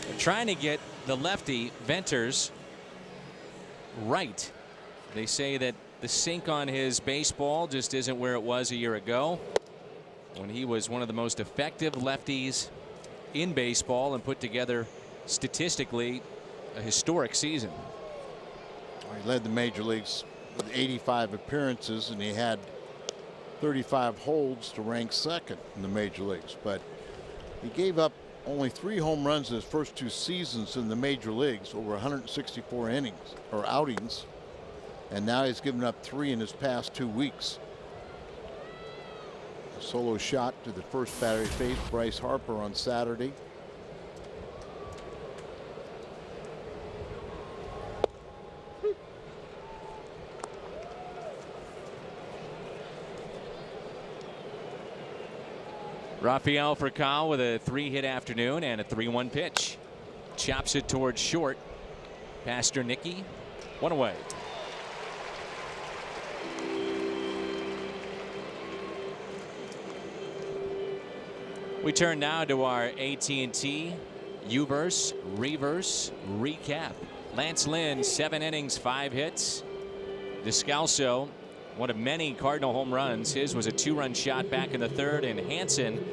They're trying to get the lefty Venters right. They say that the sink on his baseball just isn't where it was a year ago when he was one of the most effective lefties in baseball and put together statistically a historic season. He led the major leagues with 85 appearances, and he had 35 holds to rank 2nd in the major leagues. But he gave up only 3 home runs in his first 2 seasons in the major leagues over 164 innings or outings, and now he's given up 3 in his past 2 weeks. Solo shot to the first batter he faced, Bryce Harper, on Saturday. Rafael Furcal with a 3-hit afternoon and a 3-1 pitch. Chops it towards short. Pastor-Nicky, 1 away. We turn now to our AT&T Uverse Reverse Recap. Lance Lynn, 7 innings, 5 hits. Descalso, one of many Cardinal home runs. His was a 2-run shot back in the 3rd. And Hansen,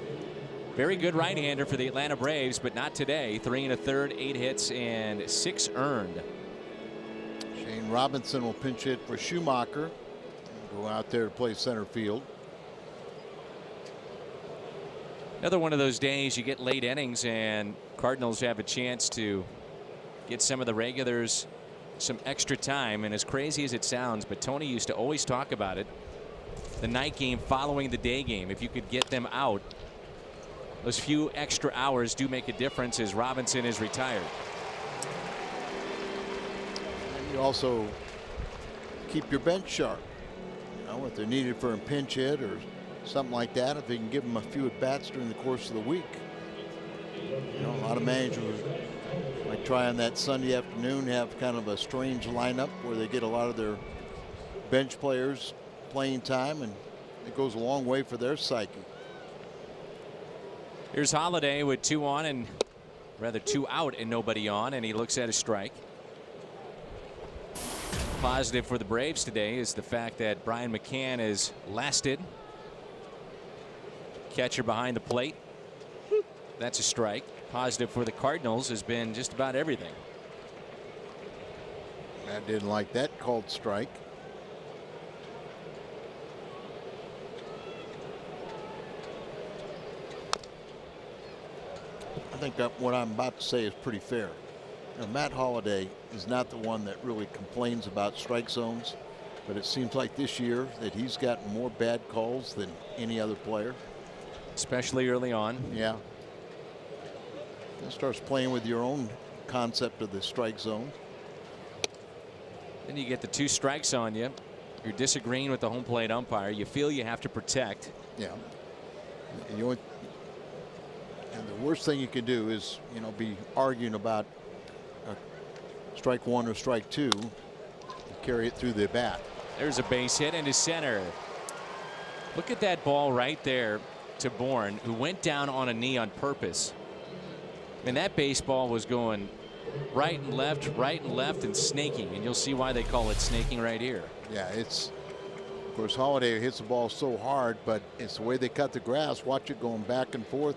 very good right-hander for the Atlanta Braves, but not today. 3 1/3, 8 hits, and 6 earned. Shane Robinson will pinch hit for Schumacher. Go out there to play center field. Another one of those days you get late innings and Cardinals have a chance to get some of the regulars some extra time. And as crazy as it sounds, but Tony used to always talk about it, the night game following the day game, if you could get them out, those few extra hours do make a difference as Robinson is retired. And you also keep your bench sharp. You know, if they're needed for a pinch hit or something like that, if they can give them a few at bats during the course of the week. You know, a lot of managers might try on that Sunday afternoon, have kind of a strange lineup where they get a lot of their bench players playing time, and it goes a long way for their psyche. Here's Holiday with 2 on and rather 2 out and nobody on, and he looks at a strike. Positive for the Braves today is the fact that Brian McCann has lasted. Catcher behind the plate. That's a strike. Positive for the Cardinals has been just about everything. Matt didn't like that called strike. think that what I'm about to say is pretty fair. Matt Holliday is not the one that really complains about strike zones, but it seems like this year that he's gotten more bad calls than any other player. Especially early on. Yeah. It starts playing with your own concept of the strike zone. Then you get the 2 strikes on you. You're disagreeing with the home plate umpire. You feel you have to protect. Yeah. And the worst thing you can do is, be arguing about strike 1 or strike 2. And carry it through the bat. There's a base hit into center. Look at that ball right there to Bourne, who went down on a knee on purpose. And that baseball was going right and left, and snaking. And you'll see why they call it snaking right here. Yeah, of course, Holliday hits the ball so hard, but it's the way they cut the grass. Watch it going back and forth.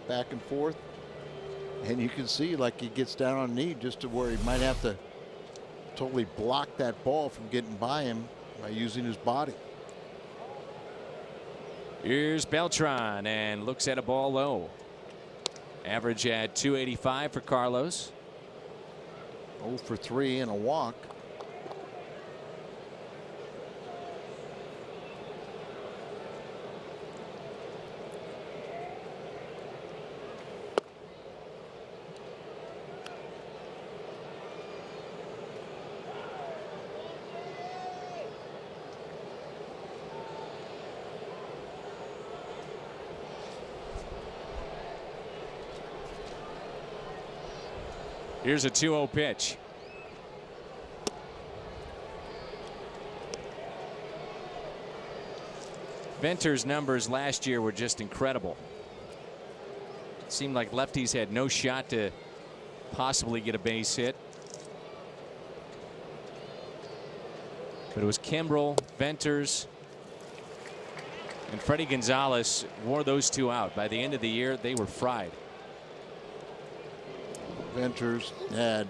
And you can see, like, he gets down on a knee just to where he might have to totally block that ball from getting by him by using his body. Here's Beltran and looks at a ball low. Average at 285 for Carlos. 0 for 3 and a walk. Here's a 2-0 pitch. Venter's numbers last year were just incredible. It seemed like lefties had no shot to possibly get a base hit. But it was Kimbrel, Venters, and Freddie Gonzalez wore those 2 out. By the end of the year, they were fried. Venters had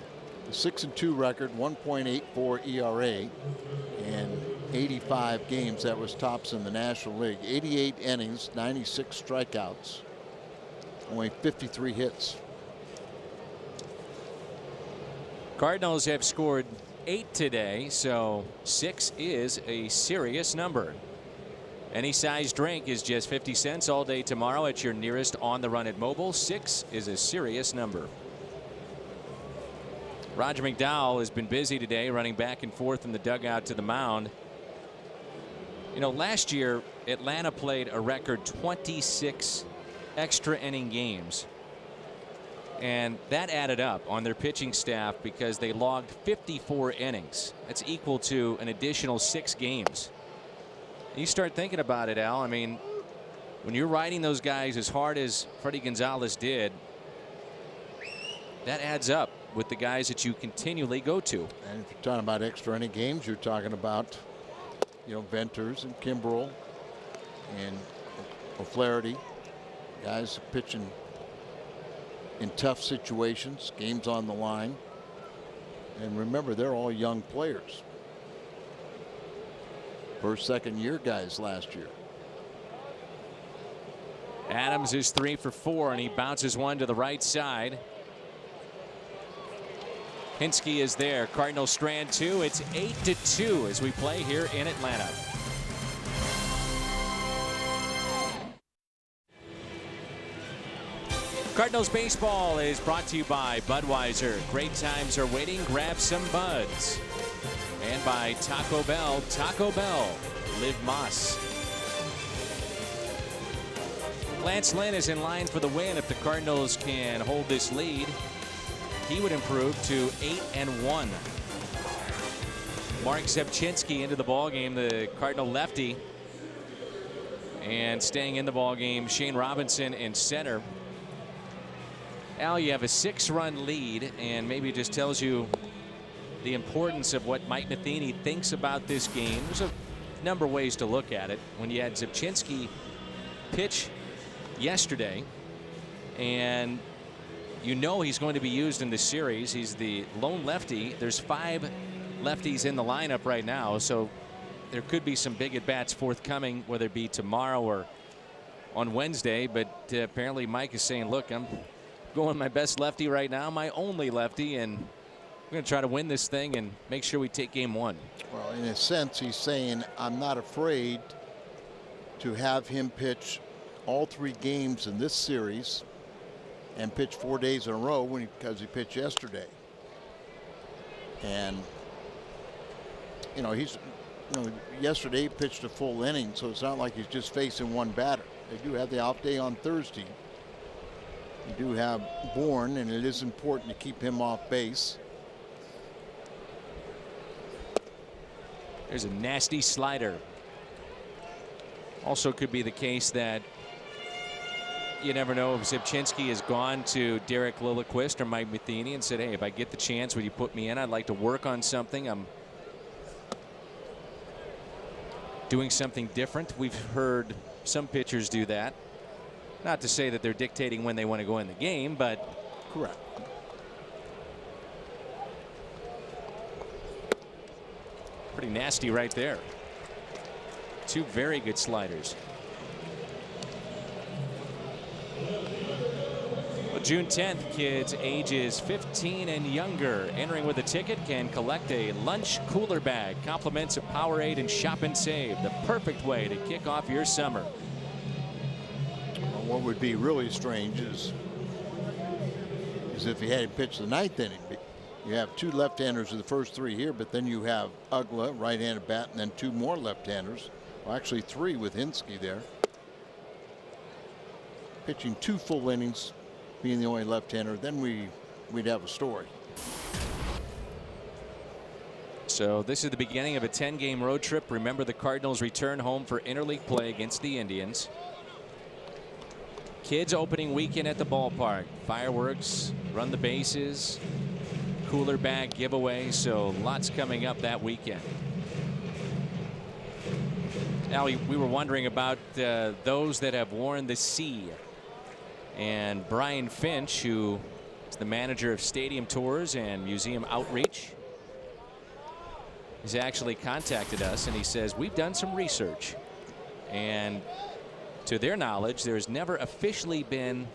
a 6-2 record, 1.84 ERA, and 85 games. That was tops in the National League. 88 innings, 96 strikeouts, only 53 hits. Cardinals have scored 8 today, so 6 is a serious number. Any size drink is just 50 cents all day tomorrow at your nearest On the Run at Mobile. 6 is a serious number. Roger McDowell has been busy today running back and forth from the dugout to the mound. Last year Atlanta played a record 26 extra inning games, and that added up on their pitching staff because they logged 54 innings. That's equal to an additional 6 games. You start thinking about it, Al. I mean, when you're riding those guys as hard as Freddie Gonzalez did, that adds up with the guys that you continually go to. And if you're talking about extra inning games, you're talking about, Venters and Kimbrel and O'Flaherty, guys pitching in tough situations, games on the line. And remember, they're all young players. First, second year guys last year. Adams is 3 for 4, and he bounces one to the right side. Hinsky is there. Cardinals strand 2. It's 8-2 as we play here in Atlanta. Cardinals baseball is brought to you by Budweiser. Great times are waiting. Grab some buds. And by Taco Bell. Taco Bell. Live Más. Lance Lynn is in line for the win. If the Cardinals can hold this lead, he would improve to 8-1. Mark Zebchinski into the ballgame, the Cardinal lefty. And staying in the ballgame, Shane Robinson in center. Al, you have a 6-run lead, and maybe it just tells you the importance of what Mike Matheny thinks about this game. There's a number of ways to look at it. When you had Zebchinski pitch yesterday, and he's going to be used in this series. He's the lone lefty. There's 5 lefties in the lineup right now, so there could be some big at-bats forthcoming, whether it be tomorrow or on Wednesday. But apparently Mike is saying, look, I'm going my best lefty right now, my only lefty, and we're going to try to win this thing and make sure we take game one. Well, in a sense, he's saying I'm not afraid to have him pitch all 3 games in this series and pitch 4 days in a row because he pitched yesterday. And yesterday he pitched a full inning, so it's not like he's just facing one batter. They do have the off day on Thursday. You do have Bourne, and it is important to keep him off base. There's a nasty slider. Also could be the case that you never know if Zipchinski has gone to Derek Lilliquist or Mike Matheny and said, hey, if I get the chance, would you put me in? I'd like to work on something. I'm doing something different. We've heard some pitchers do that. Not to say that they're dictating when they want to go in the game, but correct. Pretty nasty right there. 2 very good sliders. Well, June 10th, kids ages 15 and younger entering with a ticket can collect a lunch cooler bag. Compliments of Powerade and Shop and Save. The perfect way to kick off your summer. What would be really strange is if he hadn't pitched the 9th inning. You have 2 left-handers in the first 3 here, but then you have Ugla, right-handed bat, and then 2 more left-handers. Well, actually 3 with Hinsky there. Pitching 2 full innings, being the only left-hander, then we'd have a story. So this is the beginning of a 10-game road trip. Remember, the Cardinals return home for interleague play against the Indians. Kids opening weekend at the ballpark. Fireworks, run the bases, cooler bag giveaway. So lots coming up that weekend. Now we were wondering about those that have worn the C. And Brian Finch, who is the manager of Stadium Tours and Museum Outreach, has actually contacted us, and he says we've done some research, and to their knowledge, there's never officially been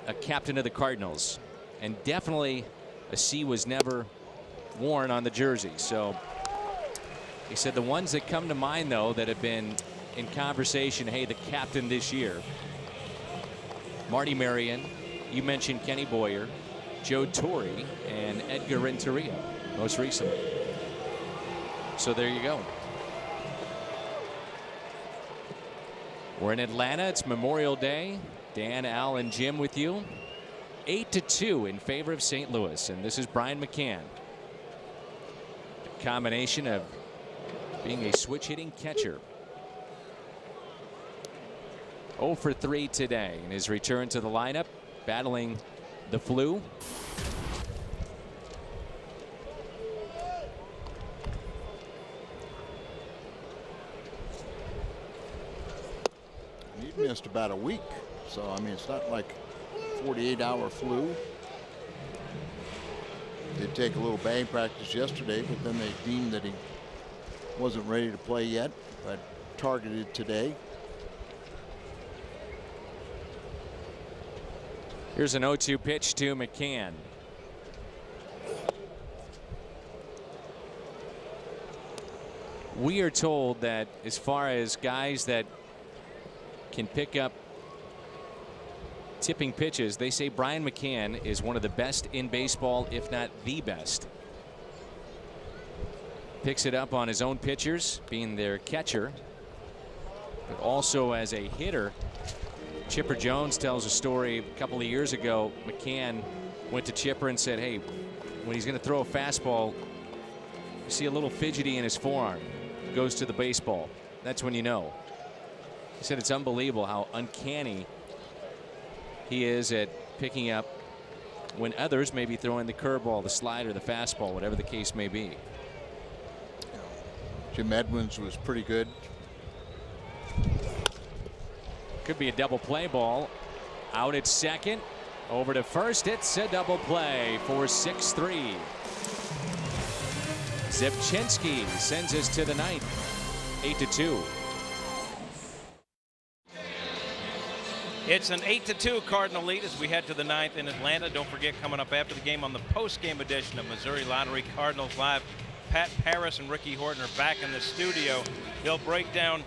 a captain of the Cardinals, and definitely a C was never worn on the jersey. So he said the ones that come to mind, though, that have been in conversation, hey, the captain this year, Marty Marion, you mentioned Kenny Boyer, Joe Torre, and Edgar Renteria most recently. So there you go. We're in Atlanta. It's Memorial Day. Dan, Al, and Jim with you. 8-2 in favor of St. Louis. And this is Brian McCann. The combination of being a switch-hitting catcher. 0 for 3 today in his return to the lineup, battling the flu. He missed about a week, so I mean it's not like 48-hour flu. Did take a little batting practice yesterday, but then they deemed that he wasn't ready to play yet, but targeted today. Here's an 0-2 pitch to McCann. We are told that as far as guys that can pick up tipping pitches, they say Brian McCann is one of the best in baseball, if not the best. Picks it up on his own pitchers, being their catcher, but also as a hitter. Chipper Jones tells a story a couple of years ago. McCann went to Chipper and said, hey, when he's going to throw a fastball, you see a little fidgety in his forearm. It goes to the baseball. That's when you know. He said it's unbelievable how uncanny he is at picking up when others may be throwing the curveball, the slider, the fastball, whatever the case may be. Jim Edmonds was pretty good. Could be a double play ball. Out at second. Over to first. It's a double play for 6-3. Zipchinski sends us to the ninth. 8-2. It's an 8-2 Cardinal lead as we head to the 9th in Atlanta. Don't forget, coming up after the game on the post-game edition of Missouri Lottery Cardinals Live, Pat Paris and Ricky Horton are back in the studio. They'll break down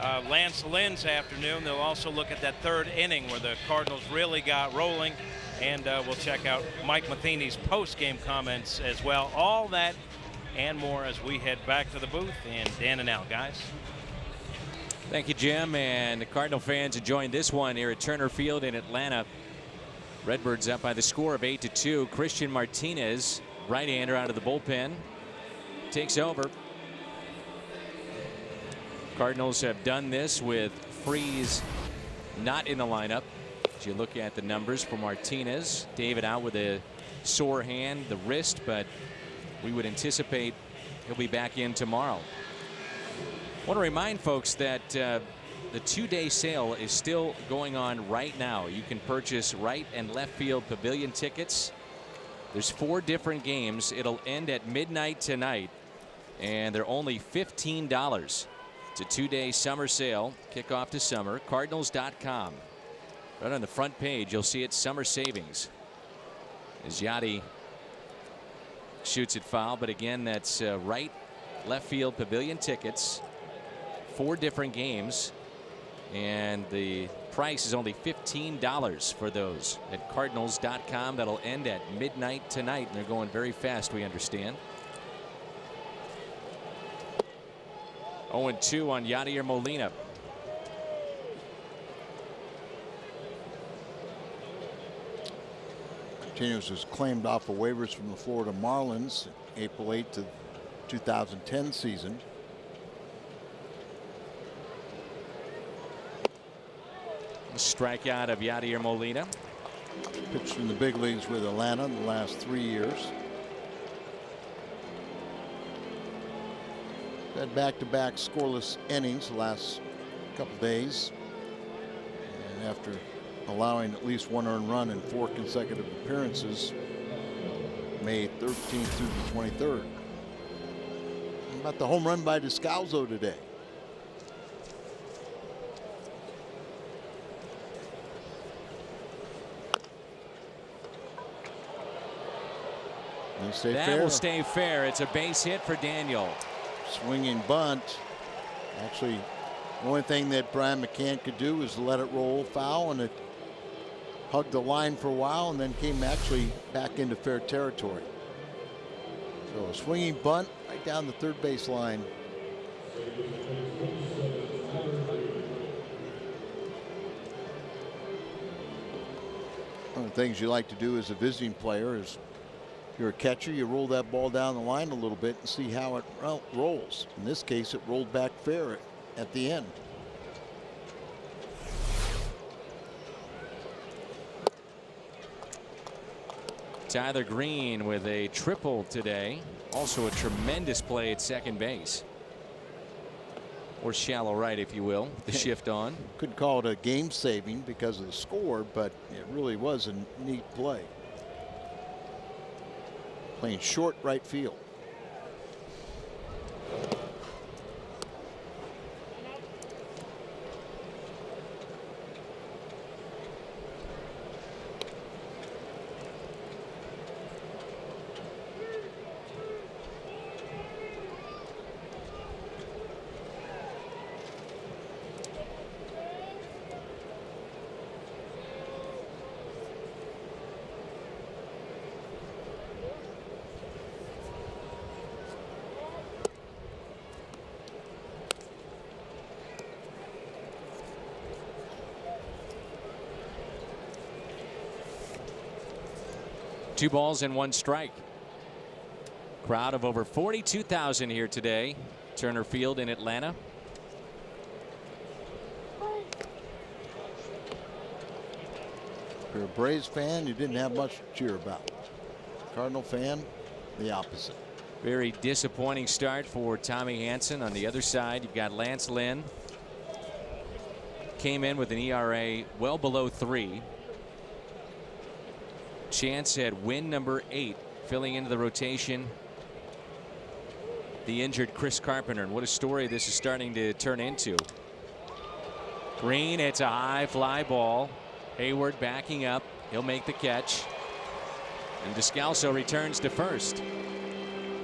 Lance Lynn's afternoon. They'll also look at that third inning where the Cardinals really got rolling. And we'll check out Mike Matheny's post-game comments as well. All that and more as we head back to the booth. And Dan and Al, guys. Thank you, Jim. And the Cardinal fans enjoying this one here at Turner Field in Atlanta. Redbirds up by the score of 8-2. Christian Martinez, right-hander out of the bullpen, takes over. Cardinals have done this with Freese not in the lineup. As you look at the numbers for Martinez, David out with a sore hand, the wrist, but we would anticipate he'll be back in tomorrow. I want to remind folks that the two-day sale is still going on right now. You can purchase right and left field pavilion tickets. There's 4 different games. It'll end at midnight tonight, and they're only $15. It's a 2-day summer sale, kickoff to summer. Cardinals.com. Right on the front page, you'll see it, summer savings. As Yachty shoots it foul, but again, that's right, left field pavilion tickets. 4 different games, and the price is only $15 for those at Cardinals.com. That'll end at midnight tonight, and they're going very fast, we understand. 0-2 on Yadier Molina. Martinez was claimed off of waivers from the Florida Marlins April 8th to 2010 season. Strikeout of Yadier Molina. Pitched in the big leagues with Atlanta in the last 3 years. Had back-to-back scoreless innings the last couple days. And after allowing at least 1 earned run in 4 consecutive appearances, May 13th through the 23rd. How about the home run by Descalzo today? That will stay fair. It's a base hit for Daniel. Swinging bunt. Actually, the only thing that Brian McCann could do was let it roll foul, and it hugged the line for a while and then came actually back into fair territory. So a swinging bunt right down the third base line. One of the things you like to do as a visiting player is, if you're a catcher, you roll that ball down the line a little bit and see how it rolls. In this case, it rolled back fair at the end. Tyler Green with a triple today. Also a tremendous play at second base. Or shallow right, if you will, the shift on. Couldn't call it a game saving because of the score, but it really was a neat play. Playing short right field. Two balls and 1 strike. Crowd of over 42,000 here today. Turner Field in Atlanta. If you're a Braves fan, you didn't have much to cheer about. Cardinal fan, the opposite. Very disappointing start for Tommy Hanson. On the other side, you've got Lance Lynn. Came in with an ERA well below 3. Chance had win number 8, filling into the rotation. The injured Chris Carpenter, and what a story this is starting to turn into. Green hits a high fly ball. Hayward backing up. He'll make the catch. And Descalso returns to first.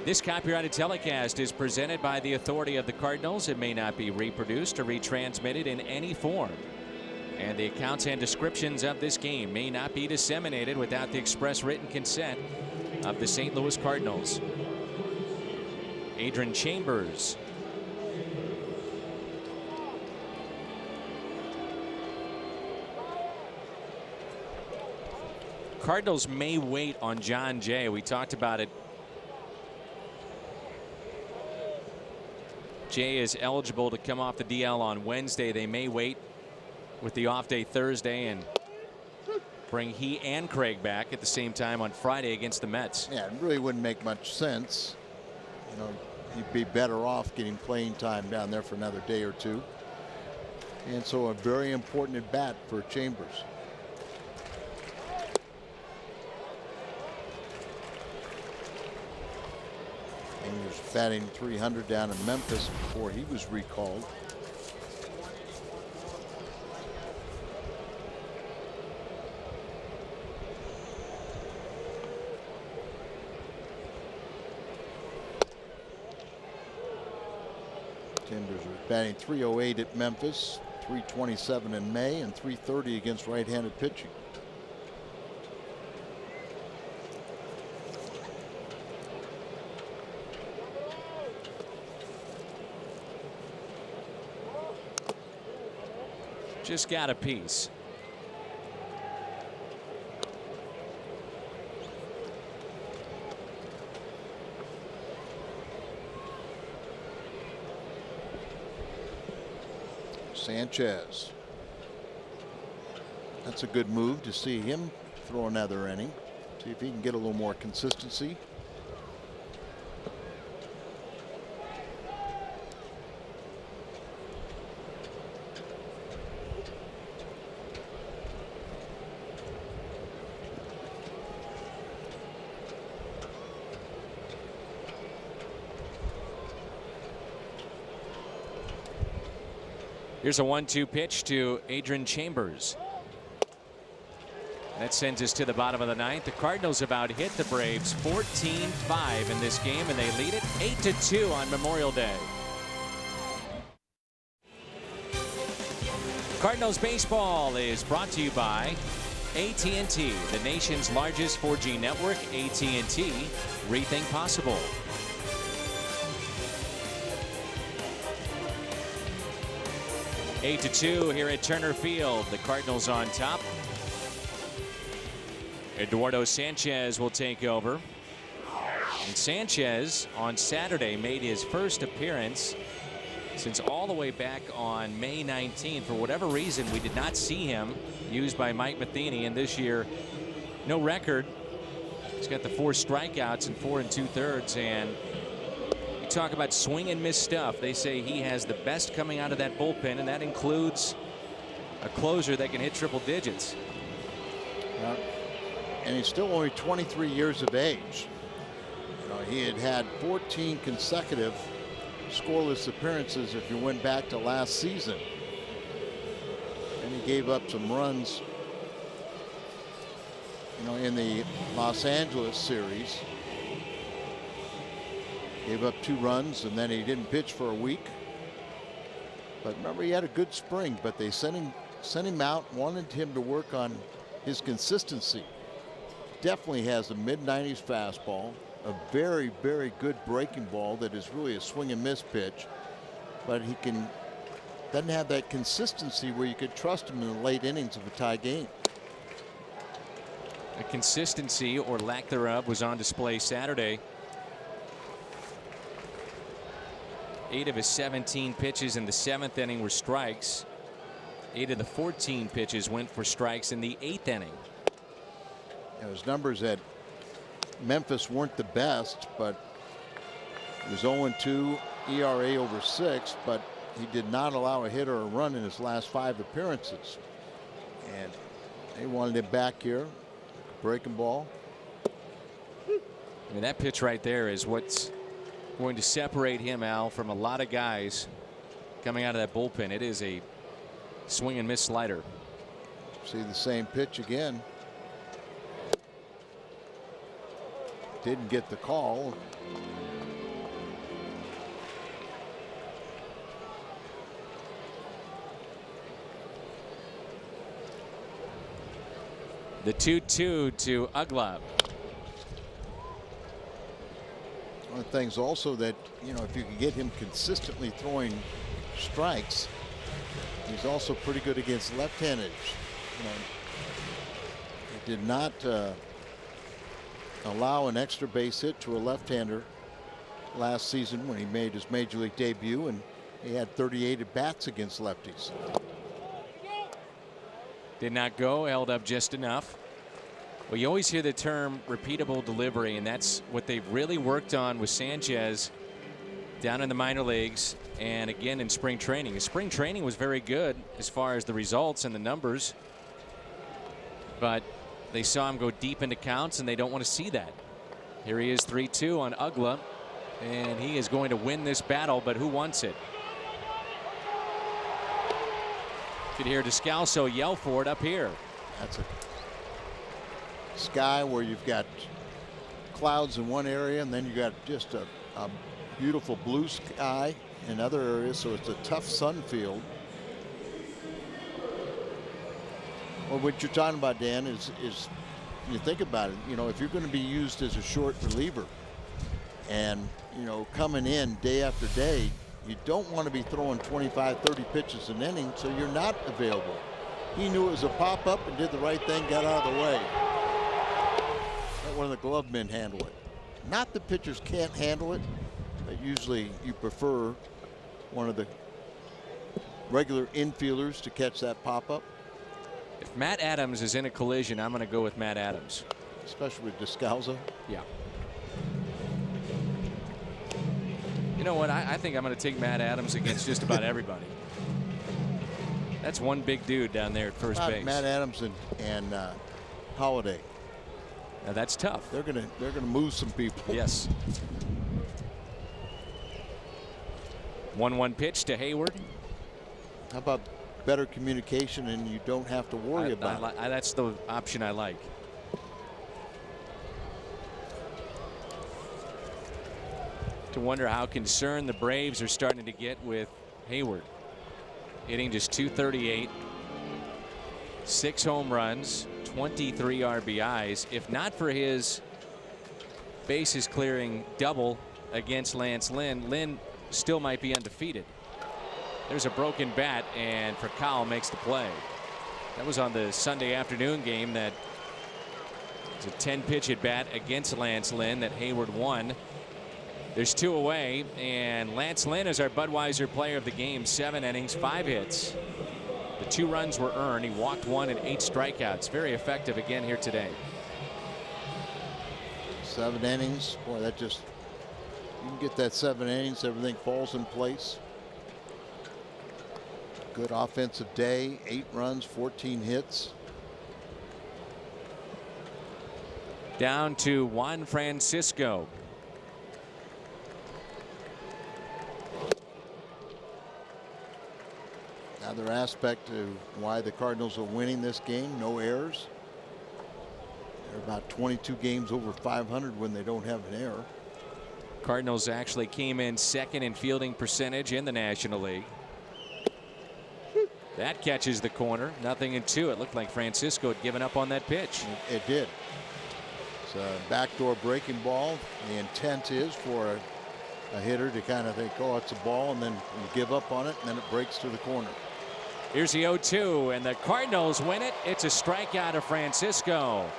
This copyrighted telecast is presented by the authority of the Cardinals. It may not be reproduced or retransmitted in any form. And the accounts and descriptions of this game may not be disseminated without the express written consent of the St. Louis Cardinals. Adrian Chambers. Cardinals may wait on John Jay. We talked about it. Jay is eligible to come off the DL on Wednesday. They may wait with the off day Thursday and bring he and Craig back at the same time on Friday against the Mets. Yeah, it really wouldn't make much sense. You know, you'd be better off getting playing time down there for another day or two. And so a very important at bat for Chambers. Chambers batting .300 down in Memphis before he was recalled. Chambers was batting .308 at Memphis, .327 in May, and .330 against right-handed pitching. Just got a piece. Sanchez. That's a good move to see him throw another inning. See if he can get a little more consistency. Here's a 1-2 pitch to Adrian Chambers. That sends us to the bottom of the ninth. The Cardinals about hit the Braves 14-5 in this game, and they lead it 8-2 on Memorial Day. Cardinals baseball is brought to you by AT&T, the nation's largest 4G network. AT&T, rethink possible. Eight to 2 here at Turner Field. The Cardinals on top. Eduardo Sanchez will take over. And Sanchez on Saturday made his first appearance since all the way back on May 19th. For whatever reason, we did not see him used by Mike Matheny, and this year, no record. He's got the 4 strikeouts and 4 2/3, and you talk about swing and miss stuff. They say he has the best coming out of that bullpen, and that includes a closer that can hit triple digits. And he's still only 23 years of age. You know, he had 14 consecutive scoreless appearances if you went back to last season. And he gave up some runs, you know, in the Los Angeles series. Gave up 2 runs, and then he didn't pitch for a week. But remember, he had a good spring, but they sent him out, wanted him to work on his consistency. Definitely has a mid-90s fastball, a very, very good breaking ball that is really a swing and miss pitch. But he doesn't have that consistency where you could trust him in the late innings of a tie game. The consistency, or lack thereof, was on display Saturday. 8 of his 17 pitches in the 7th inning were strikes. 8 of the 14 pitches went for strikes in the 8th inning. His numbers at Memphis weren't the best, but he was 0-2 ERA over 6, but he did not allow a hit or a run in his last 5 appearances. And they wanted him back here. Breaking ball. I mean, that pitch right there is what's going to separate him, Al, from a lot of guys coming out of that bullpen. It is a Swing and miss slider. See the same pitch again. Didn't get the call. The 2-2 to Ugla. One of the things also that, if you can get him consistently throwing strikes, he's also pretty good against left-handed. He did not allow an extra base hit to a left-hander last season when he made his major league debut, and he had 38 at-bats against lefties. Did not go, held up just enough. Well, you always hear the term repeatable delivery, and that's what they've really worked on with Sanchez down in the minor leagues and again in spring training. His spring training was very good as far as the results and the numbers, but they saw him go deep into counts, and they don't want to see that. Here he is, 3-2 on Ugla, and he is going to win this battle, but who wants it? You could hear Descalso yell for it up here. That's a sky where you've got clouds in one area, and then you got just a beautiful blue sky in other areas, so it's a tough sun field. Well, what you're talking about, Dan, is you think about it, if you're going to be used as a short reliever and, coming in day after day, you don't want to be throwing 25, 30 pitches an inning, so you're not available. He knew it was a pop-up and did the right thing, got out of the way. Let one of the glove men handle it. Not that pitchers can't handle it, but usually you prefer one of the regular infielders to catch that pop-up. If Matt Adams is in a collision, I'm going to go with Matt Adams. Especially with Descalso. Yeah. You know what? I think I'm going to take Matt Adams against just about everybody. That's one big dude down there at first base. Matt Adams and Holiday. Now that's tough. They're gonna move some people. Yes. 1-1 pitch to Hayward. How about better communication and you don't have to worry about it? That's the option I like. To wonder how concerned the Braves are starting to get with Hayward. Hitting just .238, 6 home runs, 23 RBIs. If not for his bases clearing double against Lance Lynn, Lynn still might be undefeated. There's a broken bat, and Furcal makes the play. That was on the Sunday afternoon game. That was a 10-pitch at bat against Lance Lynn that Hayward won. There's 2 away, and Lance Lynn is our Budweiser player of the game. 7 innings, 5 hits. The 2 runs were earned. He walked 1 and 8 strikeouts. Very effective again here today. 7 innings. Boy, that just, you can get that 7 innings, everything falls in place. Good offensive day, 8 runs, 14 hits. Down to Juan Francisco. Another aspect of why the Cardinals are winning this game, no errors. They're about 22 games over 500 when they don't have an error. Cardinals actually came in second in fielding percentage in the National League. That catches the corner. 0-2. It looked like Francisco had given up on that pitch. It did. It's a backdoor breaking ball. The intent is for a hitter to kind of think, oh, it's a ball, and then you give up on it, and then it breaks to the corner. Here's the 0-2, and the Cardinals win it. It's a strikeout of Francisco.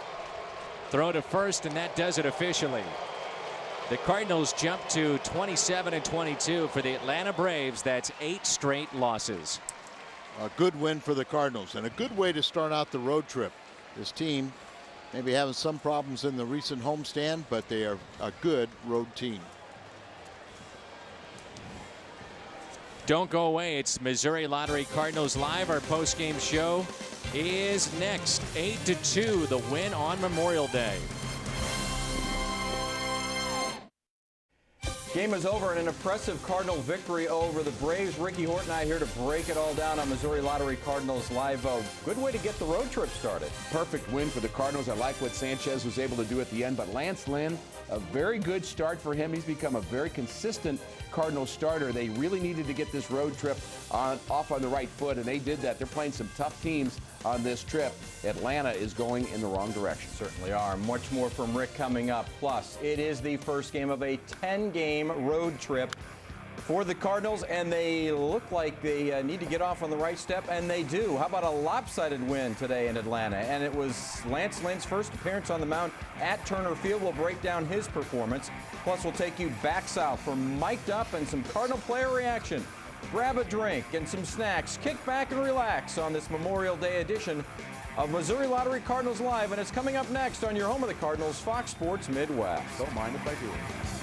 Throw to first, and that does it officially. The Cardinals jump to 27-22 for the Atlanta Braves. That's 8 straight losses. A good win for the Cardinals, and a good way to start out the road trip. This team maybe having some problems in the recent homestand, but they are a good road team. Don't go away. It's Missouri Lottery Cardinals Live. Our post-game show is next. 8-2, the win on Memorial Day. Game is over in an impressive Cardinal victory over the Braves. Ricky Horton and I here to break it all down on Missouri Lottery Cardinals Live. A good way to get the road trip started. Perfect win for the Cardinals. I like what Sanchez was able to do at the end, but Lance Lynn, a very good start for him. He's become a very consistent Cardinals starter. They really needed to get this road trip off on the right foot, and they did that. They're playing some tough teams on this trip. Atlanta is going in the wrong direction. Certainly are. Much more from Rick coming up. Plus, it is the first game of a 10-game road trip for the Cardinals, and they look like they need to get off on the right step, and they do. How about a lopsided win today in Atlanta? And it was Lance Lynn's first appearance on the mound at Turner Field. We'll break down his performance. Plus, we'll take you back south for Mic'd Up and some Cardinal player reaction. Grab a drink and some snacks. Kick back and relax on this Memorial Day edition of Missouri Lottery Cardinals Live, and it's coming up next on your home of the Cardinals, Fox Sports Midwest. Don't mind if I do.